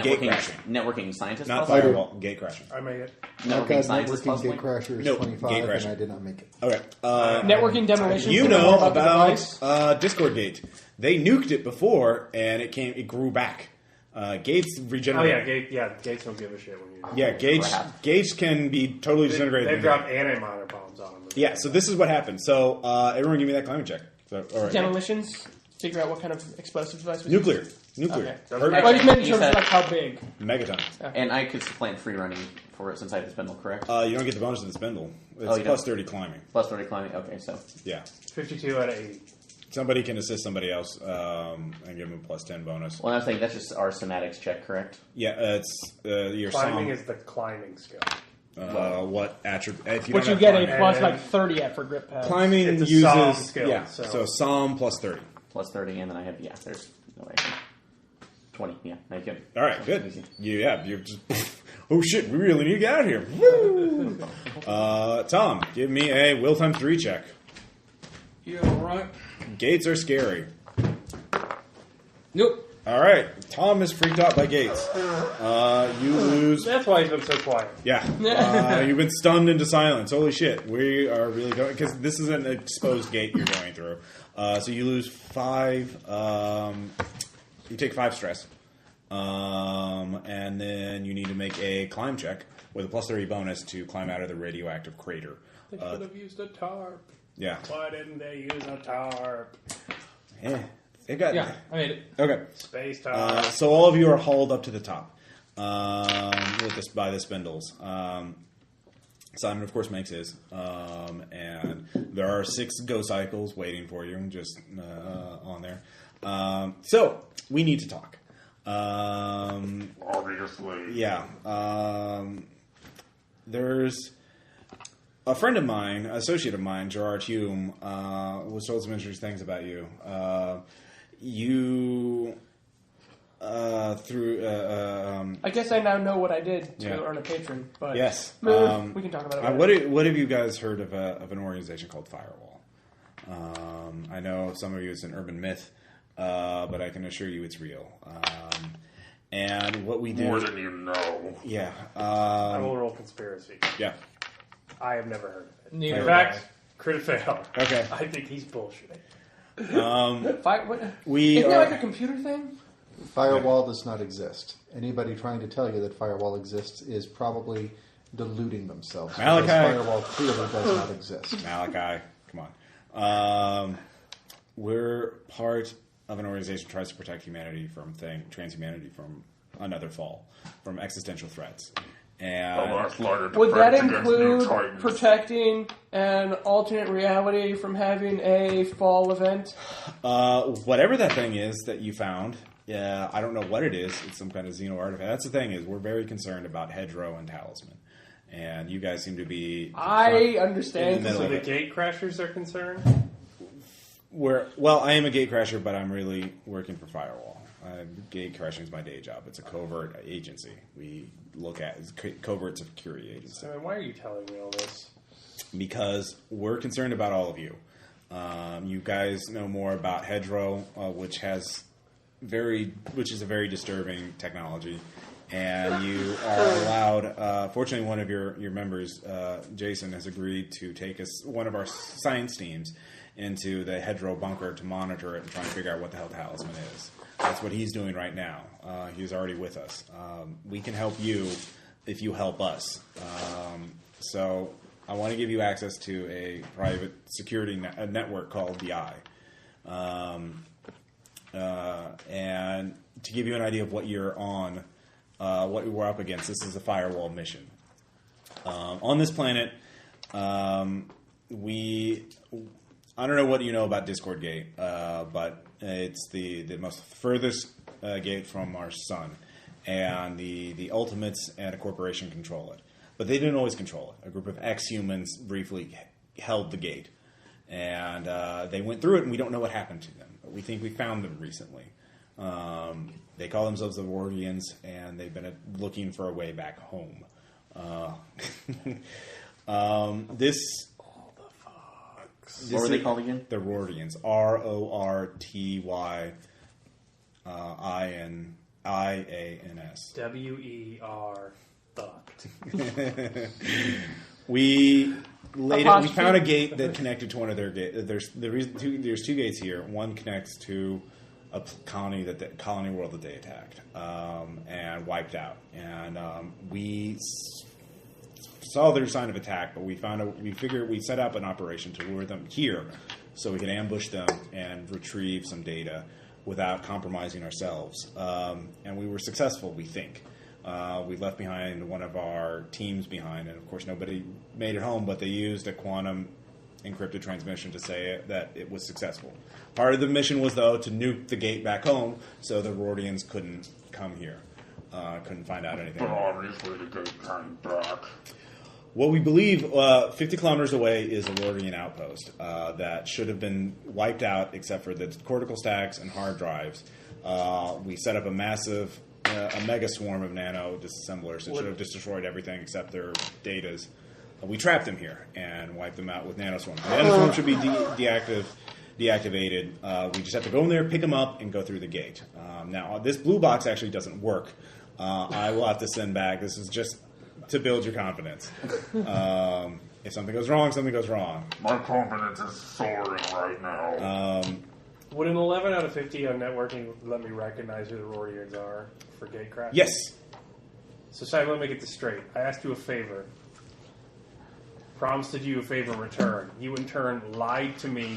Gate crashing. networking scientist. about not possibly? firewall gate crashing. I made it. I've got Networking scientist. networking Possibly? gate crashers No, 25, gate and crashing. I did not make it. Okay. Networking demolition. You so know more the device. about Discord Gate. They nuked it before, and it grew back. Gates Oh regenerate. yeah, Gates don't give a shit when you. Yeah, Gates can be totally disintegrated. They dropped antimatter bombs on them. Yeah, so this is what happened. So everyone, give me that climate check. So, all right. Demolitions. Figure out what kind of explosive device was Nuclear. used. Nuclear. Okay. Or- Well, I just meant in You terms of said- like how big. Megaton. And I could supplant free running for it since I have the spindle, correct? You don't get the bonus of the spindle. It's you plus don't? 30 climbing. Plus 30 climbing. Okay, so Yeah. 52 out of 80. Somebody can assist somebody else and give them a plus 10 bonus. well, I was thinking that's just our somatics check, correct? Yeah, it's your Climbing song. is the climbing skill. What attribute? If you Which don't you have get a climbing. plus And- like 30 at for grip pads. Climbing It's a uses psalm skill, yeah. so- So Psalm plus 30. Plus 30, and then I have there's no way. 20. Yeah, I good. All right, good. You're just. Oh shit! We really need to get out of here. Woo! Tom, give me a will times 3 check. Yeah, all right. Gates are scary. Nope. All right, Tom is freaked out by gates. You lose. That's why he's been so quiet. Yeah, you've been stunned into silence. Holy shit, we are really going because this is an exposed gate you're going through. So you lose 5. You take 5 stress, and then you need to make a climb check with a plus 30 bonus to climb out of the radioactive crater. They should have used a tarp. Yeah. Why didn't they use a tarp? It got Yeah, I made it. Okay. Space time. So all of you are hauled up to the top by the spindles. Simon, of course, makes his. And there are 6 go cycles waiting for you, just on there. So we need to talk. Obviously. Yeah. There's a friend of mine, associate of mine, Gerard Hume, was told some interesting things about you. You through. I guess I now know what I did to Yeah. earn a patron. But Yes. we can talk about it. What have you guys heard of an organization called Firewall? I know some of you it's an urban myth, but I can assure you it's real. And what we do... More than you know. Yeah. I will roll conspiracy. Yeah. I have never heard of it. Neither In have fact, crit fail. Okay. I think he's bullshitting. Isn't We that are... like a computer thing? Firewall does not exist. Anybody trying to tell you that Firewall exists is probably deluding themselves. Malachi. Because Firewall clearly does not exist. Malachi, come on. We're part of an organization that tries to protect humanity from transhumanity from another fall, from existential threats. And would that include protecting an alternate reality from having a fall event? whatever that thing is that you found, I don't know what it is. It's some kind of Xeno artifact. That's the thing is we're very concerned about Hedgerow and Talisman. And you guys seem to be... I understand. So the gatecrashers are concerned? I am a gatecrasher, but I'm really working for Firewall. Gatecrashing is my day job. It's a covert agency. We look at covert security agency. So why are you telling me all this? Because we're concerned about all of you. You guys know more about Hedgerow, which is a very disturbing technology. And you are allowed. Fortunately, one of your members, Jason, has agreed to take one of our science teams into the Hedgerow bunker to monitor it and try and figure out what the hell Talisman is. That's what he's doing right now. He's already with us. We can help you if you help us. So I want to give you access to a private security network called the Eye. And to give you an idea of what you're on, what we're up against, this is a Firewall mission. On this planet, I don't know what you know about Discord Gate, but it's the most furthest gate from our sun, and the Ultimates and a corporation control it. But they didn't always control it. A group of ex-humans briefly held the gate, and they went through it, and we don't know what happened to them. But we think we found them recently. They call themselves the Wardians, and they've been looking for a way back home. What were they called again? The Rortians. RORTYIANS. WER fucked. We found a gate that connected to one of their gates. There's 2 gates here. One connects to a colony world that they attacked and wiped out. And we saw their sign of attack, but we figured we set up an operation to lure them here so we could ambush them and retrieve some data without compromising ourselves. And we were successful, we think. We left behind one of our teams behind, and of course nobody made it home, but they used a quantum encrypted transmission to say that it was successful. Part of the mission was, though, to nuke the gate back home so the Rortians couldn't come here, couldn't find out anything. But obviously the gate came back. What we believe, 50 kilometers away, is a Rortian outpost that should have been wiped out except for the cortical stacks and hard drives. We set up a massive, a mega swarm of nano disassemblers that should have just destroyed everything except their datas. We trapped them here and wiped them out with nanoswarms. The nanoswarm should be deactivated. We just have to go in there, pick them up, and go through the gate. Now, this blue box actually doesn't work. I will have to send back. This is just to build your confidence. If something goes wrong, something goes wrong. My confidence is soaring right now. Would an 11 out of 50 on networking let me recognize who the Rortians are for gatecrash? Yes. So, Simon, let me get this straight. I asked you a favor. Promised you a favor in return. You, in turn, lied to me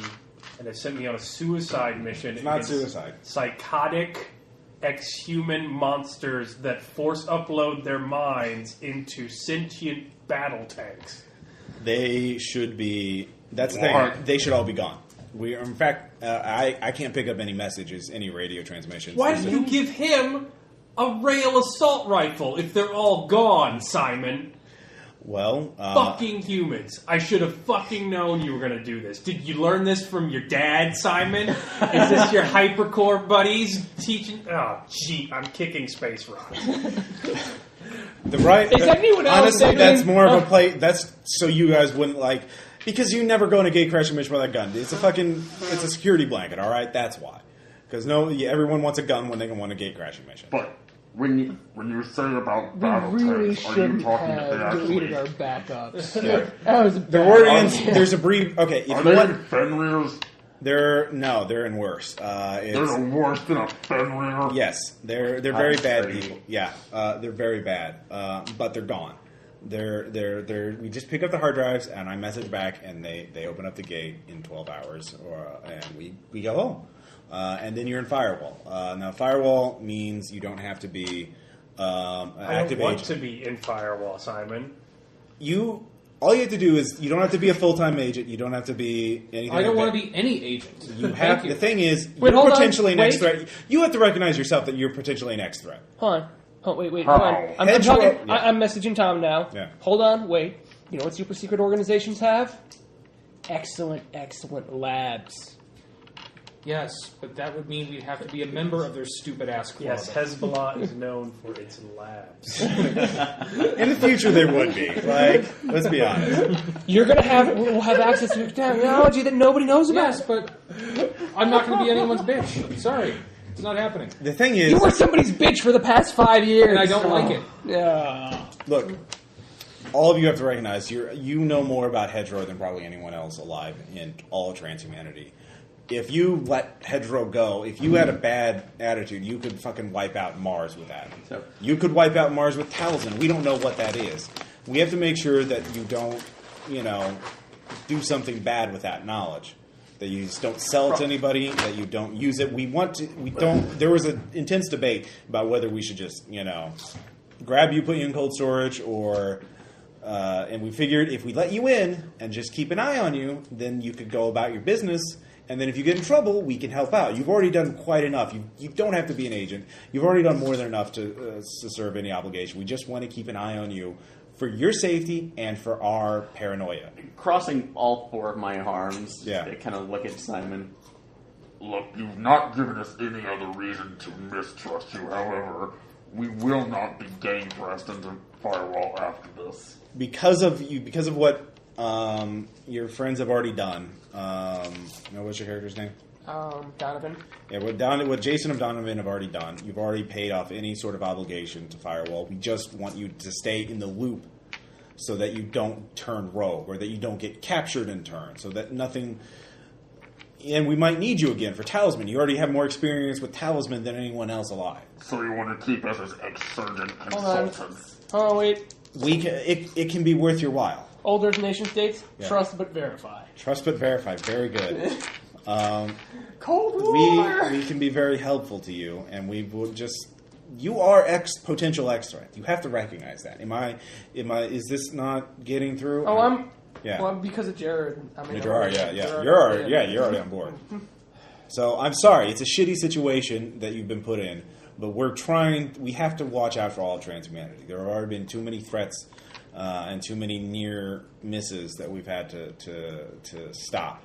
and have sent me on a suicide mission. It's not against suicide. Psychotic ex-human monsters that force upload their minds into sentient battle tanks. They should be. That's the What? thing. They should all be gone. In fact, I can't pick up any messages, any radio transmissions. Why did you give him a rail assault rifle if they're all gone, Simon? Well, Fucking humans. I should have fucking known you were going to do this. Did you learn this from your dad, Simon? Is this your hypercore buddies teaching? Oh, gee, I'm kicking space rocks. the right. Is anyone else honestly, thinking- that's more of a play. That's so you guys wouldn't like. Because you never go in a gatecrashing mission with a gun. It's a security blanket, all right? That's why. Because everyone wants a gun when they can want a gatecrashing mission. But when you say about We battle really tanks, are you shouldn't talking that they have deleted our actually... backups. Yeah. That was a The bad Warriors, idea. there's a brief. Okay, if Are you they want, in Fenrir's? they're in worse. They're the worst in a Fenrir? Yes, they're very bad crazy. people. Yeah, they're very bad. But they're gone. They're. We just pick up the hard drives and I message back and they open up the gate in 12 hours and we go home. And then you're in Firewall. Now Firewall means you don't have to be I active don't want agent. to be in Firewall, Simon. All you have to do is you don't have to be a full-time agent. You don't have to be anything. I don't like want to that. be any agent. You have. Thank The thing is, Wait, you're hold on. potentially an X Wait. threat. You have to recognize yourself that you're potentially an X threat. Hold on. Oh, wait, How? hold on. I'm Hedgerow- talking. yeah. I'm messaging Tom now. Yeah. Hold on, wait. You know what super secret organizations have? Excellent labs. Yes, but that would mean we'd have to be a member of their stupid ass club. Yes, Hezbollah is known for its labs. In the future, there would be. Like, let's be honest. We'll have access to technology that nobody knows about. Yes, but I'm not going to be anyone's bitch. Sorry, it's not happening. The thing is, You were somebody's bitch for the past 5 years. And I don't like it. Yeah. look, all of you have to recognize you know more about Hedgerow than probably anyone else alive in all of transhumanity. If you let Hedgerow go, if you had a bad attitude, you could fucking wipe out Mars with that. So- You could wipe out Mars with Talisman. We don't know what that is. We have to make sure that you don't, do something bad with that knowledge. That you just don't sell it to anybody, that you don't use it. There was an intense debate about whether we should just, grab you, put you in cold storage, or... and we figured if we let you in and just keep an eye on you, then you could go about your business. And then if you get in trouble, we can help out. You've already done quite enough. You don't have to be an agent. You've already done more than enough to serve any obligation. We just want to keep an eye on you for your safety and for our paranoia. Crossing all four of my arms, Yeah. I kind of look at Simon. Look, you've not given us any other reason to mistrust you. However, we will not be gang pressed into Firewall after this. Because of what your friends have already done. What's your character's name? Donovan. Yeah, what Jason and Donovan have already done. You've already paid off any sort of obligation to Firewall. We just want you to stay in the loop so that you don't turn rogue or that you don't get captured in turn. So that nothing... And we might need you again for Talisman. You already have more experience with Talisman than anyone else alive. So you want to keep us as ex-surgeon Hold on. consultants? Oh, wait. It can be worth your while. Older nation states, Yeah. trust but verify. Trust but verify. Very good. Cold War! We can be very helpful to you, and we will just... You are potential X threat. You have to recognize that. Is this not getting through? Oh, I'm... Yeah. Well, because of Jared. Gerard, yeah. You're already on board. So I'm sorry. It's a shitty situation that you've been put in, but we have to watch out for all of transhumanity. There have already been too many threats and too many near misses that we've had to stop.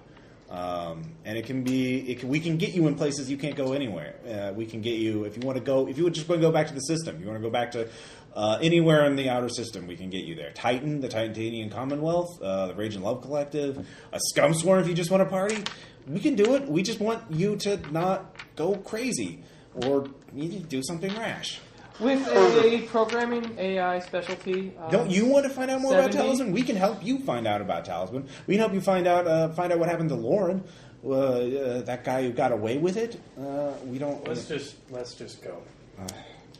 And we can get you in places you can't go anywhere. We can get you if you would just want to go back to the system. You want to go back to anywhere in the outer system, we can get you there. Titan, the Titanian Commonwealth, the Rage and Love Collective, a Scum Swarm if you just want to party. We can do it. We just want you to not go crazy or you need to do something rash. With a programming AI specialty. Don't you want to find out more about 70? Talisman? We can help you find out about Talisman. We can help you find out what happened to Lauren, that guy who got away with it. We don't. Let's just go.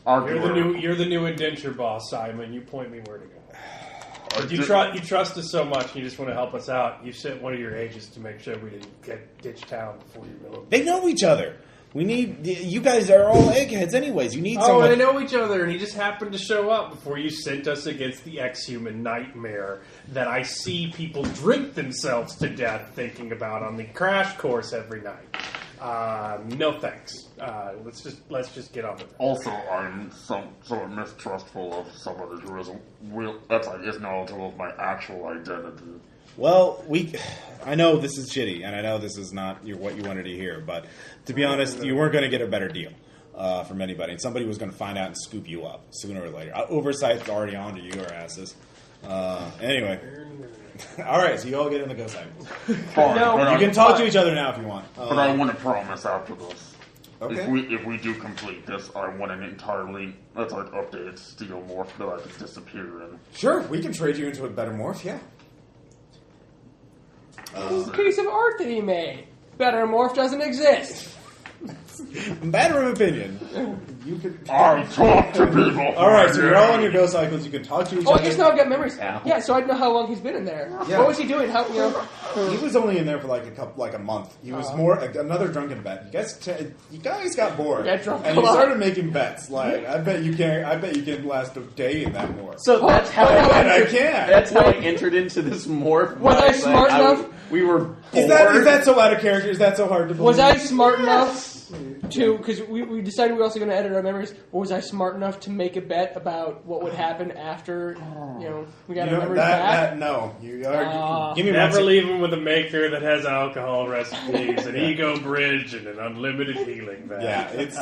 Arguably. You're the new indenture boss, Simon. You point me where to go. You trust us so much, and you just want to help us out. You sent one of your agents to make sure we didn't get ditched town before you go. They know each other. We need you guys are all eggheads, anyways. You need Oh, someone. they know each other, and he just happened to show up before you sent us against the ex-human nightmare that I see people drink themselves to death thinking about on the crash course every night. No thanks. Let's just get on with it. Also, I'm somewhat mistrustful of somebody who is knowledgeable of my actual identity. Well, I know this is shitty, and I know this is not what you wanted to hear, but to be honest, you weren't going to get a better deal from anybody, and somebody was going to find out and scoop you up sooner or later. Oversight's already on to your asses. Anyway. All right, so you all get in the ghost cycle. Fine, No, You can talk to each other now if you want. but I want to promise after this. Okay. If we do complete this, I want an entirely updated steel morph that I can disappear in. Sure, we can trade you into a better morph, yeah. This is a piece of art that he made. Better morph doesn't exist. Matter of opinion. You could. I talk to people. All right, so you're all on your ghost cycles. You can talk to each Oh, I other. guess now I've got memories. Ow. Yeah, so I know how long he's been in there. Yeah. What was he doing? How He was only in there for like a month. He was more another drunken bet. You guys got bored, Got drunk and a you lot. started making bets. Like I bet you can last a day in that morph. So that's how and I I can. That's how I entered into this morph. Was I smart enough? We were. Is that so out of character? Is that so hard to believe? Was I smart enough to, because we decided we were also going to edit our memories, or was I smart enough to make a bet about what would happen after, we got our memories back? No. You are. Give me Never one. leave him with a maker that has alcohol recipes, an ego bridge, and an unlimited healing valve. Yeah, it's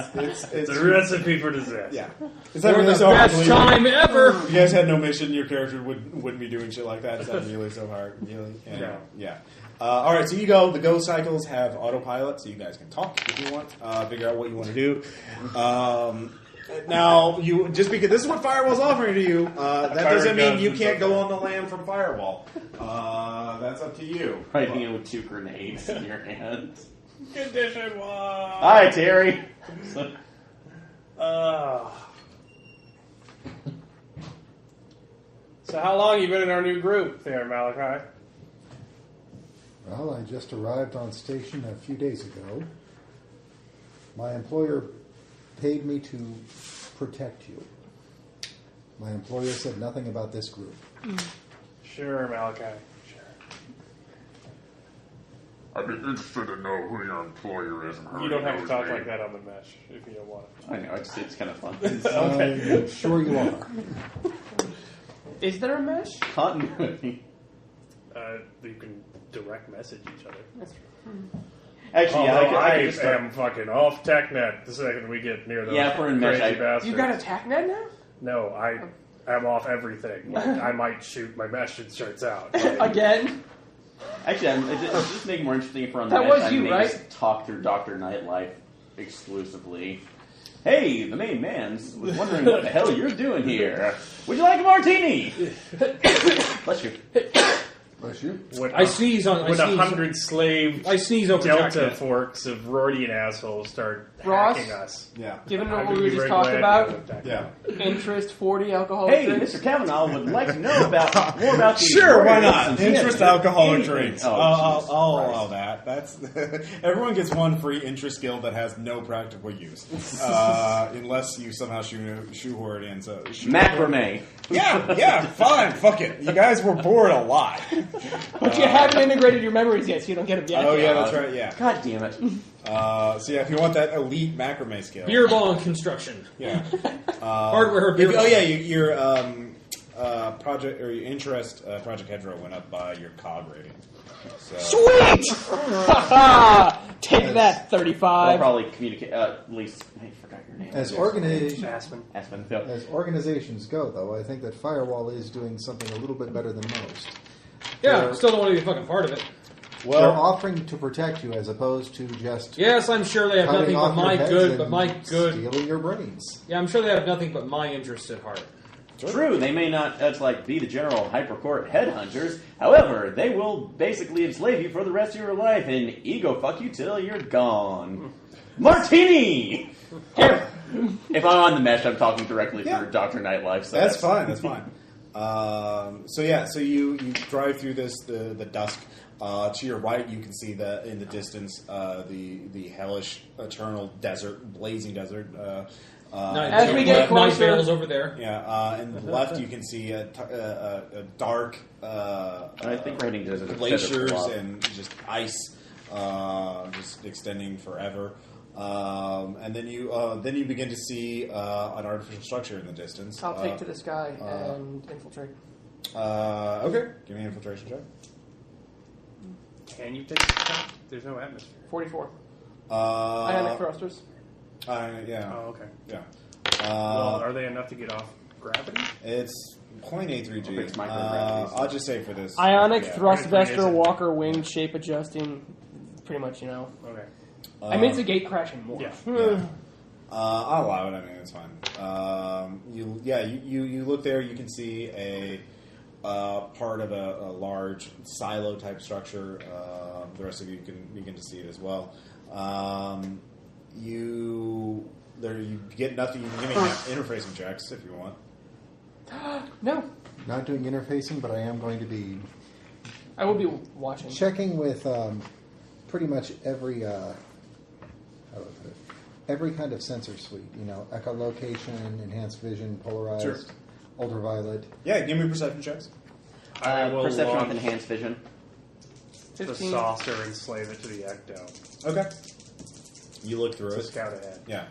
a recipe for disaster. Yeah. Is that For really the so hard to best believe? time ever. You guys had no mission. Your character wouldn't be doing shit like that. Is that really so hard? Really? No. Yeah. All right, so you go. The ghost cycles have autopilot, so you guys can talk if you want. Figure out what you want to do. Now, just because this is what Firewall's offering to you, that doesn't mean you can't go on the lam from Firewall. That's up to you. Riding in with 2 grenades in your hand. Condition 1. Hi, Terry. So how long you been in our new group there, Malachi? Well, I just arrived on station a few days ago. My employer paid me to protect you. My employer said nothing about this group. Sure, Malachi. Sure. I'd be interested to know who your employer is and how You don't have to talk like that on the mesh if you don't want I know, it's kind of fun. I'm sure you are. Is there a mesh? Continuity. You can direct message each other. That's true. Actually, yeah, Although I I could just start. am fucking off TechNet the second we get near those Yeah, if we're in mesh, crazy bastards. You got a TACnet now? No, I am off everything. Like, I might shoot my mesh inserts out. Like, Again? Actually, it's just making it more interesting if we're on the That mesh. was I you, may right? just talk through Dr. Nightlife exclusively. Hey, the main man's was wondering what the hell you're doing here. Would you like a martini? Bless you. Bless you. when I sneeze on. when I sneeze, 100 slave I sneeze over Delta Delta. forks of Rordian assholes start Ross? hacking us. Yeah. Given I what would we were be just very talking glad about, to attack Yeah. interest 40 alcohol Hey, drinks. Mr. Kavanaugh would like to know about more about the Sure, why warriors not? since he hasn't Interest heard alcoholic anything. drinks. Oh, I'll Jesus allow Christ. that. That's everyone gets one free interest skill that has no practical use, unless you somehow shoehorn it in. So Macrame. yeah, fine, fuck it. You guys were bored a lot. But you haven't integrated your memories yet, so you don't get them yet. Oh yeah, that's right. Yeah. God damn it. So yeah, if you want that elite macrame skill, Beer bong construction. yeah. Hardware beer bong. Your project or your interest Project Hedro went up by your COG rating. So, Sweet! Take that, I'll 35. probably communicate, at least, I forgot your name. As Aspen. Yep. as organizations go, though, I think that Firewall is doing something a little bit better than most. Yeah, They're- still don't want to be a fucking part of it. They're well, offering to protect you as opposed to just Yes, I'm sure they have cutting nothing off but your my heads good, and but my good. stealing your brains. Yeah, I'm sure they have nothing but my interests at heart. True, they may not, be the general hypercourt headhunters. However, they will basically enslave you for the rest of your life and ego fuck you till you're gone. Martini! If I'm on the mesh, I'm talking directly Yeah. through Dr. Nightlife. So that's fine. That's fine. So you drive through the dusk. To your right, you can see in the distance the hellish eternal desert, blazing desert. As we get Night closer, Vale's over there. Yeah, and the left you can see a dark I think we're heading to the glaciers and just ice, just extending forever. And then you begin to see an artificial structure in the distance. I'll take to the sky and infiltrate. Okay, give me an infiltration check. Can you take the shot? There's no atmosphere. 44. Ionic thrusters. Yeah. Oh, okay. Yeah. Well, are they enough to get off gravity? It's 0.83 G. Fixed microgravities. I'll just say for this. Ionic yeah. thrust Pretty vector, basic. walker, wing, shape adjusting. Pretty much, Okay. I mean, it's a gate crashing more. Yeah. Yeah. I'll allow it. I mean, it's fine. You look there. You can see a part of a large silo type structure. The rest of you can begin to see it as well. You get nothing. You can give me interfacing checks if you want. No, Not doing interfacing, but I am going to be I will be watching. checking with pretty much every how do I put it? Every kind of sensor suite. Echolocation, enhanced vision, polarized, Sure. ultraviolet. Yeah, give me perception checks. I will Perception with launch enhanced vision. the 15. saucer and slave it to the ecto Okay. You look through to it. scout ahead. Yeah.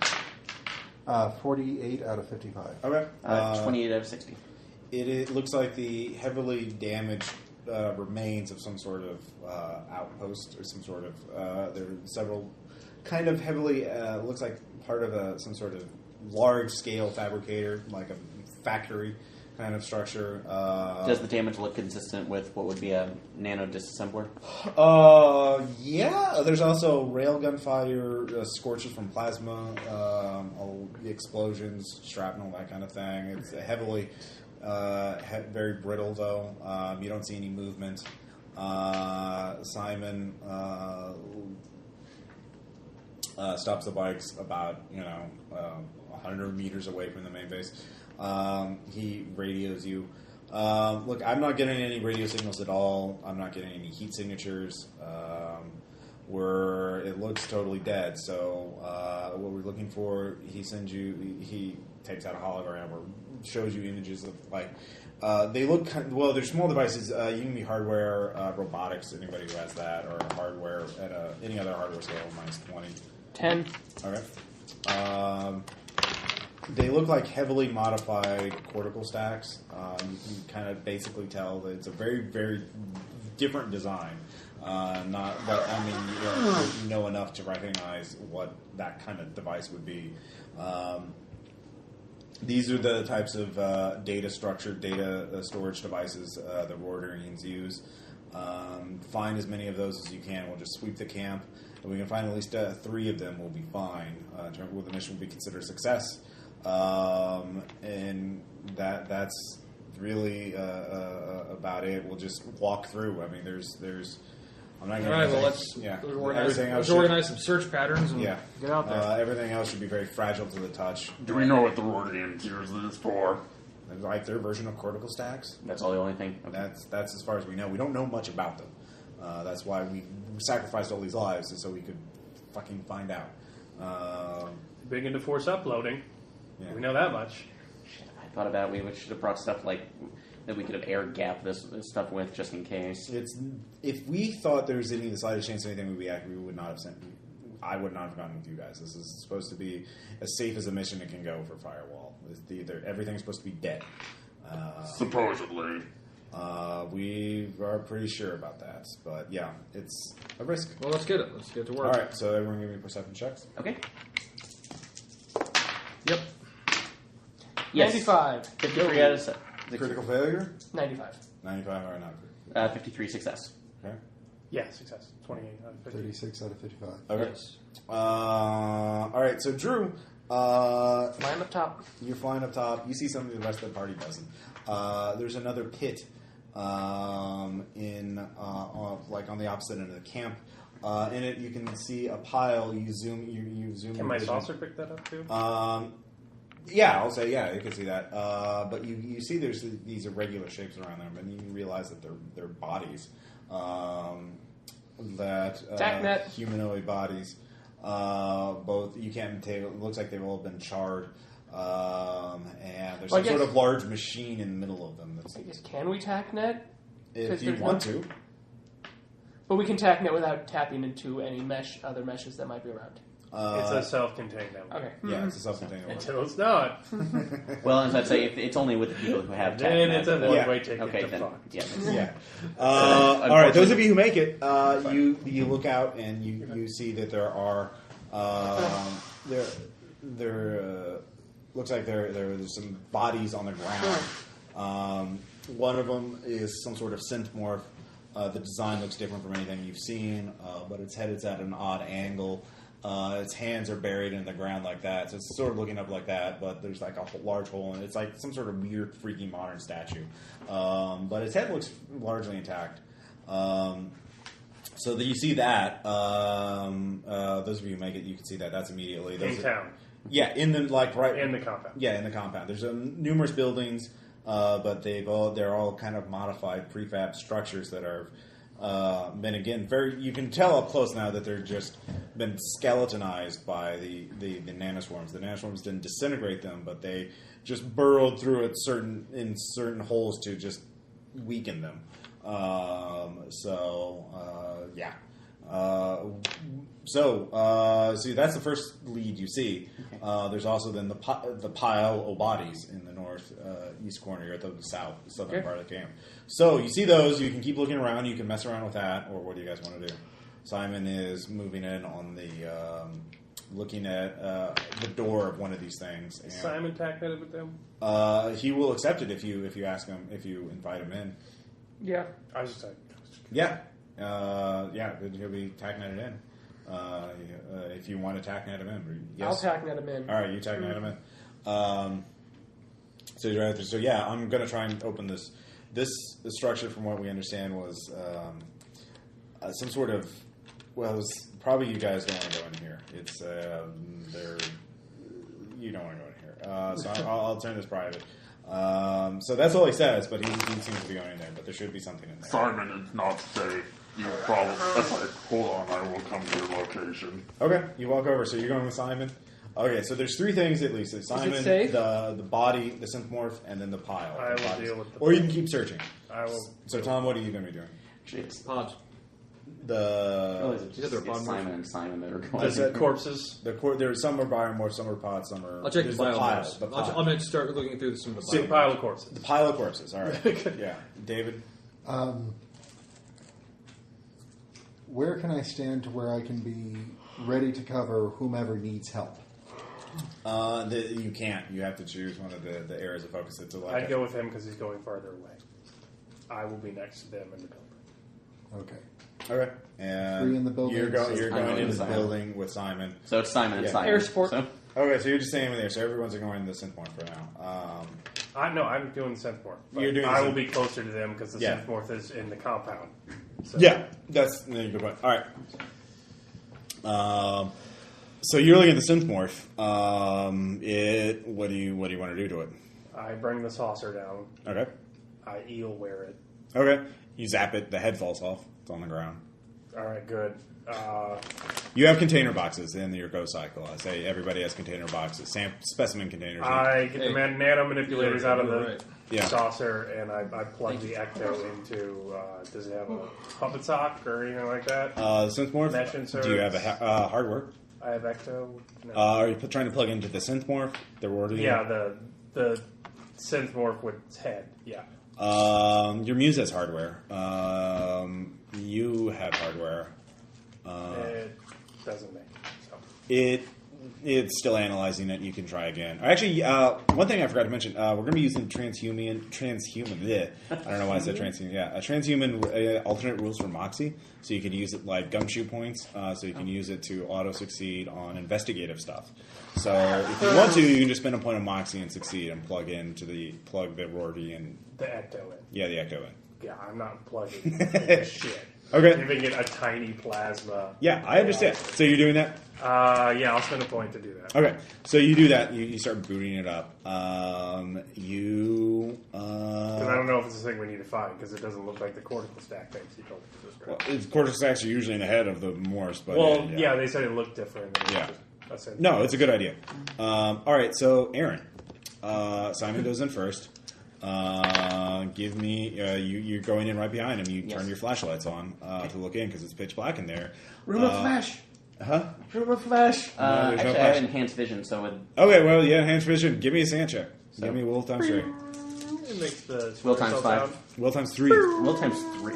48 out of 55. Okay. 28 out of 60. It looks like the heavily damaged remains of some sort of outpost or some sort of. There are several kind of heavily. Looks like part of some sort of large-scale fabricator, like a factory kind of structure. Does the damage look consistent with what would be a nano disassembler? Yeah. There's also railgun fire, scorches from plasma, explosions, shrapnel, that kind of thing. It's heavily, very brittle though. You don't see any movement. Simon stops the bikes about 100 meters away from the main base. He radios you. Look, I'm not getting any radio signals at all. I'm not getting any heat signatures. It looks totally dead. So what we're looking for, he sends you. He takes out a hologram or shows you images of they look well. They're small devices. You can be hardware, robotics. Anybody who has that, or hardware at any other hardware scale, minus 20. 10. Okay. They look like heavily modified cortical stacks. You can kind of basically tell that it's a very, very different design. You know enough to recognize what that kind of device would be. These are the types of data storage devices the Rordarians use. Find as many of those as you can. We'll just sweep the camp. If we can find at least 3 of them, we'll be fine. The mission will be considered a success. And that's really about it. We'll just walk through. I mean, there's. I'm not going All right, to. well, let's organize some search patterns and Yeah. get out there. Everything else should be very fragile to the touch. Do we know what the Rordians use this for? Like their version of cortical stacks. That's all the only thing. Okay. That's as far as we know. We don't know much about them. That's why we sacrificed all these lives, so we could fucking find out. Big into force uploading. Yeah. We know that much. Shit, I thought about we should have brought stuff like that we could have air gapped this stuff with just in case. If we thought there was any the slightest chance anything would be accurate, we would not have sent. I would not have gone with you guys. This is supposed to be as safe as a mission it can go for Firewall. Everything's supposed to be dead. Supposedly. We are pretty sure about that, but yeah, it's a risk. Well, let's get it. Let's get to work. All right, so everyone give me perception checks. Okay. Yep. Yes. 95. 53 out of 7. Critical failure? 95. 95 or not? 53 success. Okay. Yeah, success. 28 out of 50. 36 out of 55. Okay. Yes. All right, so Drew, Flying up top. you're flying up top. You see something the rest of the party doesn't. There's another pit on the opposite end of the camp. In it, you can see a pile. You zoom. Can my saucer pick that up too? Yeah, I'll say you can see that. But you see there's these irregular shapes around them, and you realize that they're bodies. TACnet. Humanoid bodies. Both you can't tell. It looks like they've all been charred. And there's some sort of large machine in the middle of them. I guess, can we TACnet? If you want to. But we can TACnet without tapping into any other meshes that might be around. It's a self-contained network. Okay. Yeah, it's a self-contained network. Until it's not. Well, as I'd say, if it's only with the people who have tech. Then it's a Yeah. one-way ticket Okay, to then. fuck. Yeah. Yeah. All right. Those of you who make it, you look out and you see that there are looks like there's some bodies on the ground. One of them is some sort of synthmorph. The design looks different from anything you've seen, but its head is at an odd angle. Its hands are buried in the ground like that, so it's sort of looking up like that, but there's like a large hole, and it's like some sort of weird, freaky modern statue. But its head looks largely intact. So that you see that. Those of you who make it, you can see that. That's immediately. In town. Yeah, in the In the compound. Yeah, in the compound. There's numerous buildings, but they're all kind of modified prefab structures that are been again very. You can tell up close now that they're just been skeletonized by the nanoswarms. The nanoswarms didn't disintegrate them, but they just burrowed through it in certain holes to just weaken them. Yeah. See, that's the first lead you see. There's also then the pile of bodies in the north east corner, or the southern part of the camp. So you see those. You can keep looking around. You can mess around with that, or what do you guys want to do? Simon is moving in on the looking at the door of one of these things. Is Simon TACnet with them? He will accept it if you ask him, if you invite him in. Yeah. I was just like, Yeah. He'll be TACnet in. If you want to TACnet him in. Yes. I'll TACnet him in. All right, you TACnet him in. I'm going to try and open this. The structure, from what we understand, was some sort of. Well, it was probably you guys don't want to go in here. It's you don't want to go in here. So I'll turn this private. So that's all he says, but he seems to be going in there. But there should be something in there. Simon is not safe. You probably. That's like, hold on, I will come to your location. Okay, you walk over. So you're going with Simon. Okay, so there's three things at least. There's Simon, safe? the body, the synthmorph, and then the pile. I will deal with the. Or you can keep searching. I will. So Tom, what are you going to be doing? It's Pods. just Simon and Simon that are going. Is it corpses? There's some are biomorphs, some are pods, some are. I'll check there's the the pile. biomorphs. The pile. I'm going to start looking through some of the See, pile of corpses. The pile of corpses. All right. Yeah, David. Where can I stand to where I can be ready to cover whomever needs help? You can't. You have to choose one of the areas of focus. It's I'd go with him because he's going farther away. I will be next to them in the building. Okay. Okay. And Three in the building, You're so going into the Simon. building with Simon. So it's Simon and Yeah. Simon. Air support. So, Okay, so you're just staying there. So everyone's ignoring the synthmorph for now. I'm doing the synthmorph. You're doing the I will synth- be closer to them because the Yeah. synthmorph is in the compound. So. Yeah, that's a good point. All right. So you're looking at the synthmorph. What do you want to do to it? I bring the saucer down. Okay. I eel wear it. Okay. You zap it. The head falls off. It's on the ground. All right, good. You have container boxes in your Go cycle. I say everybody has container boxes, specimen containers. I get the nano manipulators out of the Right. Yeah. saucer and I plug the ecto into. Does it have a puppet sock or anything like that? Synthmorph. Mesh inserts. Do you have a hardware? I have ecto. No. Are you trying to plug into the synthmorph? Yeah, the synthmorph with its head. Yeah. Your Muse has hardware. You have hardware. It doesn't make so. It's still analyzing it. You can try again. Actually, one thing I forgot to mention: we're going to be using transhuman. Bleh. I don't know why I said transhuman. Yeah, transhuman alternate rules for Moxie, so you can use it like gumshoe points. So you can use it to auto succeed on investigative stuff. So if you want to, you can just spend a point on Moxie and succeed, and plug the Rorty and The ecto in. yeah, the Ecto in. Yeah, I'm not plugging into shit. Okay. Giving it a tiny plasma. Yeah, I understand. So you're doing that. Yeah, I'll spend a point to do that. Okay, so you do that. You start booting it up. Because I don't know if it's a thing we need to find, because it doesn't look like the cortical stack things you told me to describe. Well, cortical stacks are usually in the head of the Morse, but Yeah, they said it looked different. Yeah. No, it's a good idea. All right, so Aaron, Simon goes in first. Give me. You're going in right behind him. You turn your flashlights on to look in because it's pitch black in there. Room of flash. Huh? Room of flash. No, there's no Actually, I flash. have enhanced vision, so it, Okay, well, yeah, enhanced vision. Give me a sand check. Give me will times 3. It makes the will times 5. Will times 3. Will times 3.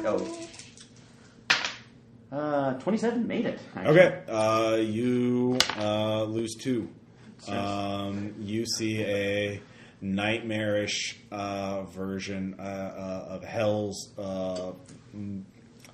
Oh. 27 made it. Actually. Okay, you lose 2. You see a nightmarish version of Hell's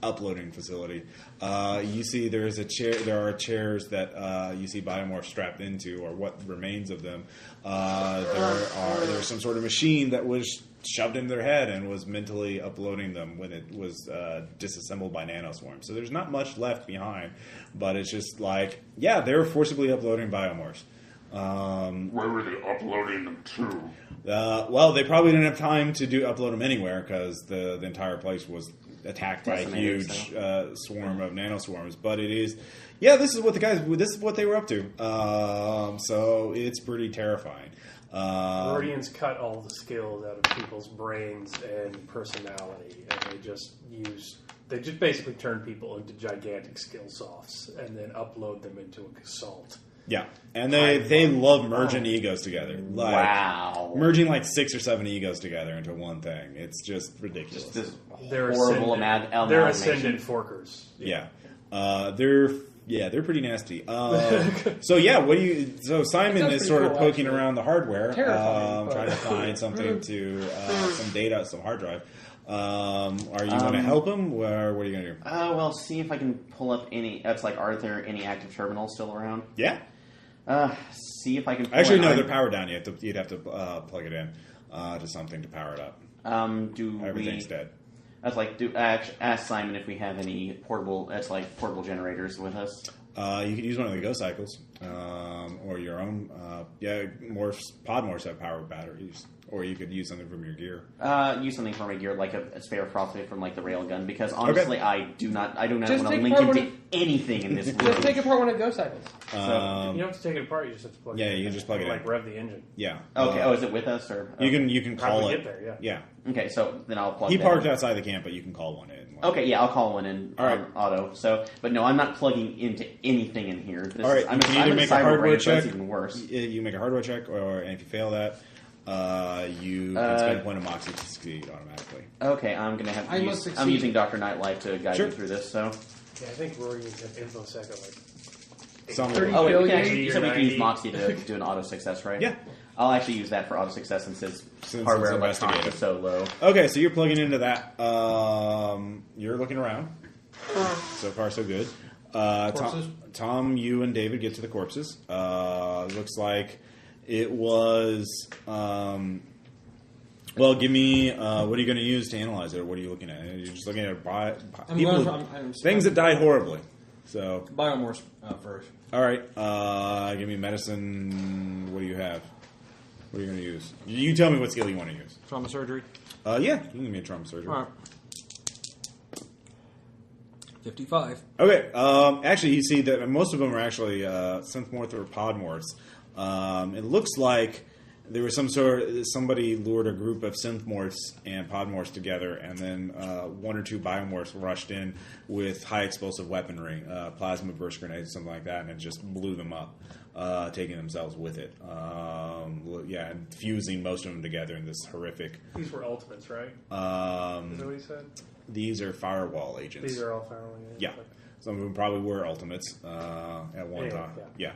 uploading facility. You see there is a chair. There are chairs that you see biomorphs strapped into, or what remains of them. There's some sort of machine that was shoved into their head and was mentally uploading them when it was disassembled by nanoswarms. So there's not much left behind, but it's just like, yeah, they're forcibly uploading biomorphs. Where were they uploading them to? Well, they probably didn't have time to upload them anywhere because the entire place was attacked by a huge swarm of nanoswarms. But it is, this is what they were up to. So it's pretty terrifying. Rhodians cut all the skills out of people's brains and personality, and they just basically turn people into gigantic skill softs and then upload them into a salt. Yeah, and they love merging egos together. Like, wow. Merging like 6 or 7 egos together into one thing. It's just ridiculous. Just this They're horrible ascendant, they're ascendant forkers. Yeah. They're pretty nasty. So Simon is sort of poking around the hardware, trying to find something some data, some hard drive. Are you going to help him, or what are you going to do? Well, see if I can pull up any. That's like, are there any active terminals still around? Yeah. See if I can. Actually, no, they're powered down. You'd have to plug it in to something to power it up. Everything's dead. That's like, ask Simon if we have any portable. That's like portable generators with us. You could use one of the Go Cycles, or your own. Pod morphs have power batteries, or you could use something from your gear. Use something from my gear, like a spare crossfit from like the railgun, because honestly, I do not want to Just link into anything in this room. Just take apart one of the Go Cycles. You don't have to take it apart. You just have to plug it in. Yeah, you can just plug it in. Like rev the engine. Yeah. Okay. Is it with us or? You can call Probably it. get there, Yeah. Okay, so then I'll plug. He that parked in. outside the camp, but you can call one in. Okay, yeah, I'll call one in All right. auto. So, but no, I'm not plugging into anything in here. This All right, I'm you can either a make a cyber hardware brain, so check. that's even worse. You make a hardware check, and if you fail that, you can spend a point of moxie to succeed automatically. Okay, I'm gonna have to I use. must I'm succeed. using Dr. Nightlife to guide Sure. you through this. So, Yeah, I think Rhodians have infosec at like Some- 30 oh wait, we billion. can actually, you said we can use 90. Moxie to do an auto success, right? Yeah. I'll actually use that for auto success since Since hardware it's electronics is so low. Okay, so you're plugging into that. You're looking around. So far, so good. Tom, you and David get to the corpses. Looks like it was. Well, give me. What are you going to use to analyze it? Or what are you looking at? You're just looking at things that died horribly. So Biomorphs first. all right, give me medicine. What do you have? What are you going to use? You tell me what skill you want to use. Trauma surgery. Yeah, you can give me a trauma surgery. All right. 55. Okay. Actually, you see that most of them are actually synthmorphs or podmorphs. It looks like there was somebody lured a group of synthmorphs and podmorphs together, and then 1 or 2 biomorphs rushed in with high explosive weaponry, plasma burst grenades, something like that, and it just blew them up, taking themselves with it. And fusing most of them together in this horrific. these were ultimates, right? Is that what he said? These are firewall agents. These are all Firewall agents. Yeah. Some of them probably were ultimates at one Yeah, time. yeah. Yeah.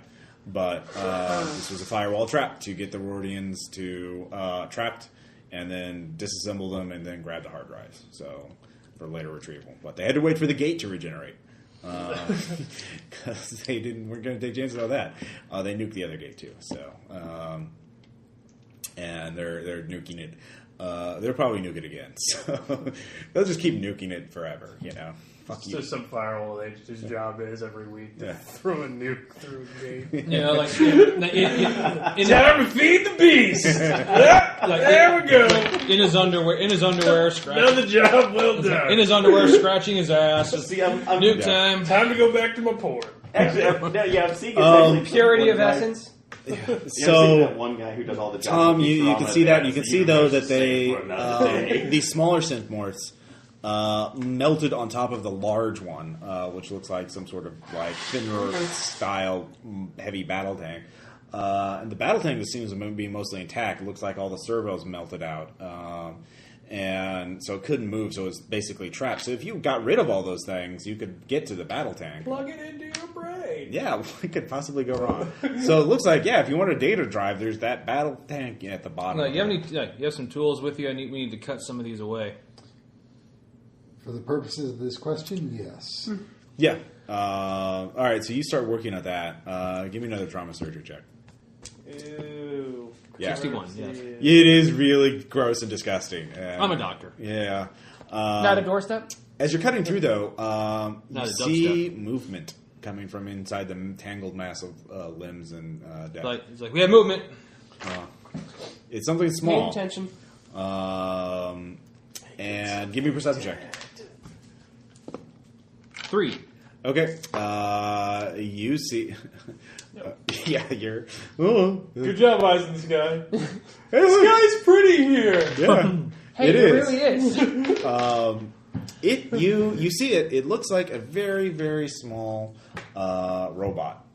But this was a firewall trap to get the Rhodians to trapped and then disassemble them and then grab the hard drives. So for later retrieval. But they had to wait for the gate to regenerate. Because they weren't going to take chances on that. They nuked the other gate too. So and they're nuking it. They'll probably nuke it again. So they'll just keep nuking it forever, you know. Fuck It's you. just some firewall agent whose job is every week to Yeah. throw a nuke through a gate. You know, like Time to feed the beast. There we go. in his underwear, scratching. Another job well done. In his underwear, scratching his ass. See, I'm Nuke time. Time to go back to my port. actually, I'm seeing it's actually Purity one of guy- essence. Yeah, I'm seeing So, that one guy who does all the jobs. Tom, with you drama can see that. You advance, can the see though universe that is they saved for another day. these smaller synthmorphs melted on top of the large one, which looks like some sort of like thinner style heavy battle tank. And the battle tank seems to be mostly intact. It looks like all the servos melted out. And so it couldn't move, so it's basically trapped. So if you got rid of all those things, you could get to the battle tank. Plug it into your brain. Yeah, what could possibly go wrong? So it looks like, if you want a data drive, there's that battle tank at the bottom. Like, you have some tools with you. We need to cut some of these away. For the purposes of this question, yes. Yeah. All right, so you start working at that. Give me another trauma surgery check. Ew. Yeah. 61, yes. It is really gross and disgusting. And, I'm a doctor. Yeah. Not a doorstep. As you're cutting through, though, you Not a see movement coming from inside the tangled mass of limbs and death. It's like we have movement. It's something Pay small. attention. And give me a perception check. 3. Okay. You see. Yeah, you're. Oh, Good job, eyes in the sky. hey, This look. guy's pretty here. Yeah. Hey, It it is. really is. You see it. It looks like a very very small robot.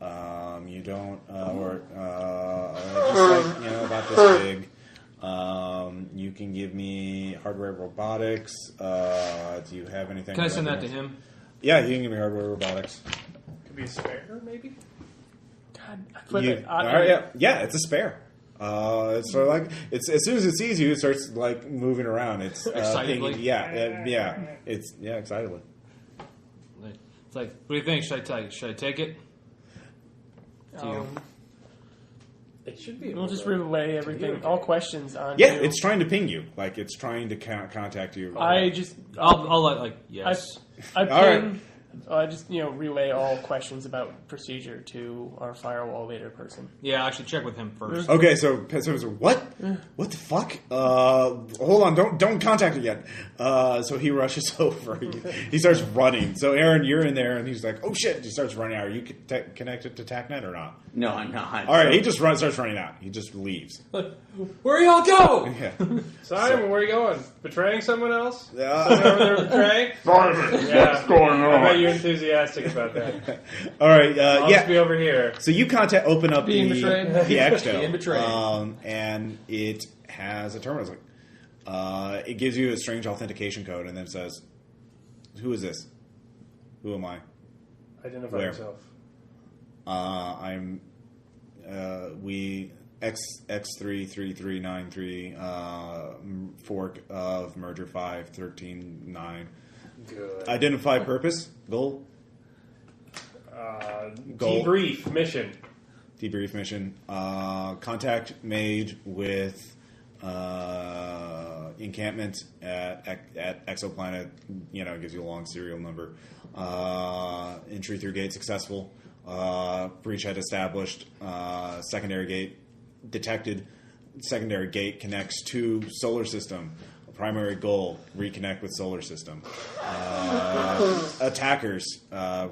You don't just like about this big. You can give me hardware robotics. Do you have anything? Can I send that to him? Yeah, you can give me hardware robotics. Could be a spare, maybe? God, I flip You- it. all right, yeah, it's a spare. It's sort of like it's as soon as it sees you, it starts like moving around. It's Excitedly? It's excitedly. It's like, what do you think? Should I take it? To you. It should be. We'll just relay everything, all questions on. Yeah, you. it's trying to ping you. Like it's trying to contact you. I'll let yes. I All right. ping. I just relay all questions about procedure to our firewall leader person. Yeah, actually check with him first. Okay, so what? What the fuck? Hold on, don't contact it yet. So he rushes over. He starts running. So Aaron, you're in there, and he's like, "Oh shit!" He starts running out. Are you connected to TACnet or not? No, I'm not. All right, he just starts running out. He just leaves. Where y'all go? Yeah. Simon, where are you going? Betraying someone else? Uh, Someone over there betraying? Simon, Yeah. what's going I bet on? you're enthusiastic about that. All right. I'll just be over here. So you open up Being the betrayed. Exto, Being betrayed. and it has a terminal. It's like, it gives you a strange authentication code, and then says, "Who is this? Who am I? Identify Where? yourself. I'm we X333393 fork of merger 5139. Good. Identify purpose goal Goal. Debrief mission. debrief mission. Contact mage with encampment at exoplanet. It gives you a long serial number. Entry through gate successful. Breachhead established. Secondary gate detected. Secondary gate connects to solar system. Primary goal: reconnect with solar system. Attackers: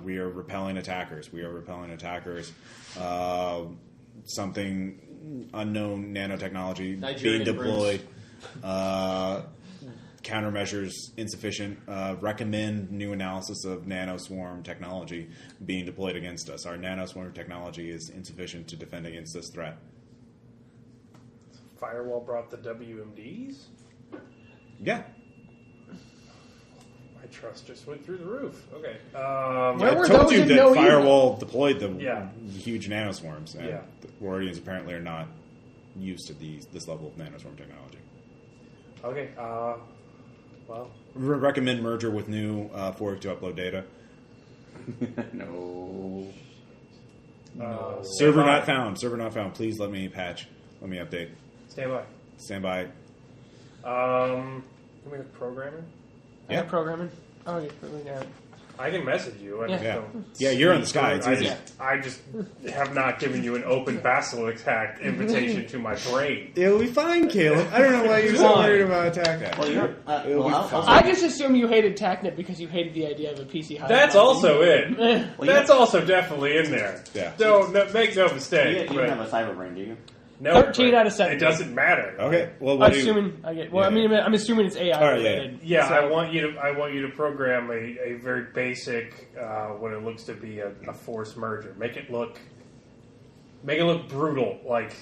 we are repelling attackers. Something unknown nanotechnology Nigerian being deployed. Countermeasures insufficient. Recommend new analysis of nanoswarm technology being deployed against us. Our nanoswarm technology is insufficient to defend against this threat. Firewall brought the WMDs? Yeah. My trust just went through the roof. Okay. Where I were told those you in that No Firewall deployed the Yeah. huge nanoswarms, and Yeah. the Warriors apparently are not used to this level of nanoswarm technology. Okay. Well, Recommend merger with new fork to upload data. No. Server not found. Please let me patch. Let me update. Stand by. Stand by. Can we have programming? I got programming. Oh, yeah, really got it. I can message you. I just Yeah. don't Yeah, you're in the see- sky. It's easy. I just have not given you an open basilisk hack invitation to my brain. It'll be fine, Caleb. I don't know why you're so worried about attack that. Well, you're. It'll be I'll fine. I just assume you hated TACnet because you hated the idea of a PC high. That's also it. Well, That's also definitely in there. Yeah. Make no mistake. you don't have a cyber brain, do you? No, 13 but out of 70. It doesn't matter. Okay. Well, what do you... Assuming I get. Well, Yeah. I mean, I'm assuming it's AI All right, yeah. related. Yeah, so- I want you to program a very basic what it looks to be a forced merger. Make it look brutal, like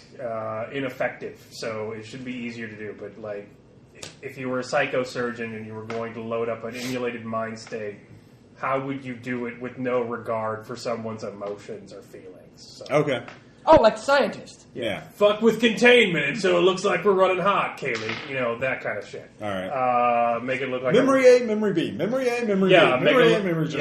ineffective. So it should be easier to do. But like, if you were a psychosurgeon and you were going to load up an emulated mind state, how would you do it with no regard for someone's emotions or feelings? So, Okay. Oh, like the scientist. Yeah. fuck with containment, so it looks like we're running hot, Kaylee. You know, that kind of shit. All right. Make it look like Memory A, memory B. Memory A, memory Yeah, B. make Memory it A, look, memory B.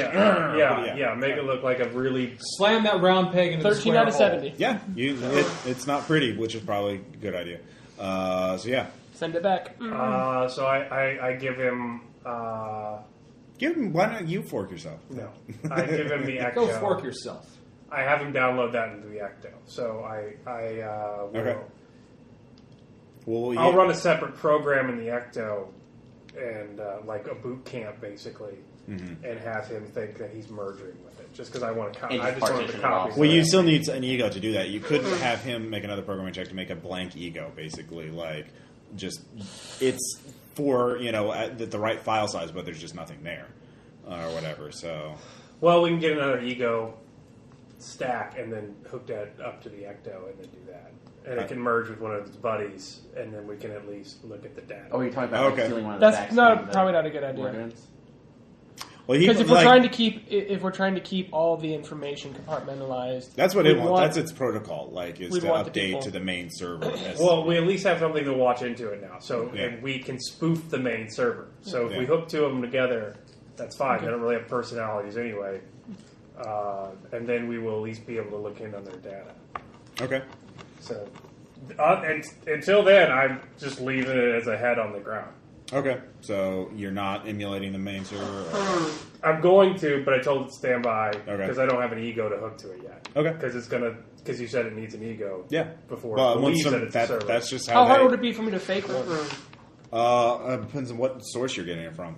yeah. Make it look like a really Slam that round peg into the 13 square out of hole. 70. Yeah. It's not pretty, which is probably a good idea. So, yeah. Send it back. so I give him Give him, why don't you fork yourself? no. I give him the Ecto. Go fork yourself. I have him download that into the Ecto. So will, Okay. Well, I'll run a separate program in the Ecto and like a boot camp basically, and have him think that he's merging with it. Just because I want to And I just just wanted to partition it copy. off. Well, you still need an ego to do that. You could have him make another programming check to make a blank ego, basically. Like, just, it's for, at the right file size, but there's just nothing there. Or whatever, so... Well, we can get another ego stack and then hook that up to the Ecto and then do that. And it can merge with one of its buddies, and then we can at least look at the data. Oh, you're talking about Okay. stealing one of the That's stacks not from probably the not a good idea. organs? Well, Because if we're trying to keep all the information compartmentalized, That's what we'd it wants. That's its protocol, is we'd to want the update people- to the main server. Well, we at least have something to watch into it now. So Yeah. and we can spoof the main server. So if Yeah. we hook two of them together, that's fine. They don't really have personalities anyway. And then we will at least be able to look in on their data. Okay. So and until then, I'm just leaving it as a head on the ground. Okay. So you're not emulating the main server? Or... I'm going to, but I told it to stand by Okay. because I don't have an ego to hook to it yet. Okay. Because you said it needs an ego. Yeah. Before Well, it once believes that it's a server. that's just how how hard they... would it be for me to fake one? Depends on what source you're getting it from.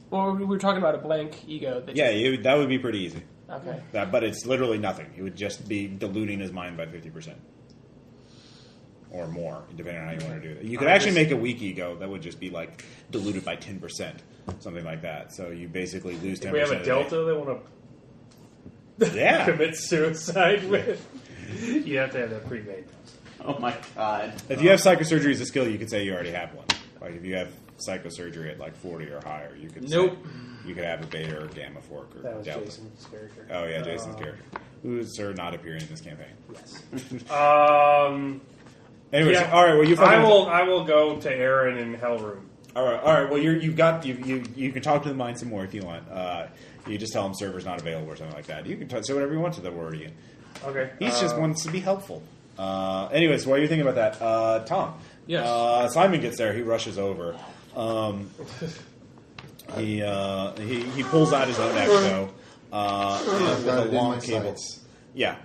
Well, we were talking about a blank ego. That Yeah, that would be pretty easy. Okay. But it's literally nothing. It would just be diluting his mind by 50%. Or more, depending on how you want to do it. You could actually make a weak ego that would just be like diluted by 10%, something like that. So you basically lose 10%. If we have a of delta they want to Yeah. commit suicide with, you have to have that pre-made. Oh my god. If you have psychosurgery as a skill, you could say you already have one. Like if you have psychosurgery at like 40 or higher, you could Nope. say you could have a beta or gamma fork or That was delta. Jason's character. Oh yeah, Jason's character, who is not appearing in this campaign. Yes. Anyways, Yeah, all right. Well, you. I will go to Aaron in Hellroom. All right. Well, you can talk to the mind some more if you want. You just tell him server's not available or something like that. You can say whatever you want to the word again. Okay. He just wants to be helpful. Anyways, while you're thinking about that, Tom. Yes. Simon gets there. He rushes over. He pulls out his own Ecto with a long cable. Yeah,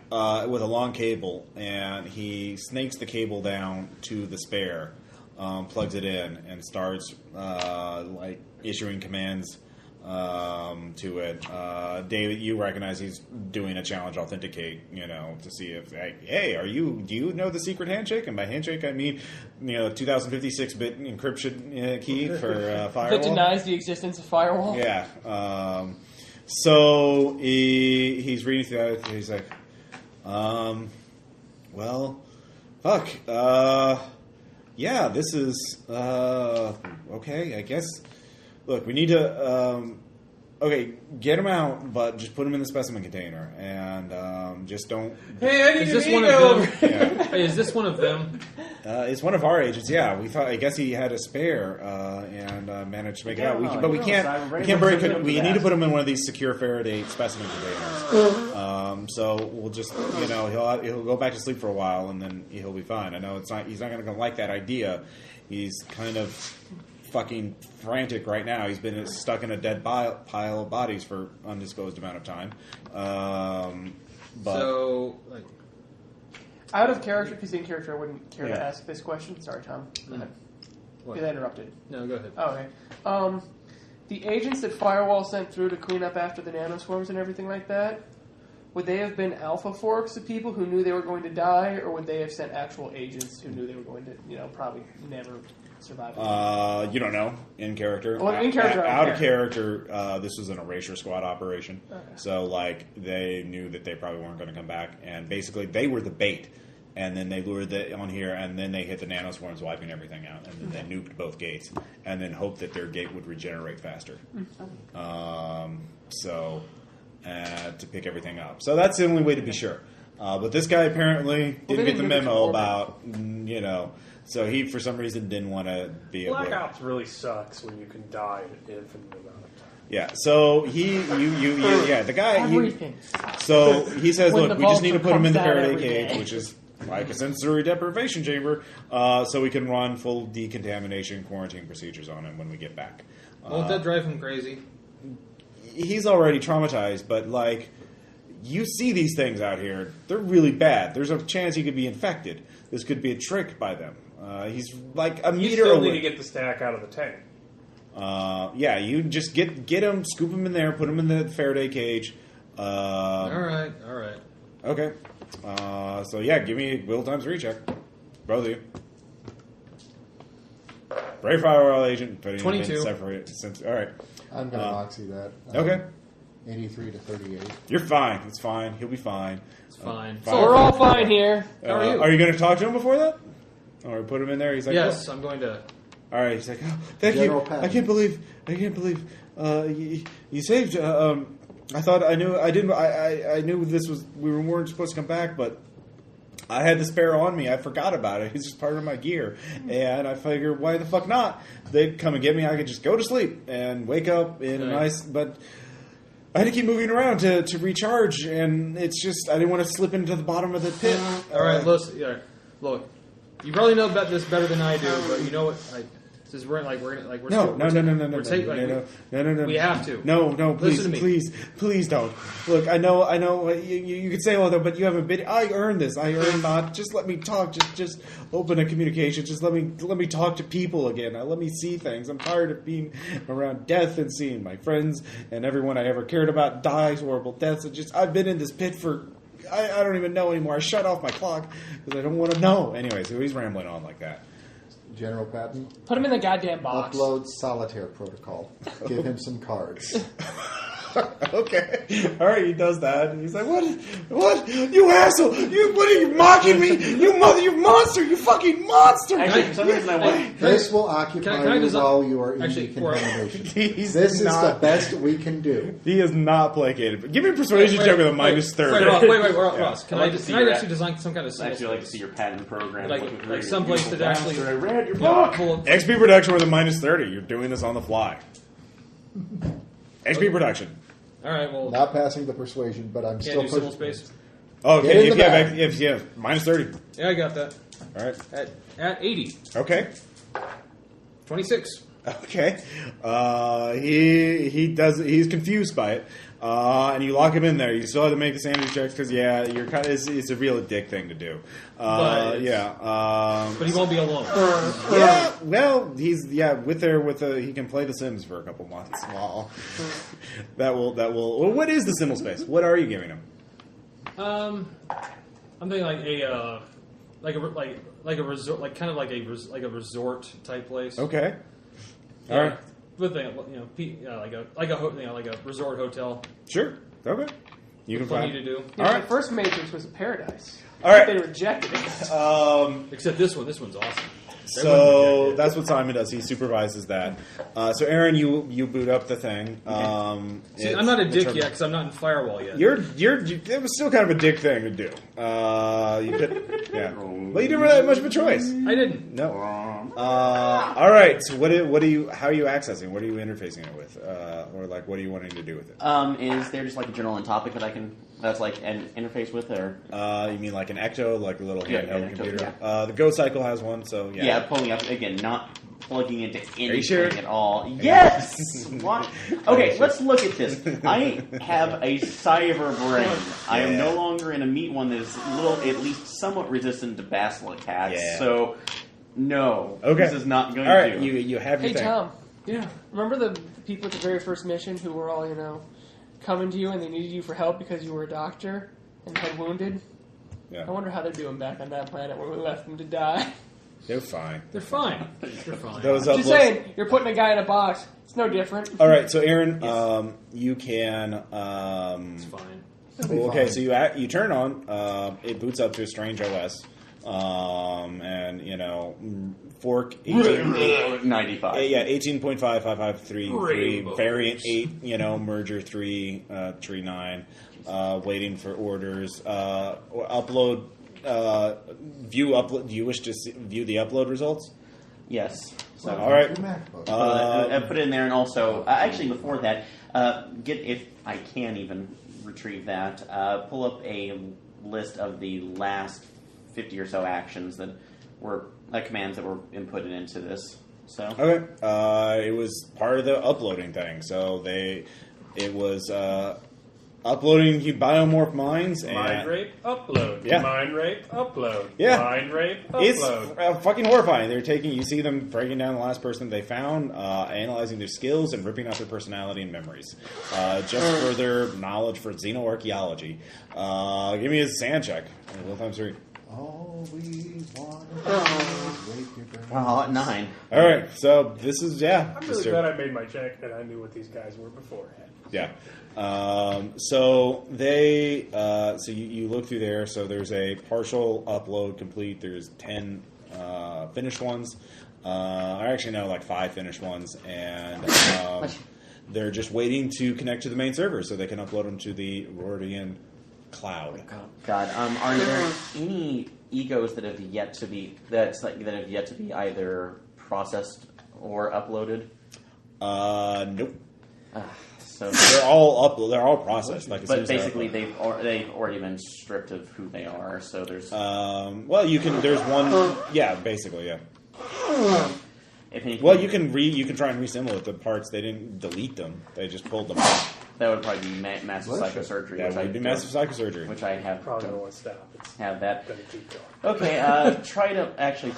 with a long cable, and he snakes the cable down to the spare, plugs it in, and starts issuing commands to it. David, you recognize he's doing a challenge authenticate, to see if, hey, do you know the secret handshake? And by handshake, I mean, 2056-bit encryption key for Firewall. That denies the existence of Firewall? Yeah. So he's reading through that. And he's like, well, fuck. Yeah, this is okay. I guess. Look, we need to. Okay, get him out, but just put him in the specimen container, and just don't. Hey, I need Is an this one ego. of them? Yeah. Hey, is this one of them? It's one of our agents. Yeah, we thought. I guess he had a spare and managed to make it out. But we can't. We can't break it. We need to put him in one of these secure Faraday specimen containers. So we'll just, he'll go back to sleep for a while, and then he'll be fine. I know it's not. He's not going to like that idea. He's kind of fucking frantic right now. He's been stuck in a dead pile of bodies for undisclosed amount of time. But So, like, Out of character, if he's in character, I wouldn't care Yeah. to ask this question. Sorry, Tom. Go ahead. what? Get interrupted. No, go ahead. Oh, okay. The agents that Firewall sent through to clean up after the nanoswarms and everything like that, would they have been alpha forks of people who knew they were going to die, or would they have sent actual agents who knew they were going to, probably never survive? you don't know in character. Well, in character, I don't out of care. character, this was an erasure squad operation. Okay. So like they knew that they probably weren't going to come back, and basically they were the bait. And then they lured on here, and then they hit the nanoswarms, wiping everything out, and then they nuked both gates, and then hoped that their gate would regenerate faster. To pick everything up. So that's the only way to be sure. But this guy apparently didn't get the memo about, so he for some reason didn't want to be able Black to. Ops really sucks when you can die an infinite amount of time. Yeah, so the guy. Everything. So he says, When look, the we just need to vulture put him in the comes out Faraday every cage, day. which is like a sensory deprivation chamber, so we can run full decontamination quarantine procedures on him when we get back. Won't that drive him crazy? He's already traumatized, but like, you see these things out here, they're really bad. There's a chance he could be infected. This could be a trick by them. He's like a You meter still away. need to get the stack out of the tank. You just get him, scoop him in there, put him in the Faraday cage. All right. Okay. Give me a will times recheck. Both of you. Brave Firewall agent. 22. All right. I'm going to moxie that. Okay. 83 to 38. You're fine. It's fine. He'll be fine. It's fine. So we're all fine here. How are you? Are you going to talk to him before that? Or put him in there? He's like, Yes, "Oh." I'm going to. All right. He's like, oh, thank General you. Patton. I can't believe. You saved. I thought I knew. I didn't. I knew this was. We weren't supposed to come back, but I had the spare on me. I forgot about it. It's just part of my gear, and I figured, why the fuck not? They'd come and get me. I could just go to sleep and wake up in a nice. But I had to keep moving around to recharge, and it's just I didn't want to slip into the bottom of the pit. All right, listen. Yeah, look, you probably know about this better than I do, but you know what? Since we're No. We have to. No, please, Listen to me. please don't. Look, I know. You could say all that, but you haven't been. I earned this. I earned not. Just let me talk. Just open a communication. Just let me talk to people again. Let me see things. I'm tired of being around death and seeing my friends and everyone I ever cared about die horrible deaths. I've been in this pit for. I don't even know anymore. I shut off my clock because I don't want to know. Anyway, so he's rambling on like that. General Patton, Put him in the goddamn box. upload solitaire protocol. Give him some cards. Okay. All right, he does that. And he's like, what? You asshole! What are you mocking me? You monster! You fucking monster! Actually, for some reason I want. This will occupy can I you design- while you are in Actually, decontamination. He's This is the not- best we can do. He is not placated. Give me a persuasion check with a minus 30. Wait, Ross. Can I'd I like to see can I your actually design some kind of I'd actually like to see your patent program. Like- looking through like your someplace beautiful that actually- bastard. I read your book book. full of XP production with a minus 30. You're doing this on the fly. XP production. All right, well, Not passing the persuasion, but I'm can't still do civil pushing. space. Oh, Get okay. in If the you, have, bag. if you have minus 30. Yeah, I got that. All right. At 80. Okay. 26. Okay. He's confused by it. And you lock him in there. You still have to make the sanity checks because, you're kind of, it's a real dick thing to do. But he won't be alone. Yeah, well, he's he can play The Sims for a couple months. Wow. that will. Well, what is the symbol space? What are you giving him? I'm thinking like a resort, like kind of like a resort type place. Okay. Yeah. All right. Good thing, like a resort hotel. Sure. Okay. You can Plenty find. to do. Yeah, All the right. first Matrix was a paradise. All right. They rejected it. Except this one. This one's awesome. So that's what Simon does. He supervises that. So Aaron, you boot up the thing. See, I'm not a dick yet because I'm not in Firewall yet. It was still kind of a dick thing to do. You could, yeah. Well, you didn't really have much of a choice. I didn't. No. All right. So what are you? How are you accessing? What are you interfacing it with? Or like, what are you wanting to do with it? Is there just like a general topic that I can that's like an interface with, or You mean like an Ecto, like a little Yeah, handheld an Ecto, computer? yeah. The Go Cycle has one. So yeah. pulling up again, not plugging into anything you sure? at all. Yes! What? Okay, let's look at this. I have a cyber brain. I am no longer in a meat one that is at least somewhat resistant to basilic cats. Yeah. So, no. Okay. This is not going All right, to. you have your Hey, thing. Tom. Yeah. Remember the people at the very first mission who were all, coming to you and they needed you for help because you were a doctor and had wounded? Yeah. I wonder how they're doing back on that planet where we left them to die. They're fine. They're fine. They're fine. Those Just uploads. saying, you're putting a guy in a box. It's no different. All right, so Aaron, you can. It's fine. Okay, so you turn on. It boots up to a strange OS, and fork 18, 95. yeah 18.5553 Rainbows. variant 8, merger 3 tree 9, waiting for orders. Upload. View upload. Do you wish to view the upload results? Yes. So, All right. Your MacBook. I put it in there, and also, actually, before that, if I can even retrieve that, pull up a list of the last 50 or so actions that were commands that were inputted into this. So Okay. It was part of the uploading thing. So it was uploading biomorph minds and Mind rape, upload. Yeah. Mind rape, upload. Yeah. Mind rape, it's upload. fucking horrifying. You see them breaking down the last person they found, analyzing their skills, and ripping out their personality and memories. Just further knowledge for xenoarchaeology. Give me a sand check. Well, times 3. All we want is wake your brain. 9. All right. So this is I'm really just glad I made my check and I knew what these guys were beforehand. Yeah. So they, you look through there. So there's a partial upload complete. There's 10 finished ones. I actually know 5 finished ones, and they're just waiting to connect to the main server so they can upload them to the Rordian cloud. God, are there any egos that have yet to be that have yet to be either processed or uploaded? Nope. So, They're all processed. As soon but as they're basically, uploaded. they've already been stripped of who they are. So there's you can. There's one. Yeah, basically, yeah. if anything, Well, you can try and reassemble the parts. They didn't delete them. They just pulled them out. that would probably be massive psychosurgery. That which would be massive psychosurgery. Which I have Probably don't want to stop. It's have that. going to keep going. Okay, try to actually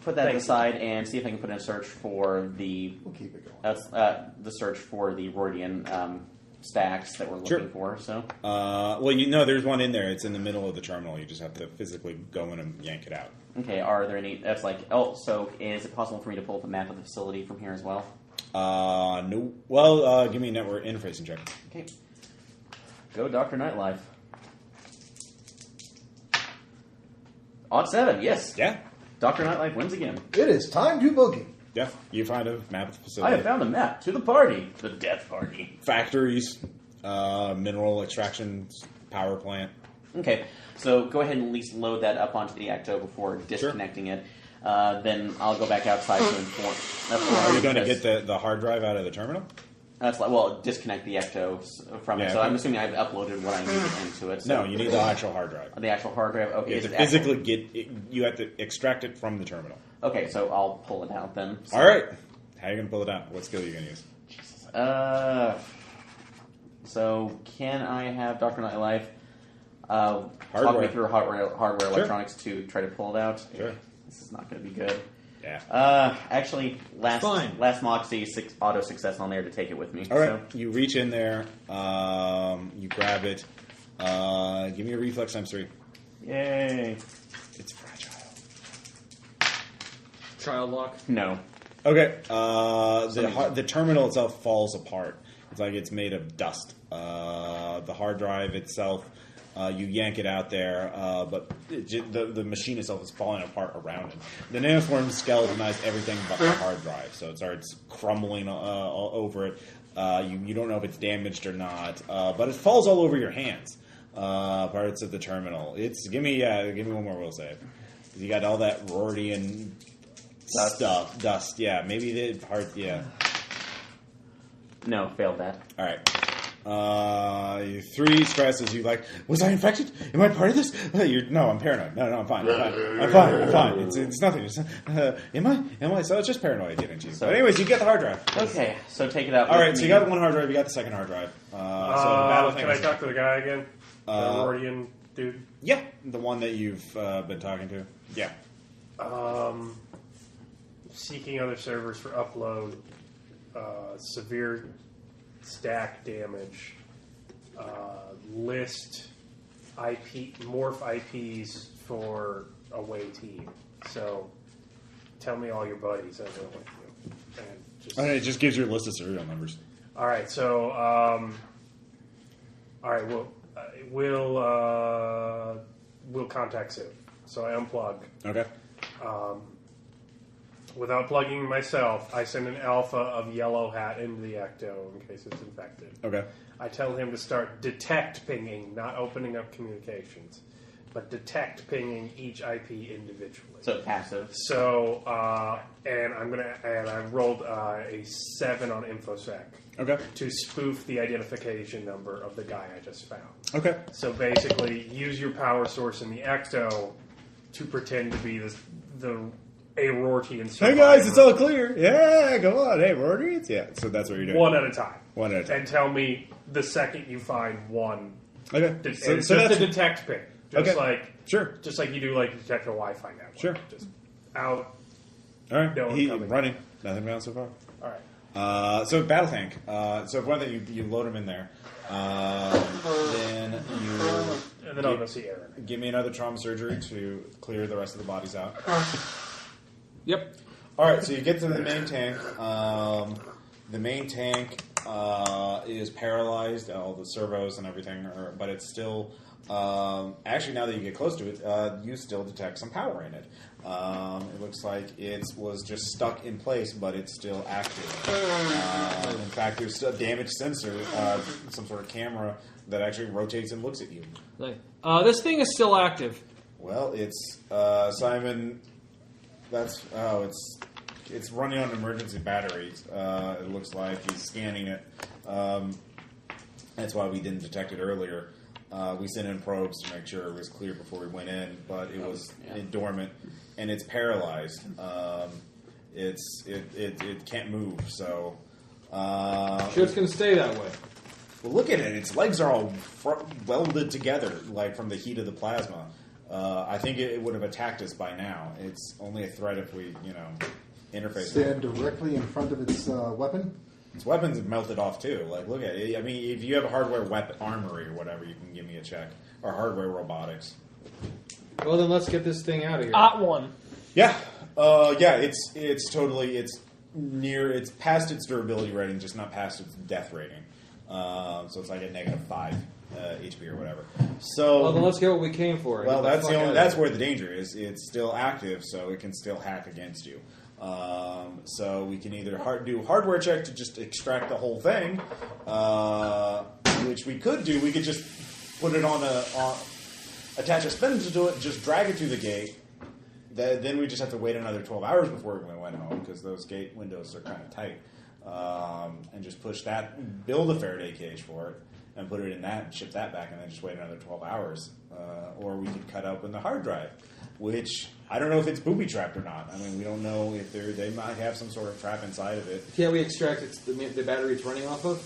put that aside and see if I can put in a search for the We'll keep it going. that's the search for the Rordian stacks that we're looking for. So there's one in there. It's in the middle of the terminal. You just have to physically go in and yank it out. okay, are there any? That's so is it possible for me to pull up a map of the facility from here as well? No. Well, give me a network interfacing check. Okay, go Dr. Nightlife. Odd 7, yes. Yeah. Dr. Nightlife wins again. It is time to boogie. Yeah. You find a map of the I facility. have found a map to the party, the death party. Factories, mineral extraction, power plant. Okay, so go ahead and at least load that up onto the Ecto before disconnecting it. Then I'll go back outside to inform. Are you going to get the hard drive out of the terminal? That's disconnect the Ecto from it. Yeah, So okay. I'm assuming I've uploaded what I needed into it. So No, you need the actual hard drive. the actual hard drive. Okay, You is have it to physically get it, you have to extract it from the terminal. okay, so I'll pull it out then. So, All right. How are you going to pull it out? What skill are you going to use? So can I have Dr. Nightlife talk Hardware. me through hardware Sure. electronics to try to pull it out? Sure. This is not going to be good. Yeah. Actually, last Moxie auto success on there to take it with me. All right. So, You reach in there. You grab it. Give me a reflex times 3. yay! It's fragile. Child lock. No. Okay. The terminal itself falls apart. It's like it's made of dust. The hard drive itself, you yank it out there, but the machine itself is falling apart around it. The nanoform skeletonized everything but the hard drive, so it starts crumbling all over it. You don't know if it's damaged or not, but it falls all over your hands. Parts of the terminal. Give me one more will save. You got all that Rordian dust. Yeah, maybe the hard. Yeah. No, failed that. All right. 3 stress as you like. Was I infected? Am I part of this? No, I'm paranoid. No, I'm fine. I'm fine. It's nothing. Am I? So it's just paranoia getting to you. So- But anyways, you get the hard drive. Okay, so take it out. All with right, so me. you got one hard drive. You got the second hard drive. So the battle thing Can I is- talk to the guy again? The Rordian dude? Yeah, the one that you've been talking to. Yeah. Seeking other servers for upload, severe stack damage, list morph IPs for away team. So tell me all your buddies that are with you. And just, It just gives you a list of serial numbers. all right, so all right, we'll contact soon. So I unplug. Okay. Without plugging myself, I send an alpha of Yellow Hat into the Ecto in case it's infected. Okay. I tell him to start detect pinging, not opening up communications, but detect pinging each IP individually. So passive. So, and I rolled a 7 on InfoSec Okay. to spoof the identification number of the guy I just found. Okay. So basically, use your power source in the Ecto to pretend to be the Aurortian survivor. Hey guys, it's all clear. Yeah, go on. Hey, Rotary. Yeah. So that's what you're doing. One at a time. One at a time. And tell me the second you find one. Okay. And So it's that's just a detect ping. Just Okay. like sure. just like you do like detect a Wi-Fi network. Sure. Just out. All right. No one He coming. running. Nothing down so far. All right. So battle tank. So one thing you load him in there. Then you And then I'll go see Aaron. give me another trauma surgery to clear the rest of the bodies out. Yep. All right, so you get to the main tank. The main tank is paralyzed, all the servos and everything, but it's still. Actually, now that you get close to it, you still detect some power in it. It looks like it was just stuck in place, but it's still active. In fact, there's still a damaged sensor, some sort of camera that actually rotates and looks at you. This thing is still active. Well, it's Simon. It's running on emergency batteries. It looks like he's scanning it. That's why we didn't detect it earlier. We sent in probes to make sure it was clear before we went in, but it was dormant and it's paralyzed. It can't move. So Sure, it's going to stay that way. well, look at it. Its legs are all welded together, like from the heat of the plasma. I think it would have attacked us by now. It's only a threat if we, interface. Stand directly in front of its weapon. Its weapons have melted off too. Like, look at it. I mean, if you have a hardware weapon armory or whatever, you can give me a check. Or hardware robotics. Well, then let's get this thing out of here. Ot1. Yeah, it's totally it's past its durability rating, just not past its death rating. So it's like a -5 HP or whatever. So Well, then let's get what we came for. well, Get the that's fuck the out only. of That's here. where the danger is. It's still active, so it can still hack against you. So we can either do a hardware check to just extract the whole thing, which we could do. We could just put it attach a spindle to it, just drag it through the gate. Then we just have to wait another 12 hours before we went home because those gate windows are kind of tight. And just push that, build a Faraday cage for it, and put it in that and ship that back, and then just wait another 12 hours. Or we could cut open the hard drive, which I don't know if it's booby trapped or not. I mean, we don't know if they might have some sort of trap inside of it. Can't we extract the battery it's running off of?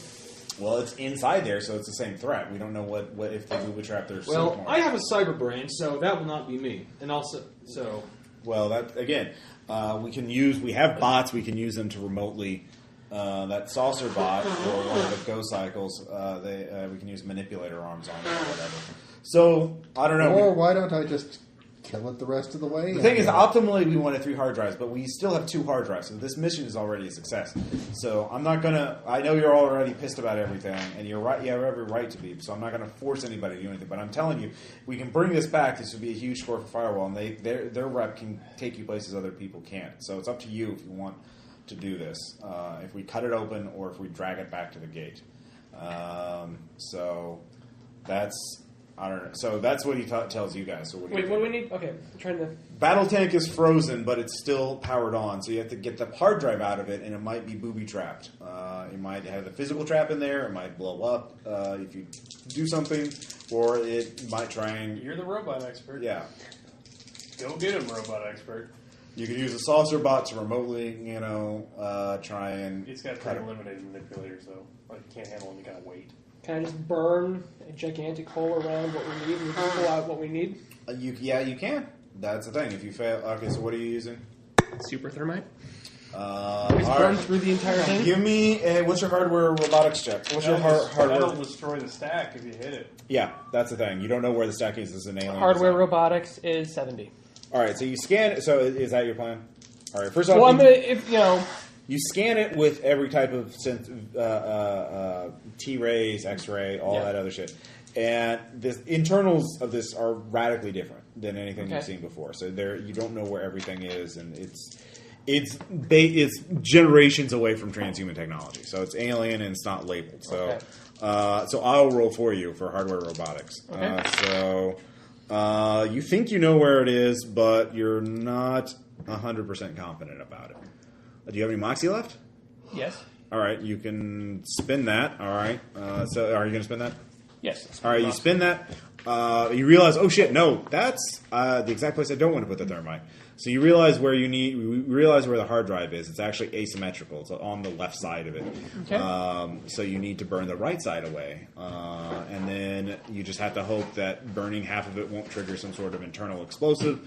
Well, it's inside there, so it's the same threat. We don't know what if they booby trap their Well, signal. I have a cyber brain, so that will not be me. And also, Well, that again, we have bots. We can use them to remotely. That saucer bot or one of the Go cycles, we can use manipulator arms on it or whatever. So I don't know. Or why don't I just kill it the rest of the way? The thing is, optimally, we wanted 3 hard drives, but we still have 2 hard drives, so this mission is already a success. So I'm not gonna. I know you're already pissed about everything, and you're right. You have every right to be. So I'm not gonna force anybody to do anything. But I'm telling you, we can bring this back. This would be a huge score for Firewall, and their rep can take you places other people can't. So it's up to you if you want to do this. If we cut it open or if we drag it back to the gate. So that's I don't know. So that's what he tells you guys. So what do you Wait, what do we need? Okay, I'm trying to. Battle tank is frozen, but it's still powered on. So you have to get the hard drive out of it, and it might be booby trapped. It might have a physical trap in there. It might blow up if you do something, or it might try and. You're the robot expert. Yeah. Go get him, robot expert. You can use a saucer bot to remotely, try and. It's got pretty limited manipulators, though. Like, you can't handle any kind of weight. Can I just burn a gigantic hole around what we need and we can pull out what we need? You can. That's the thing. If you fail, okay. So what are you using? Super thermite. Just Just burn through the entire thing. Give me what's your hardware robotics check? What's your hardware? That'll destroy the stack if you hit it. Yeah, that's the thing. You don't know where the stack is. This is an alien. Hardware design. robotics is 70. All right, so you scan it. So is that your plan? All right. First off, Well, I'm gonna you scan it with every type of T-rays, X-ray, all that other shit. And the internals of this are radically different than anything you've seen before. So you don't know where everything is, and it's generations away from transhuman technology. So it's alien and it's not labeled. So so I'll roll for you for hardware robotics. Okay. You think you know where it is, but you're not 100% confident about it. Do you have any Moxie left? Yes. All right, you can spin that. All right. So are you going to spin that? Yes. All right, you spin that. You realize, oh shit, no, that's the exact place I don't want to put the thermite. So you realize where you realize where the hard drive is. It's actually asymmetrical. It's on the left side of it. Okay. So you need to burn the right side away, and then you just have to hope that burning half of it won't trigger some sort of internal explosive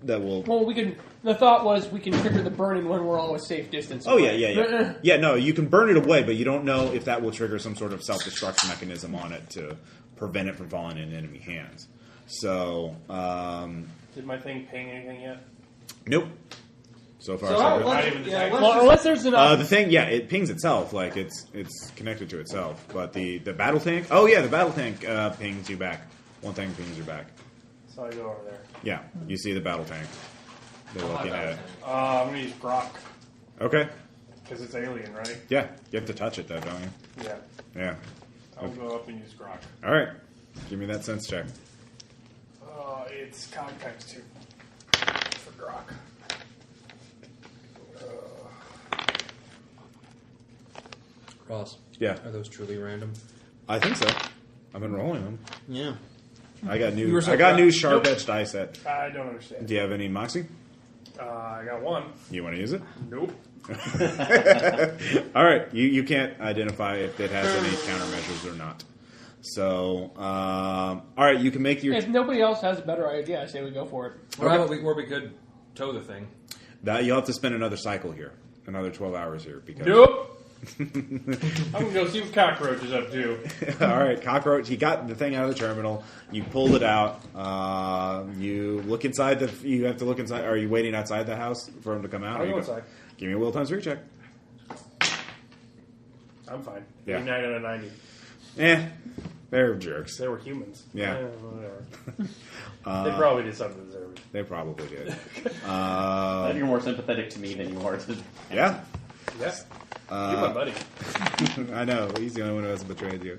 that will. Well, we can. The thought was we can trigger the burning when we're all a safe distance. Oh away. yeah. Yeah, no, you can burn it away, but you don't know if that will trigger some sort of self-destruct mechanism on it to prevent it from falling in enemy hands. So, Did my thing ping anything yet? nope. So far, So so good. Not even detected. Well, unless there's enough. The thing, yeah, it pings itself, like it's connected to itself. But the battle tank, oh yeah, the battle tank pings you back. One thing pings you back. So I go over there. Yeah, you see the battle tank. They're looking at it. I'm going to use Grok. Okay. Because it's alien, right? Yeah, you have to touch it though, don't you? Yeah. Yeah. I'll go up and use Grok. All right. Give me that sense check. It's cog times 2 for Grok. Ross. Yeah. Are those truly random? I think so. I've been rolling them. Yeah. I got new. were so I got proud. new sharp edge die set. I don't understand. Do you have any Moxie? I got one. You want to use it? Nope. All right. You can't identify if it has any countermeasures or not. So, all right. You can make your. If nobody else has a better idea, I say we go for it. Or how about we could tow the thing? That you'll have to spend another cycle here, another 12 hours here because. Nope. I'm going to go see what Cockroach is up to. All right, cockroach. You got the thing out of the terminal. You pulled it out. You look inside the. You have to look inside. Are you waiting outside the house for him to come out? I'll Or you go inside. Give me a will times 3 check. I'm fine. Yeah. 9 out of 90. They're jerks. They were humans. Yeah. Whatever. They probably did something to deserve it. They probably did. I think you're more sympathetic to me than you are to. Yeah. Yes. You're my buddy. I know. He's the only one who hasn't betrayed you.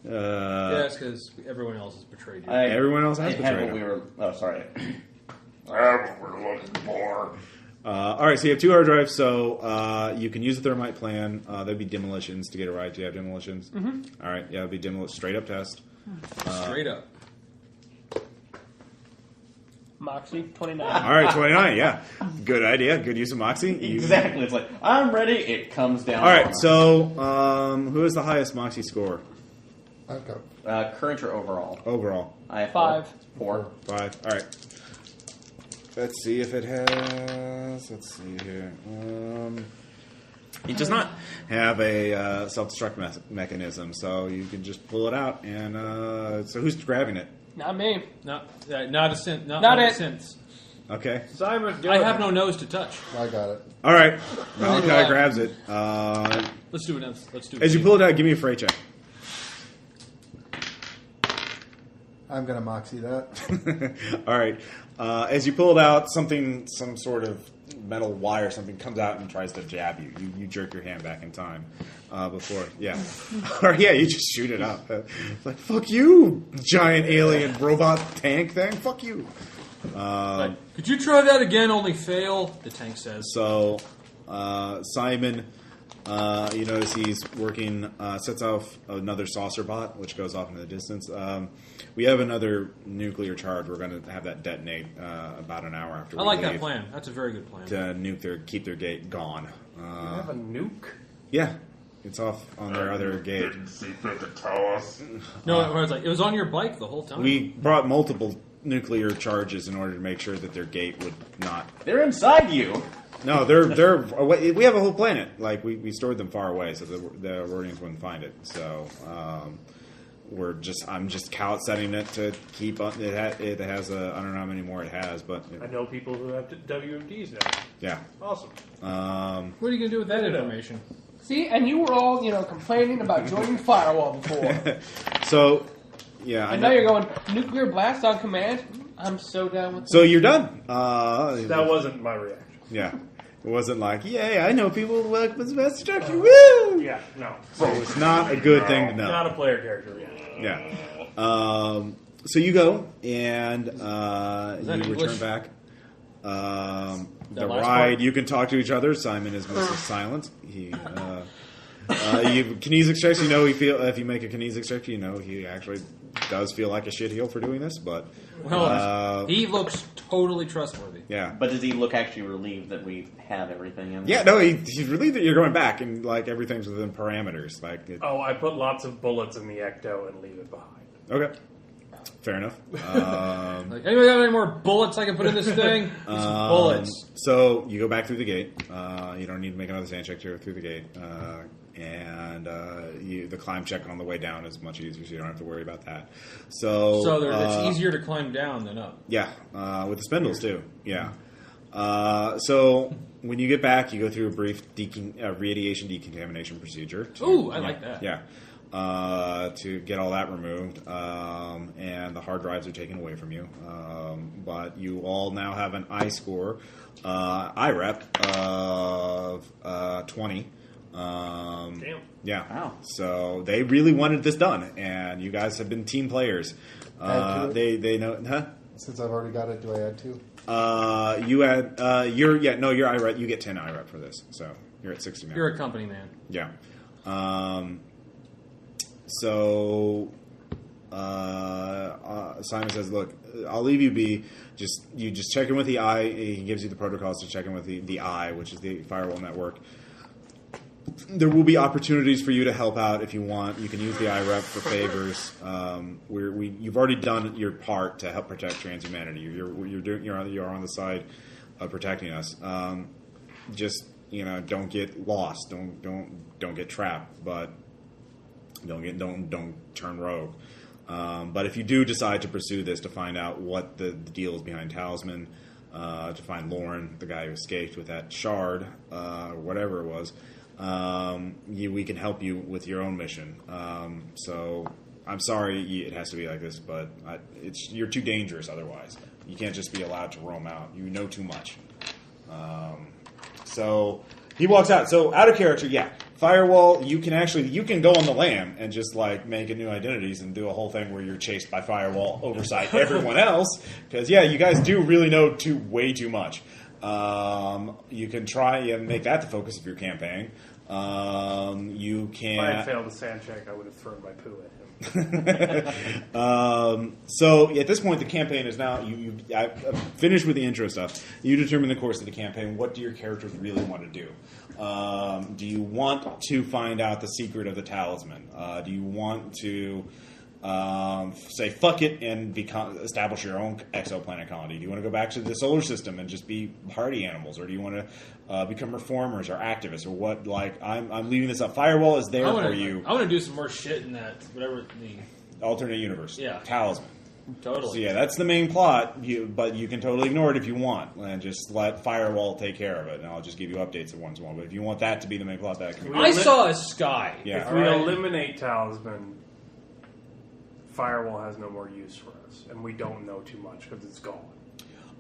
Yeah, it's because everyone else has betrayed you. Everyone else has I had betrayed what we him. were. Oh, sorry. That's what we're looking for. All right, so you have 2 hard drives, so you can use the thermite plan. There'd be demolitions to get it right. Do you have demolitions? Mm-hmm. All right, yeah, it'd be straight up test. Straight up. Moxie, 29. All right, 29, yeah. Good idea. Good use of Moxie. Exactly. It's like, I'm ready. It comes down. All right, so who has the highest Moxie score? I've got Current or overall? Overall. I have 5. 4. 5. All right. Let's see if it has. Let's see here. It does not have a self-destruct mechanism, so you can just pull it out. And so who's grabbing it? Not me. Not a sense. Not a it. sense. Okay. Simon, go I ahead. have no nose to touch. I got it. All right. Malachi grabs it. Let's do it. Let's do it. As you pull it out, give me a freight check. I'm going to moxie that. All right. As you pull it out, some sort of metal wire or something comes out and tries to jab you. You jerk your hand back in time before, or you just shoot it up. It's like, fuck you, giant alien robot tank thing. Fuck you. Could you try that again? Only fail. The tank says. So, Simon, you notice he's working. Sets off another saucer bot, which goes off into the distance. We have another nuclear charge. We're going to have that detonate about an hour after. I like that plan. That's a very good plan. To keep their gate gone. You have a nuke? Yeah, it's off on their other gate. Didn't see fit to tell us. No, I was like, it was on your bike the whole time. We brought multiple nuclear charges in order to make sure that their gate would not. They're inside you. No, they're away. We have a whole planet. Like we stored them far away so the Rhodians wouldn't find it. So I'm just setting it to keep on. It has I don't know how many more it has, but I know people who have WMDs now. yeah. Awesome. What are you going to do with that information? See, and you were all, complaining about joining Firewall before. So, yeah. And now you're going, nuclear blast on command? I'm so down with So you're done. That wasn't my reaction. Yeah. It wasn't like, yay, I know people who work with mass destruction. Woo! Yeah, no. So it's not a good thing to know. Not a player character yet. Yeah. So you go and you English? return back. The last ride, part? you can talk to each other. Simon is mostly silent. He, you kinesics checks. If you make a kinesics check, he actually does feel like a shitheel for doing this. But he looks totally trustworthy. yeah. But does he look actually relieved that we have everything in? Yeah, no, he's relieved that you're going back and everything's within parameters. I put lots of bullets in the ecto and leave it behind. Okay, fair enough. Anybody got any more bullets I can put in this thing? Need some bullets. So you go back through the gate. You don't need to make another sand check to go through the gate. And the climb check on the way down is much easier, so you don't have to worry about that. So it's easier to climb down than up. Yeah, with the spindles too. Yeah. So when you get back, you go through a brief radiation decontamination procedure. Ooh, I like that. Yeah. To get all that removed, and the hard drives are taken away from you. But you all now have an I score, IREP of 20. Damn. Yeah. Wow. So they really wanted this done, and you guys have been team players. Add to They know, huh? Since I've already got it, do I add 2? You add you're IREP. You get 10 IREP for this, so you're at 60 now. You're a company man. Yeah. So Simon says, "Look, I'll leave you be. You just check in with the I. He gives you the protocols to check in with the I, which is the Firewall network. There will be opportunities for you to help out if you want. You can use the IREP for favors. You've already done your part to help protect transhumanity. You're on the side of protecting us. Just don't get lost. Don't get trapped. But don't turn rogue. But if you do decide to pursue this to find out what the deal is behind Talisman, to find Lauren, the guy who escaped with that shard, or whatever it was." We can help you with your own mission. So I'm sorry it has to be like this, but you're too dangerous otherwise. You can't just be allowed to roam out. You know too much. So he walks out. So out of character, yeah. Firewall, you can go on the lam and just make a new identities and do a whole thing where you're chased by Firewall, oversight everyone else. Because you guys do really know way too much. You can try and make that the focus of your campaign. You can. If I had failed the sand check, I would have thrown my poo at him. So at this point, the campaign is now. I finished with the intro stuff. You determine the course of the campaign. What do your characters really want to do? Do you want to find out the secret of the talisman? Do you want to say fuck it and establish your own exoplanet colony? Do you want to go back to the solar system and just be party animals, or do you want to become reformers or activists, or what? I'm leaving this up. Firewall is there for you. I want to do some more shit in that whatever the alternate universe. Yeah. Talisman. Totally. So yeah, that's the main plot. But you can totally ignore it if you want, and just let Firewall take care of it. And I'll just give you updates once in a while. But if you want that to be the main plot, that can be. I saw a sky. Yeah. If we eliminate Talisman, Firewall has no more use for us, and we don't know too much because it's gone.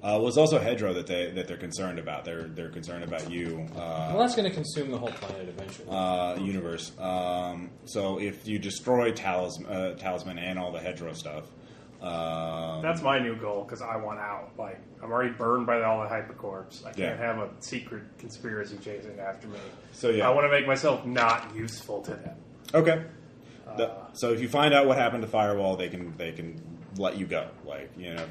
Well, it's also Hedro that they're concerned about. They're concerned about you. Well, that's going to consume the whole planet eventually. Universe. So if you destroy Talisman and all the Hedro stuff, that's my new goal because I want out. Like I'm already burned by all the hypercorps. I can't have a secret conspiracy chasing after me. So yeah, I want to make myself not useful to them. Okay. So if you find out what happened to Firewall, they can let you go. Like Yeah.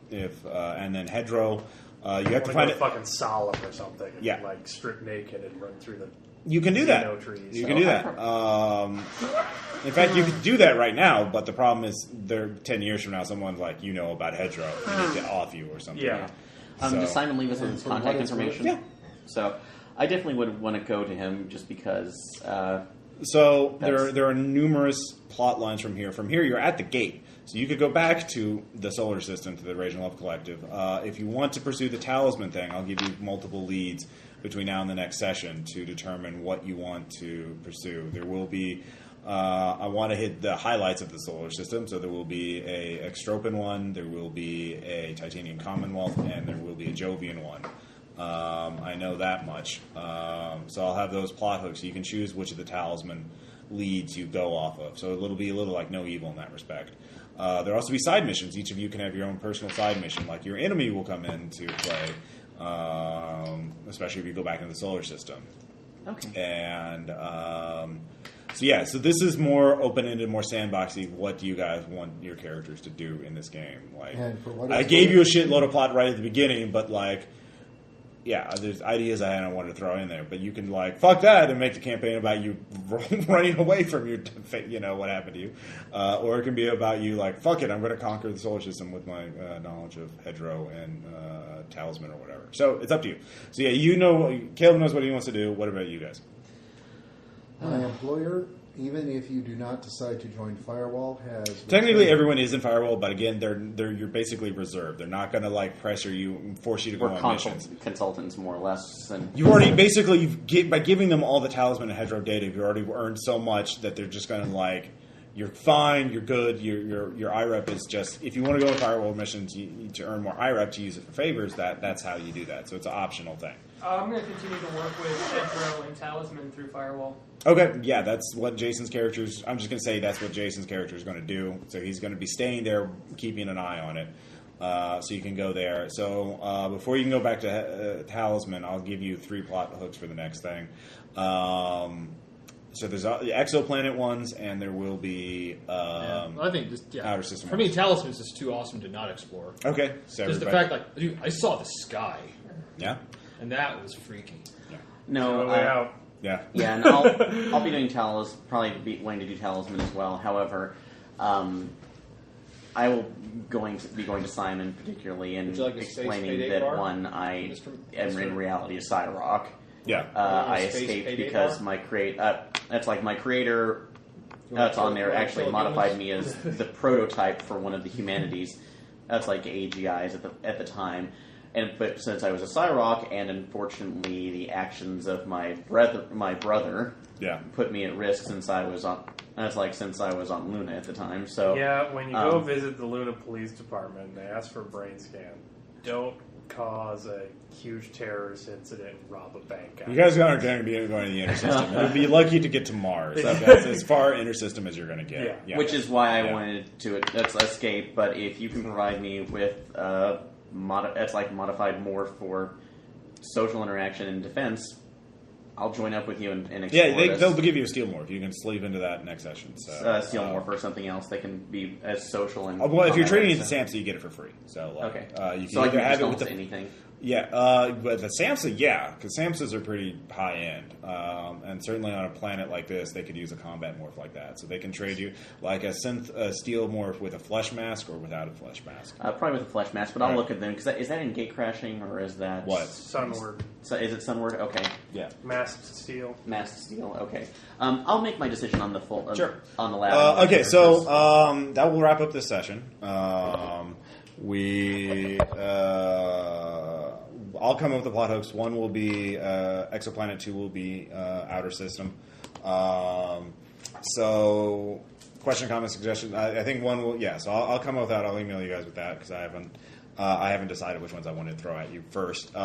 If and then Hedro, you have to I find go it. fucking solemn or something. And, Yeah. like strip naked and run through the. You can do that. Xeno trees. You can do that. In fact, you could do that right now. But the problem is, 10 years from now, someone's like, about Hedro, and they get off you or something. Yeah. Does Simon leave us with his contact information? Yeah. So I definitely would want to go to him just because. So there are numerous plot lines from here. From here, you're at the gate. So you could go back to the solar system, to the Raging Love Collective. If you want to pursue the Talisman thing, I'll give you multiple leads between now and the next session to determine what you want to pursue. There will be... I want to hit the highlights of the solar system, so there will be a Extropan one, there will be a Titanium Commonwealth, and there will be a Jovian one. I know that much. So I'll have those plot hooks. So you can choose which of the Talisman leads you go off of. So it'll be a little like No Evil in that respect. There'll also be side missions. Each of you can have your own personal side mission. Like your enemy will come into play, especially if you go back into the solar system. Okay. And so this is more open-ended, more sandboxy. What do you guys want your characters to do in this game? Like, And for what I it's gave worth- you a shitload of plot right at the beginning, but like, there's ideas I wanted to throw in there. But you can fuck that and make the campaign about you running away from your, what happened to you, or it can be about you fuck it, I'm going to conquer the solar system with my knowledge of Hedro and Talisman or whatever. So it's up to you. So Caleb knows what he wants to do. What about you guys? My employer, even if you do not decide to join Firewall, has Technically, everyone is in Firewall, but again, you're basically reserved. They're not going to pressure you, and force you to go We're on missions. consultants, more or less. And You already basically by giving them all the Talisman and Hedro data, you've already earned so much that they're just going to you're fine, you're good. Your IREP is just if you want to go on Firewall missions to earn more IREP to use it for favors. That's how you do that. So it's an optional thing. I'm going to continue to work with Hedro and Talisman through Firewall. Okay, yeah, that's what Jason's character's... I'm just going to say that's what Jason's character is going to do. So he's going to be staying there, keeping an eye on it. So you can go there. So before you can go back to Talisman, I'll give you 3 plot hooks for the next thing. So there's the exoplanet ones, and there will be I think outer system for ones. me, Talisman's just too awesome to not explore. Okay, so Just the everybody... fact, dude, I saw the sky, Yeah? and that was freaky. no, Way out. Yeah. yeah, and I'll be doing probably be wanting to do Talisman as well. However, I will be going to Simon particularly and Would you like a space explaining payday that bar? one I Mr. am in reality a Cyrock. Yeah. I Space escaped payday because bar? my creator that's on there actually modified me as the prototype for one of the humanities. That's like AGIs at the time. But since I was a Cyrock, and unfortunately the actions of my brother put me at risk since I was on Luna at the time. So Yeah, when you go visit the Luna Police Department and they ask for a brain scan, don't cause a huge terrorist incident and rob a bank. You guys aren't going to be going to the inner system. You'll be lucky to get to Mars. That's as far inner system as you're going to get. Yeah. which is why I wanted to escape. But if you can provide me with modified more for social interaction and defense, I'll join up with you and explore this. They'll give you a steal more if you can sleep into that next session. So steal more for something else. They can be as social and. Well, if you're trading it so. to SAMHSA, you get it for free. So Okay. You can So I either can have just it with almost the anything. Yeah, but the SAMHSA, because SAMHSAs are pretty high end, and certainly on a planet like this, they could use a combat morph like that. So they can trade you like a synth steel morph with a flesh mask or without a flesh mask. Probably with a flesh mask, but I'll look at them because is that in gatecrashing or is that What? Sunward. So is it Sunward? Okay, Yeah. Masked steel. masked steel. Okay, I'll make my decision on the full Sure. on the lab. Okay, so that will wrap up this session. I'll come up with the plot hooks. One will be exoplanet. 2 will be outer system. So question, comment, suggestion. I think one will. Yeah, so I'll come up with that. I'll email you guys with that because I haven't decided which ones I wanted to throw at you first. Or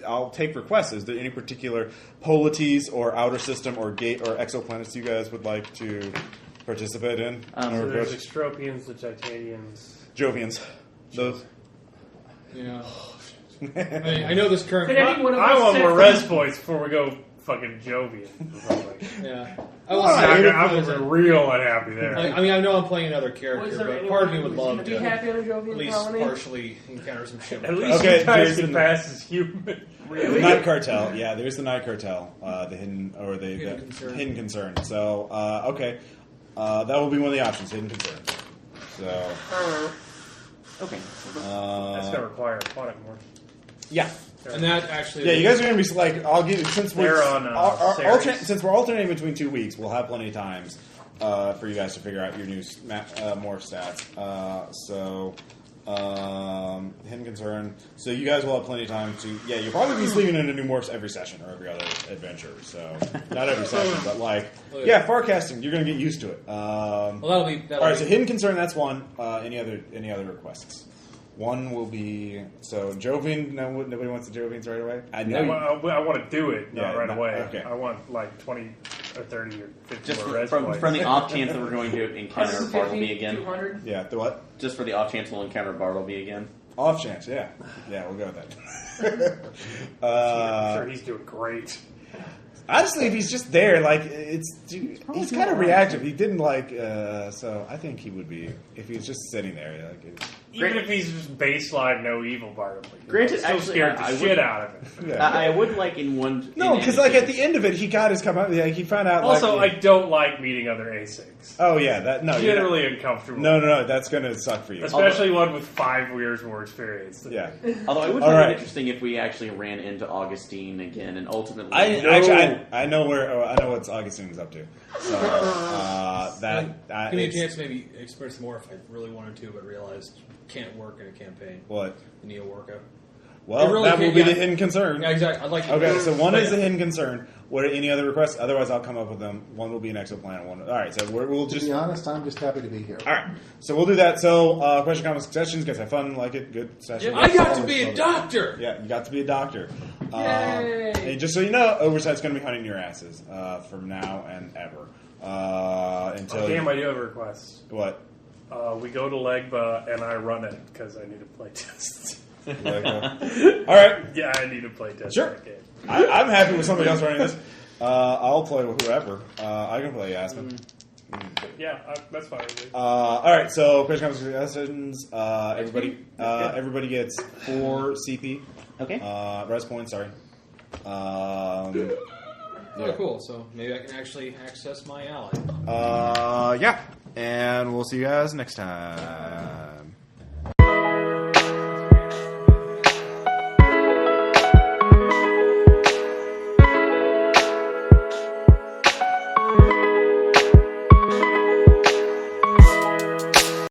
I'll take requests. Is there any particular polities or outer system or gate or exoplanets you guys would like to participate in? So there's Extropians, the Titanians. Jovians. Those. Yeah. I know this current. Could anyone of I us want set more for- res points before we go fucking Jovian. Yeah. I'm real unhappy there. I mean, I know I'm playing another Was character, there but anyone part of me who would was love gonna to be happy on a at Jovian least colony? partially encounter some shit. At with least Okay, you guys Jason. can pass as human. The Night Cartel. Yeah, there's the Night Cartel. The hidden or the Hidden Concern. So okay, that will be one of the options. Hidden concern. So Okay. That's going to require a quantum more. yeah. And that actually, Yeah, you guys are going to be like, I'll give you since we're They're on, Ceres. since we're alternating between 2 weeks, we'll have plenty of times for you guys to figure out your new morph stats. Hidden concern. So you guys will have plenty of time to. Yeah, you'll probably be sleeping into new morphs every session or every other adventure. So not every session, but like forecasting. You're going to get used to it. Well, that'll be. All right, so hidden concern. That's one. Any other requests? One will be Jovian. No, nobody wants the Jovians right away. I know. I want to do it, not right away. Okay. I want like 20 or 30 or 50 Just more res from points. the off chance that we're going to encounter 150, Bartleby again. 200. Yeah, the what? Just for the off chance we'll encounter Bartleby again. Off chance, yeah, we'll go with that. I'm sure he's doing great. Honestly, if he's just there, like he's kind of reactive. He didn't so I think he would be if he was just sitting there. Like, Even if he's just baseline no evil Bartleby. Granted, still actually, scared the I shit would- out of it. yeah. I would like in one. No, in because any like at case- the end of it, he got his come out. Like, he found out. Also, like, I don't like meeting other A6s. oh yeah, that no, you're Generally uncomfortable. no, that's gonna suck for you. Especially one with 5 years more experience. Than Yeah. me. Although I would All find right. it interesting if we actually ran into Augustine again and ultimately. I know where I know what Augustine's up to. So give me a chance to maybe express more if I really wanted to, but realized can't work in a campaign. What? The Neo workout. Well, It really that will can't- be yeah. the hidden concern. Yeah, exactly. I'd like to. Okay, so one but is the hidden concern. What are any other requests? Otherwise, I'll come up with them. One will be an exoplanet. One. All right, so we'll To just. be honest, I'm just happy to be here. All right, so we'll do that. So, question, comments, suggestions. Guys, have fun, like it, good session. I got to be a doctor. Yeah, you got to be a doctor. Yay! And just so you know, Oversight's going to be hunting your asses from now and ever. Until Damn, I do have a request. what? We go to Legba and I run it because I need a play test. All right, Yeah, I need a play test. Sure. for that game. I'm happy with somebody else running this. I'll play with whoever. I can play Aspen. Yeah, that's fine with me. All right, so question, comments, suggestions. Everybody gets 4 CP. Okay. Res points. Sorry. Oh, cool. So maybe I can actually access my ally. Yeah, and we'll see you guys next time.